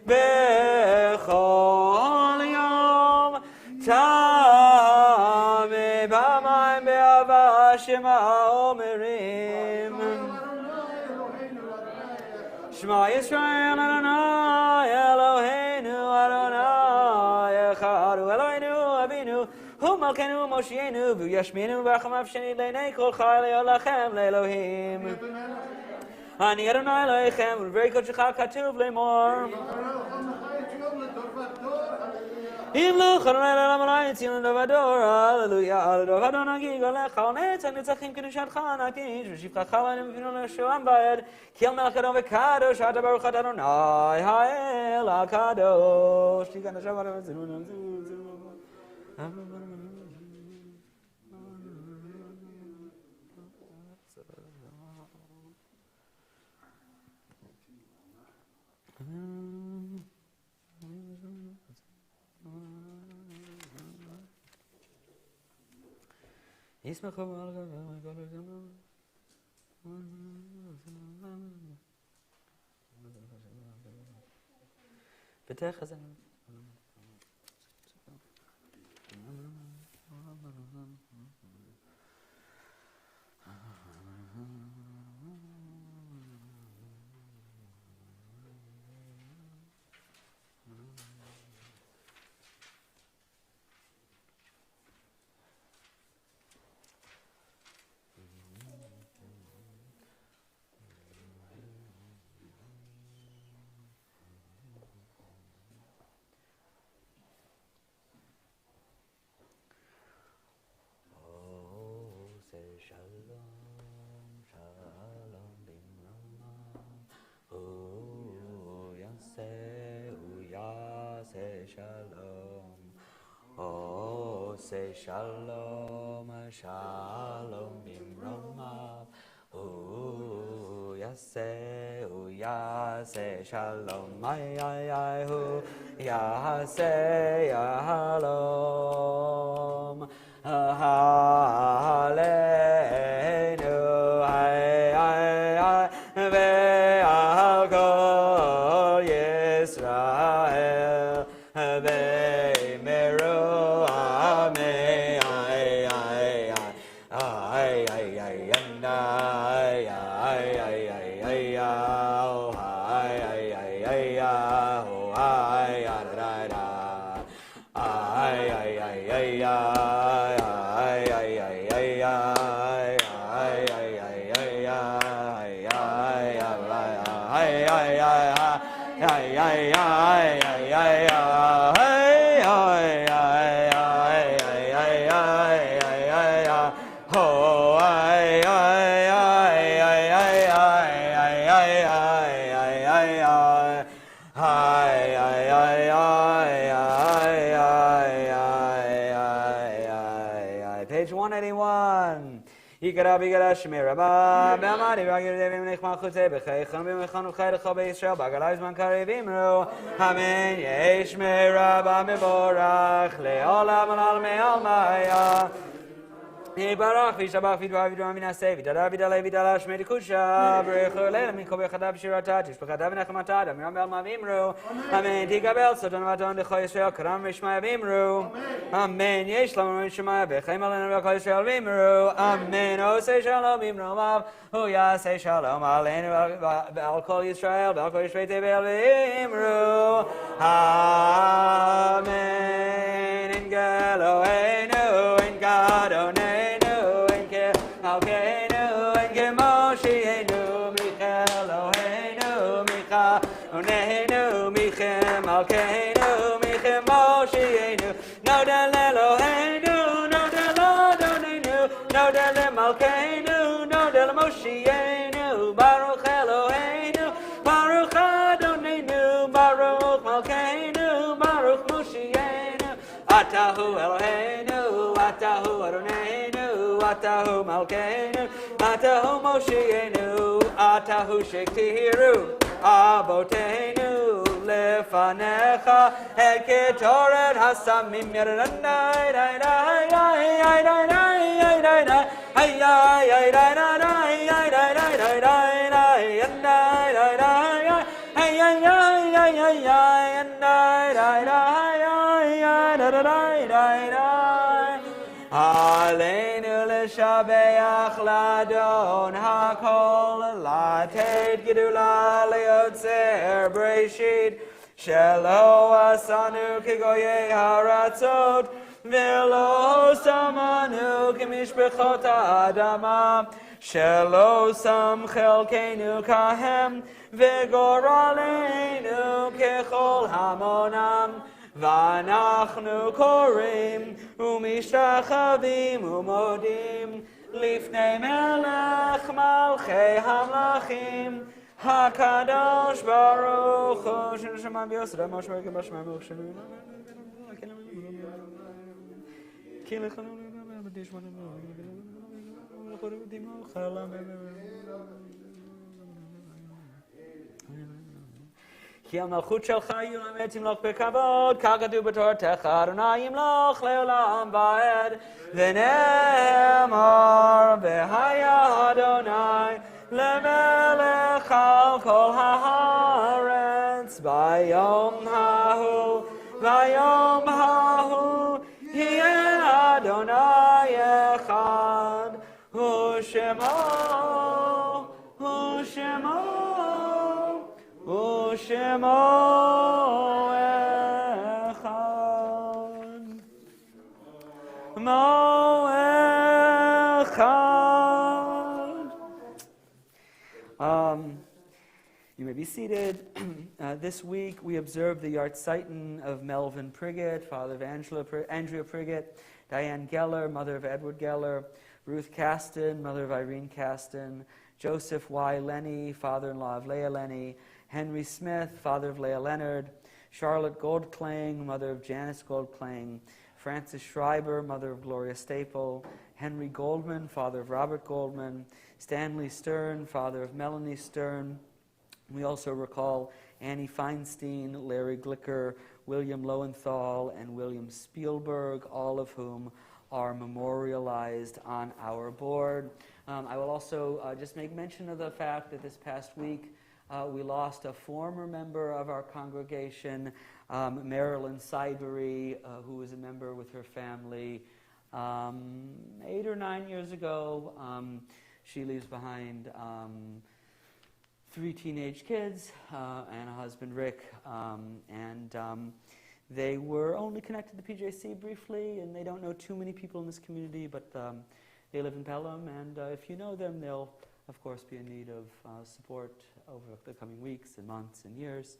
בכל יום תמי במים באהבה שמה אומרים שמע ישראל אדוני אלוהינו אדוני אחד הוא אלוהינו אבינו הוא מלכנו ומושיענו והוא ישמיענו ברחמיו שנית לעיני כל חי לכם לאלוהים אני אדוני אלוהיכם ולדברי קודשך כתוב לאמור אם לא חלוני לעולם עלי ציון לדור ודור הללויה לדור ודור נגיד עליך על נצח נצחים קדושתך נקיש ושבחך לנו מבינו לשועם בעד כי אל מלך אדום וקדוש אתה ברוך אתה אדוני האל הקדוש תיקן השבת ישמחו פתח חזק say shalom, shalom bimromav. Ooh, yaseh, shalom, ay, ooh, yaseh, shalom, haleinu, ay, ve'al kol Yisrael, ve'meru. Page 181. Yikara bigara shmiraba, Bamadi Bagavim Nechmachute, Bechaycham Bimechanu Chaydecha Israel, Bagalizman Karivimru, Amen, Yeshmiraba Miborach, Leolam and Alme Almaya. Barach v'shabach v'dvar v'dvar v'naseh v'dara v'daleh v'dala shmei dekusha b'rechu leila min kol b'chadav b'shirata tishb'chadav v'nechamatada miram b'alma v'imru Amen Tikabel Sodon v'aton d'chol Yisrael karam v'shmaya v'imru Amen Yesh lam v'shmaya v'chaim alenu v'chol Yisrael v'imru Amen Osei shalom v'imromav Hu yasei shalom alenu v'al kol Yisrael v'al kol Yisrael tevel v'imru Amen In Eloheinu In God Onenu In Ke Malkeinu In Ke Mosheinu Micha Eloheinu Micha Onenu Micha Malkeinu Micha Mosheinu Nodel Eloheinu Nodel Adonenu Nodel Malkeinu Nodel Mosheinu Baruch Eloheinu Baruch Adonenu Baruch Malkeinu Baruch Mosheinu Atahu Eloheinu Atahu Adonenu Atahu Malkeinu Atahu Mosheinu Atahu Shektiru Abotenu Lefanecha Et Ketoret Hasamim Yeranai Dai Dai Dai Dai Dai Dai Dai Dai Ay Dai Dai Dai Dai Dai Dai Dai Dai Dai Dai Dai Dai Dai Ay Ay Ay Ay Ay Ay Dai Dai Dai Dai Dai Dai Dai Aleinu l'shabeach ladon hakol lated gedula leotzer breshit shelo asanu kegoye haratzot velo samanu kemishbechot adama shelo sam chelkenu kahem vegoralenu kechol hamonam V'anachnu korim u'mishtachavim u'modim lifnei melech malchei hamlachim hakadosh baruch hu sheneshama b'yosra moshe v'kem b'shema b'uchshenu כי המלכות שלך יולמת ימלוך בכבוד, כך כתוב בתורתך, אדוני ימלוך לעולם ועד, ונאמר, והיה אדוני למלך על כל הארץ, ביום ההוא, יהיה אדוני אחד, ושמו אחד, You may be seated. This week we observe the Yartzeiten of Melvin Priggett, father of Andrea Priggett, Diane Geller, mother of Edward Geller, Ruth Caston, mother of Irene Caston, Joseph Y. Lenny, father-in-law of Leah Lenny, Henry Smith, father of Leah Leonard, Charlotte Goldklang, mother of Janice Goldklang, Frances Schreiber, mother of Gloria Staple, Henry Goldman, father of Robert Goldman, Stanley Stern, father of Melanie Stern. We also recall Annie Feinstein, Larry Glicker, William Lowenthal, and William Spielberg, all of whom are memorialized on our board. I will also just make mention of the fact that this past week we lost a former member of our congregation, Marilyn Cybury, who was a member with her family 8 or 9 years ago. She leaves behind 3 teenage kids and a husband, Rick, and they were only connected to PJC briefly, and they don't know too many people in this community, but they live in Pelham, and if you know them, they'll, of course, be in need of support over the coming weeks and months and years.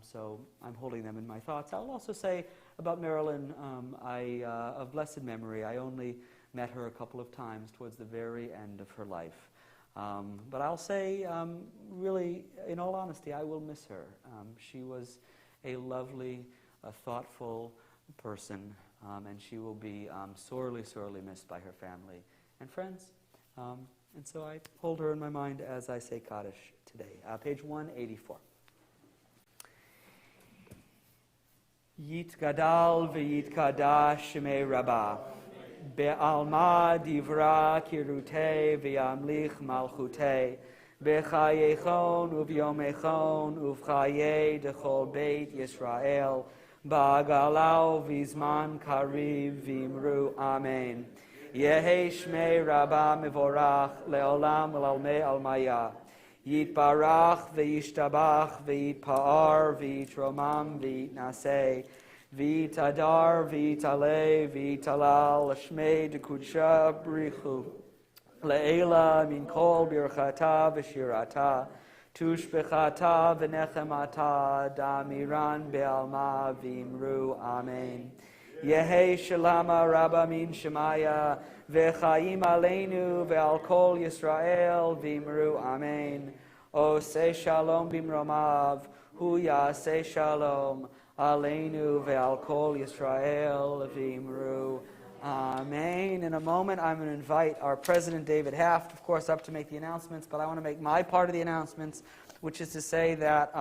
So I'm holding them in my thoughts. I'll also say about Marilyn, of blessed memory, I only met her a couple of times towards the very end of her life. But I'll say, really, in all honesty, I will miss her. She was a lovely, thoughtful person, and she will be sorely, sorely missed by her family and friends. And so I hold her in my mind as I say Kaddish today. Page 184. Yit gadal v'yit kadash shemei rabbah. Be'alma divra kirute v'yamlich malchute. B'chayechon uv'yomechon uv'chaye dechol beit Yisrael. Ba'galau v'zman kariv v'imru amen. Yehi shmei rabba mevorach le'olam v'lalmei almaya. Yitbarach v'yishtabach v'yitpa'ar v'yitromam v'yitnaseh. V'yitadar v'yitaleh v'yitalal shmei dekudsha brichu. Le'ela min kol birchata v'shirata. Tushbechata v'nechemata damiran be'alma v'imru amen. Yehi shalama rabba min shemaya v'chaim aleinu ve'al kol Yisrael v'imru amen. O say shalom bimromav hu yaseh shalom aleinu ve'al kol Yisrael v'imru amen. In a moment, I'm going to invite our president, David Haft, of course, up to make the announcements, but I want to make my part of the announcements, which is to say that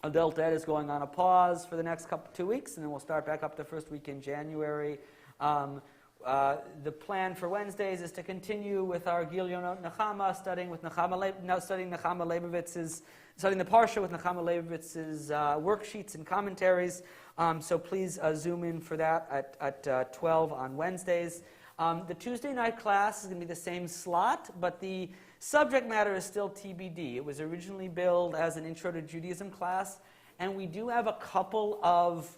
Adult Ed is going on a pause for the next 2 weeks, and then we'll start back up the first week in January. The plan for Wednesdays is to continue with our Gilyonot Nechama, studying the Parsha with Nechama Leibovitz's worksheets and commentaries. So please zoom in for that at 12 on Wednesdays. The Tuesday night class is going to be the same slot, but the subject matter is still TBD. It was originally billed as an Intro to Judaism class, and we do have a couple of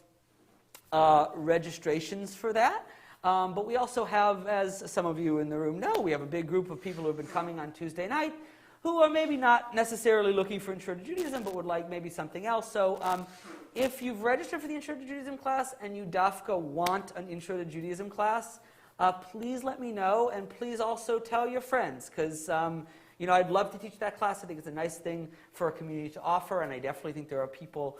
registrations for that. But we also have, as some of you in the room know, we have a big group of people who have been coming on Tuesday night who are maybe not necessarily looking for Intro to Judaism, but would like maybe something else. So if you've registered for the Intro to Judaism class and you dafka want an Intro to Judaism class, please let me know, and please also tell your friends, because I'd love to teach that class. I think it's a nice thing for a community to offer, and I definitely think there are people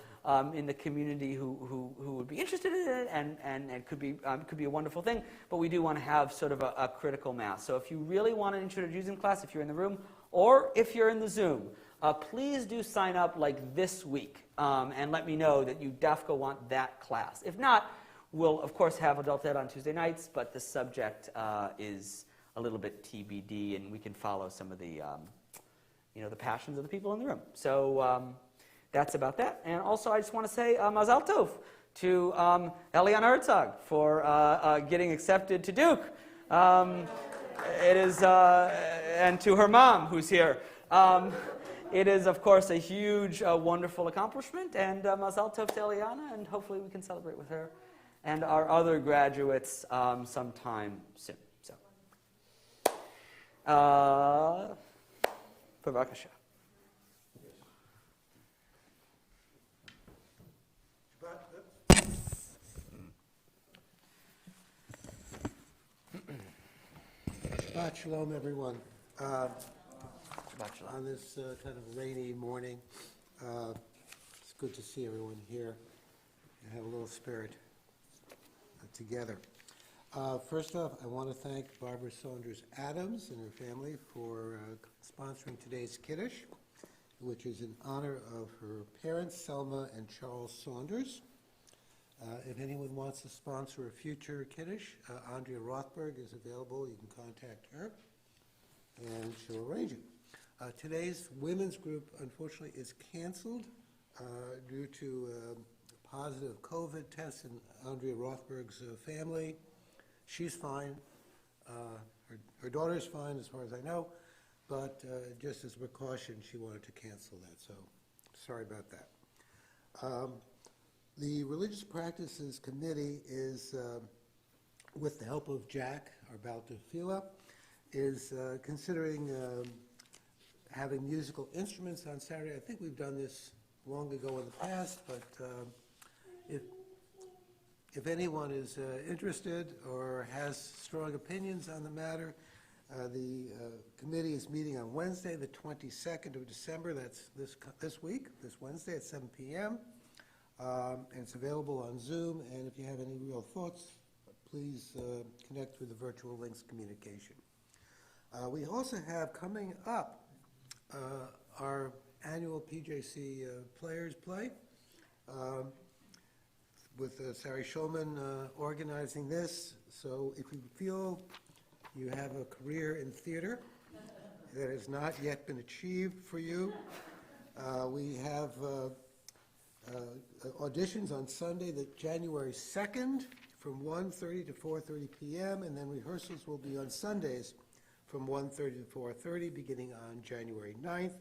in the community who would be interested in it, and could be a wonderful thing. But we do want to have sort of a critical mass. So if you really want an Intro to Judaism class, if you're in the room, or if you're in the Zoom, please do sign up like this week, and let me know that you dafka want that class. If not, we'll of course have Adult Ed on Tuesday nights, but the subject is a little bit TBD, and we can follow some of the the passions of the people in the room. So that's about that. And also, I just want to say Mazal Tov to Eliana Herzog for getting accepted to Duke. It is, and to her mom, who's here. It is, of course, a huge, wonderful accomplishment, and Mazal Tov to Eliana, and hopefully we can celebrate with her and our other graduates sometime soon. So, Bavakasha. Shabbat Shalom, everyone. Shabbat Shalom. On this kind of rainy morning, it's good to see everyone here and have a little spirit together. First off, I want to thank Barbara Saunders Adams and her family for sponsoring today's Kiddush, which is in honor of her parents, Selma and Charles Saunders. If anyone wants to sponsor a future Kiddush, Andrea Rothberg is available. You can contact her, and she'll arrange it. Today's women's group, unfortunately, is canceled due to a positive COVID test in Andrea Rothberg's family. She's fine. Her daughter's fine, as far as I know, but just as a precaution, she wanted to cancel that, so sorry about that. The Religious Practices Committee is, with the help of Jack, our Baal Tefillah, is considering having musical instruments on Saturday. I think we've done this long ago in the past, but if anyone is interested or has strong opinions on the matter, the committee is meeting on Wednesday, the 22nd of December. That's this week, this Wednesday at 7 p.m. And it's available on Zoom. And if you have any real thoughts, please connect through the virtual links communication. We also have coming up our annual PJC Players Play. with Sari Schulman organizing this. So if you feel you have a career in theater that has not yet been achieved for you, we have auditions on Sunday, the January 2nd, from 1:30 to 4:30 p.m., and then rehearsals will be on Sundays from 1:30 to 4:30, beginning on January 9th.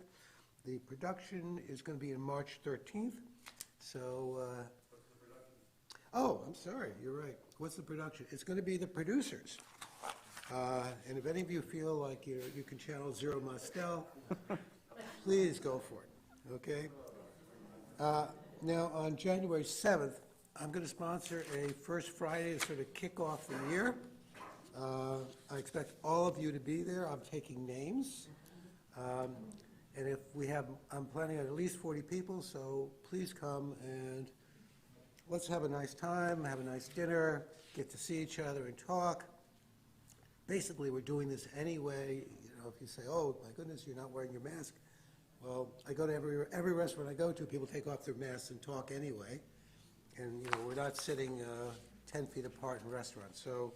The production is going to be on March 13th. So, oh, I'm sorry, you're right. What's the production? It's going to be the producers. And if any of you feel like you can channel Zero Mostel, please go for it, okay? Now, on January 7th, I'm going to sponsor a First Friday to sort of kick off the year. I expect all of you to be there. I'm taking names. And if I'm planning on at least 40 people, so please come and let's have a nice time, have a nice dinner, get to see each other and talk. Basically, we're doing this anyway. You know, if you say, oh, my goodness, you're not wearing your mask. Well, I go to every restaurant I go to, people take off their masks and talk anyway. And, you know, we're not sitting 10 feet apart in restaurants. So,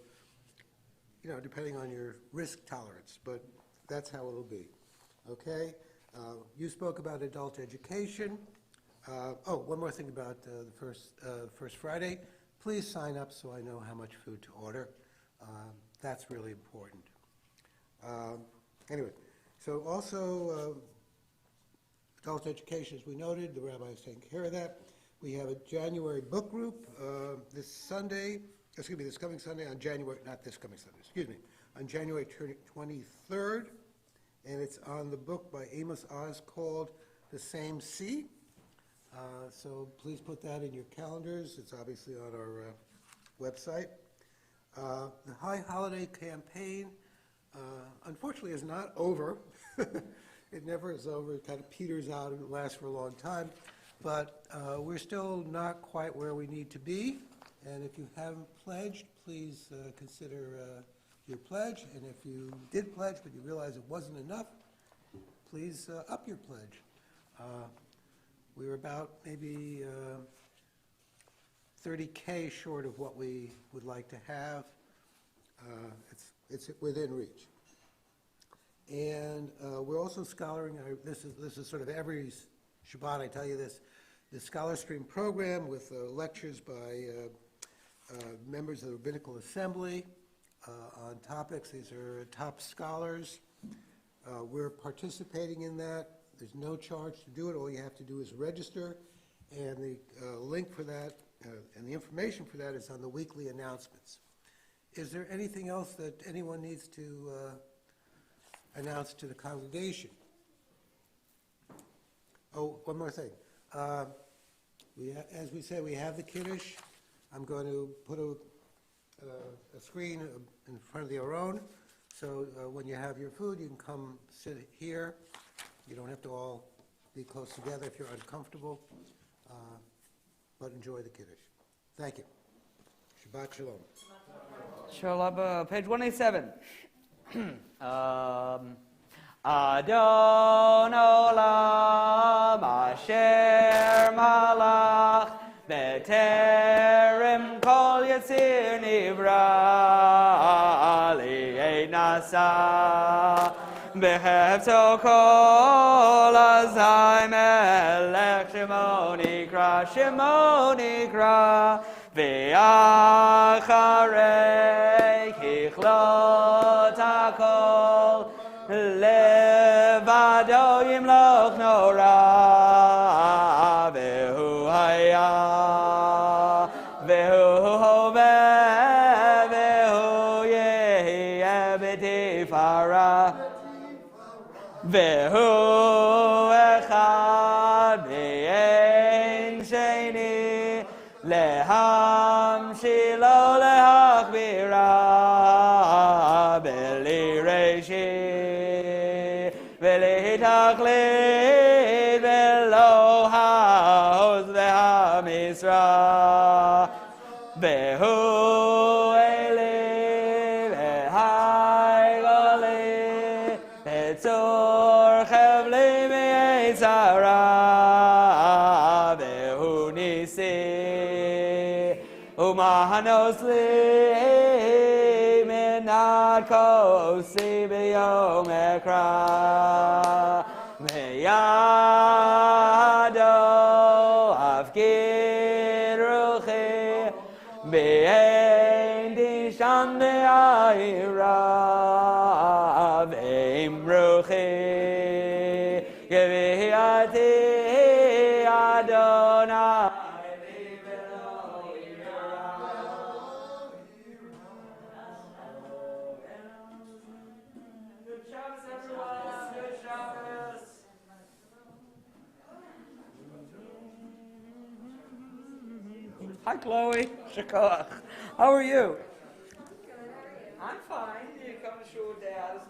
you know, depending on your risk tolerance, but that's how it'll be, okay? You spoke about adult education. Oh, one more thing about the first Friday. Please sign up so I know how much food to order. That's really important. Anyway, so also adult education, as we noted, the rabbi is taking care of that. We have a January book group this coming Sunday on January, not this coming Sunday, excuse me, on January 23rd, and it's on the book by Amos Oz called The Same Sea. So please put that in your calendars. It's obviously on our website. The High Holiday Campaign, unfortunately, is not over. It never is over. It kind of peters out and it lasts for a long time. But we're still not quite where we need to be. And if you haven't pledged, please consider your pledge. And if you did pledge but you realize it wasn't enough, please up your pledge. We're about maybe 30K short of what we would like to have. It's within reach. And we're also scholaring, this is sort of every Shabbat I tell you this, the Scholar Stream program with lectures by members of the Rabbinical Assembly on topics. These are top scholars. We're participating in that. There's no charge to do it. All you have to do is register. And the link for that and the information for that is on the weekly announcements. Is there anything else that anyone needs to announce to the congregation? Oh, one more thing. As we said, we have the Kiddush. I'm going to put a screen in front of the Aron, so when you have your food, you can come sit here. You don't have to all be close together if you're uncomfortable, but enjoy the Kiddush. Thank you. Shabbat Shalom. Shalom, page 187. Adon Olam Asher Malach B'terem Kol Yetzir Nivra Li'ei Nasa B'hefto Kol Azai Melech Shemo Nikra V'acharei Kichlot HaKol Levado Yimloch Nora Vehu Haya Vehu Hoveh Vehu Yehiyeh B'tifara Vehu Echad V'yein Sheni Lehamshilo Lehachbira Beli Reishi Tachlit velo haoz ve'hamisra vehu eli vehai goli ve'tzor chevli mi'etzara vehu nisi Mahanos li minat kosi b'yom ekra meyado avgid ruchi b'ein disham be'ayra v'im ruchi Yeviati Adonai. Good Shabbos, everyone. Good Shabbos. Hi, Chloe. Shakoach. How are you? I'm fine. You come to shul with Dad.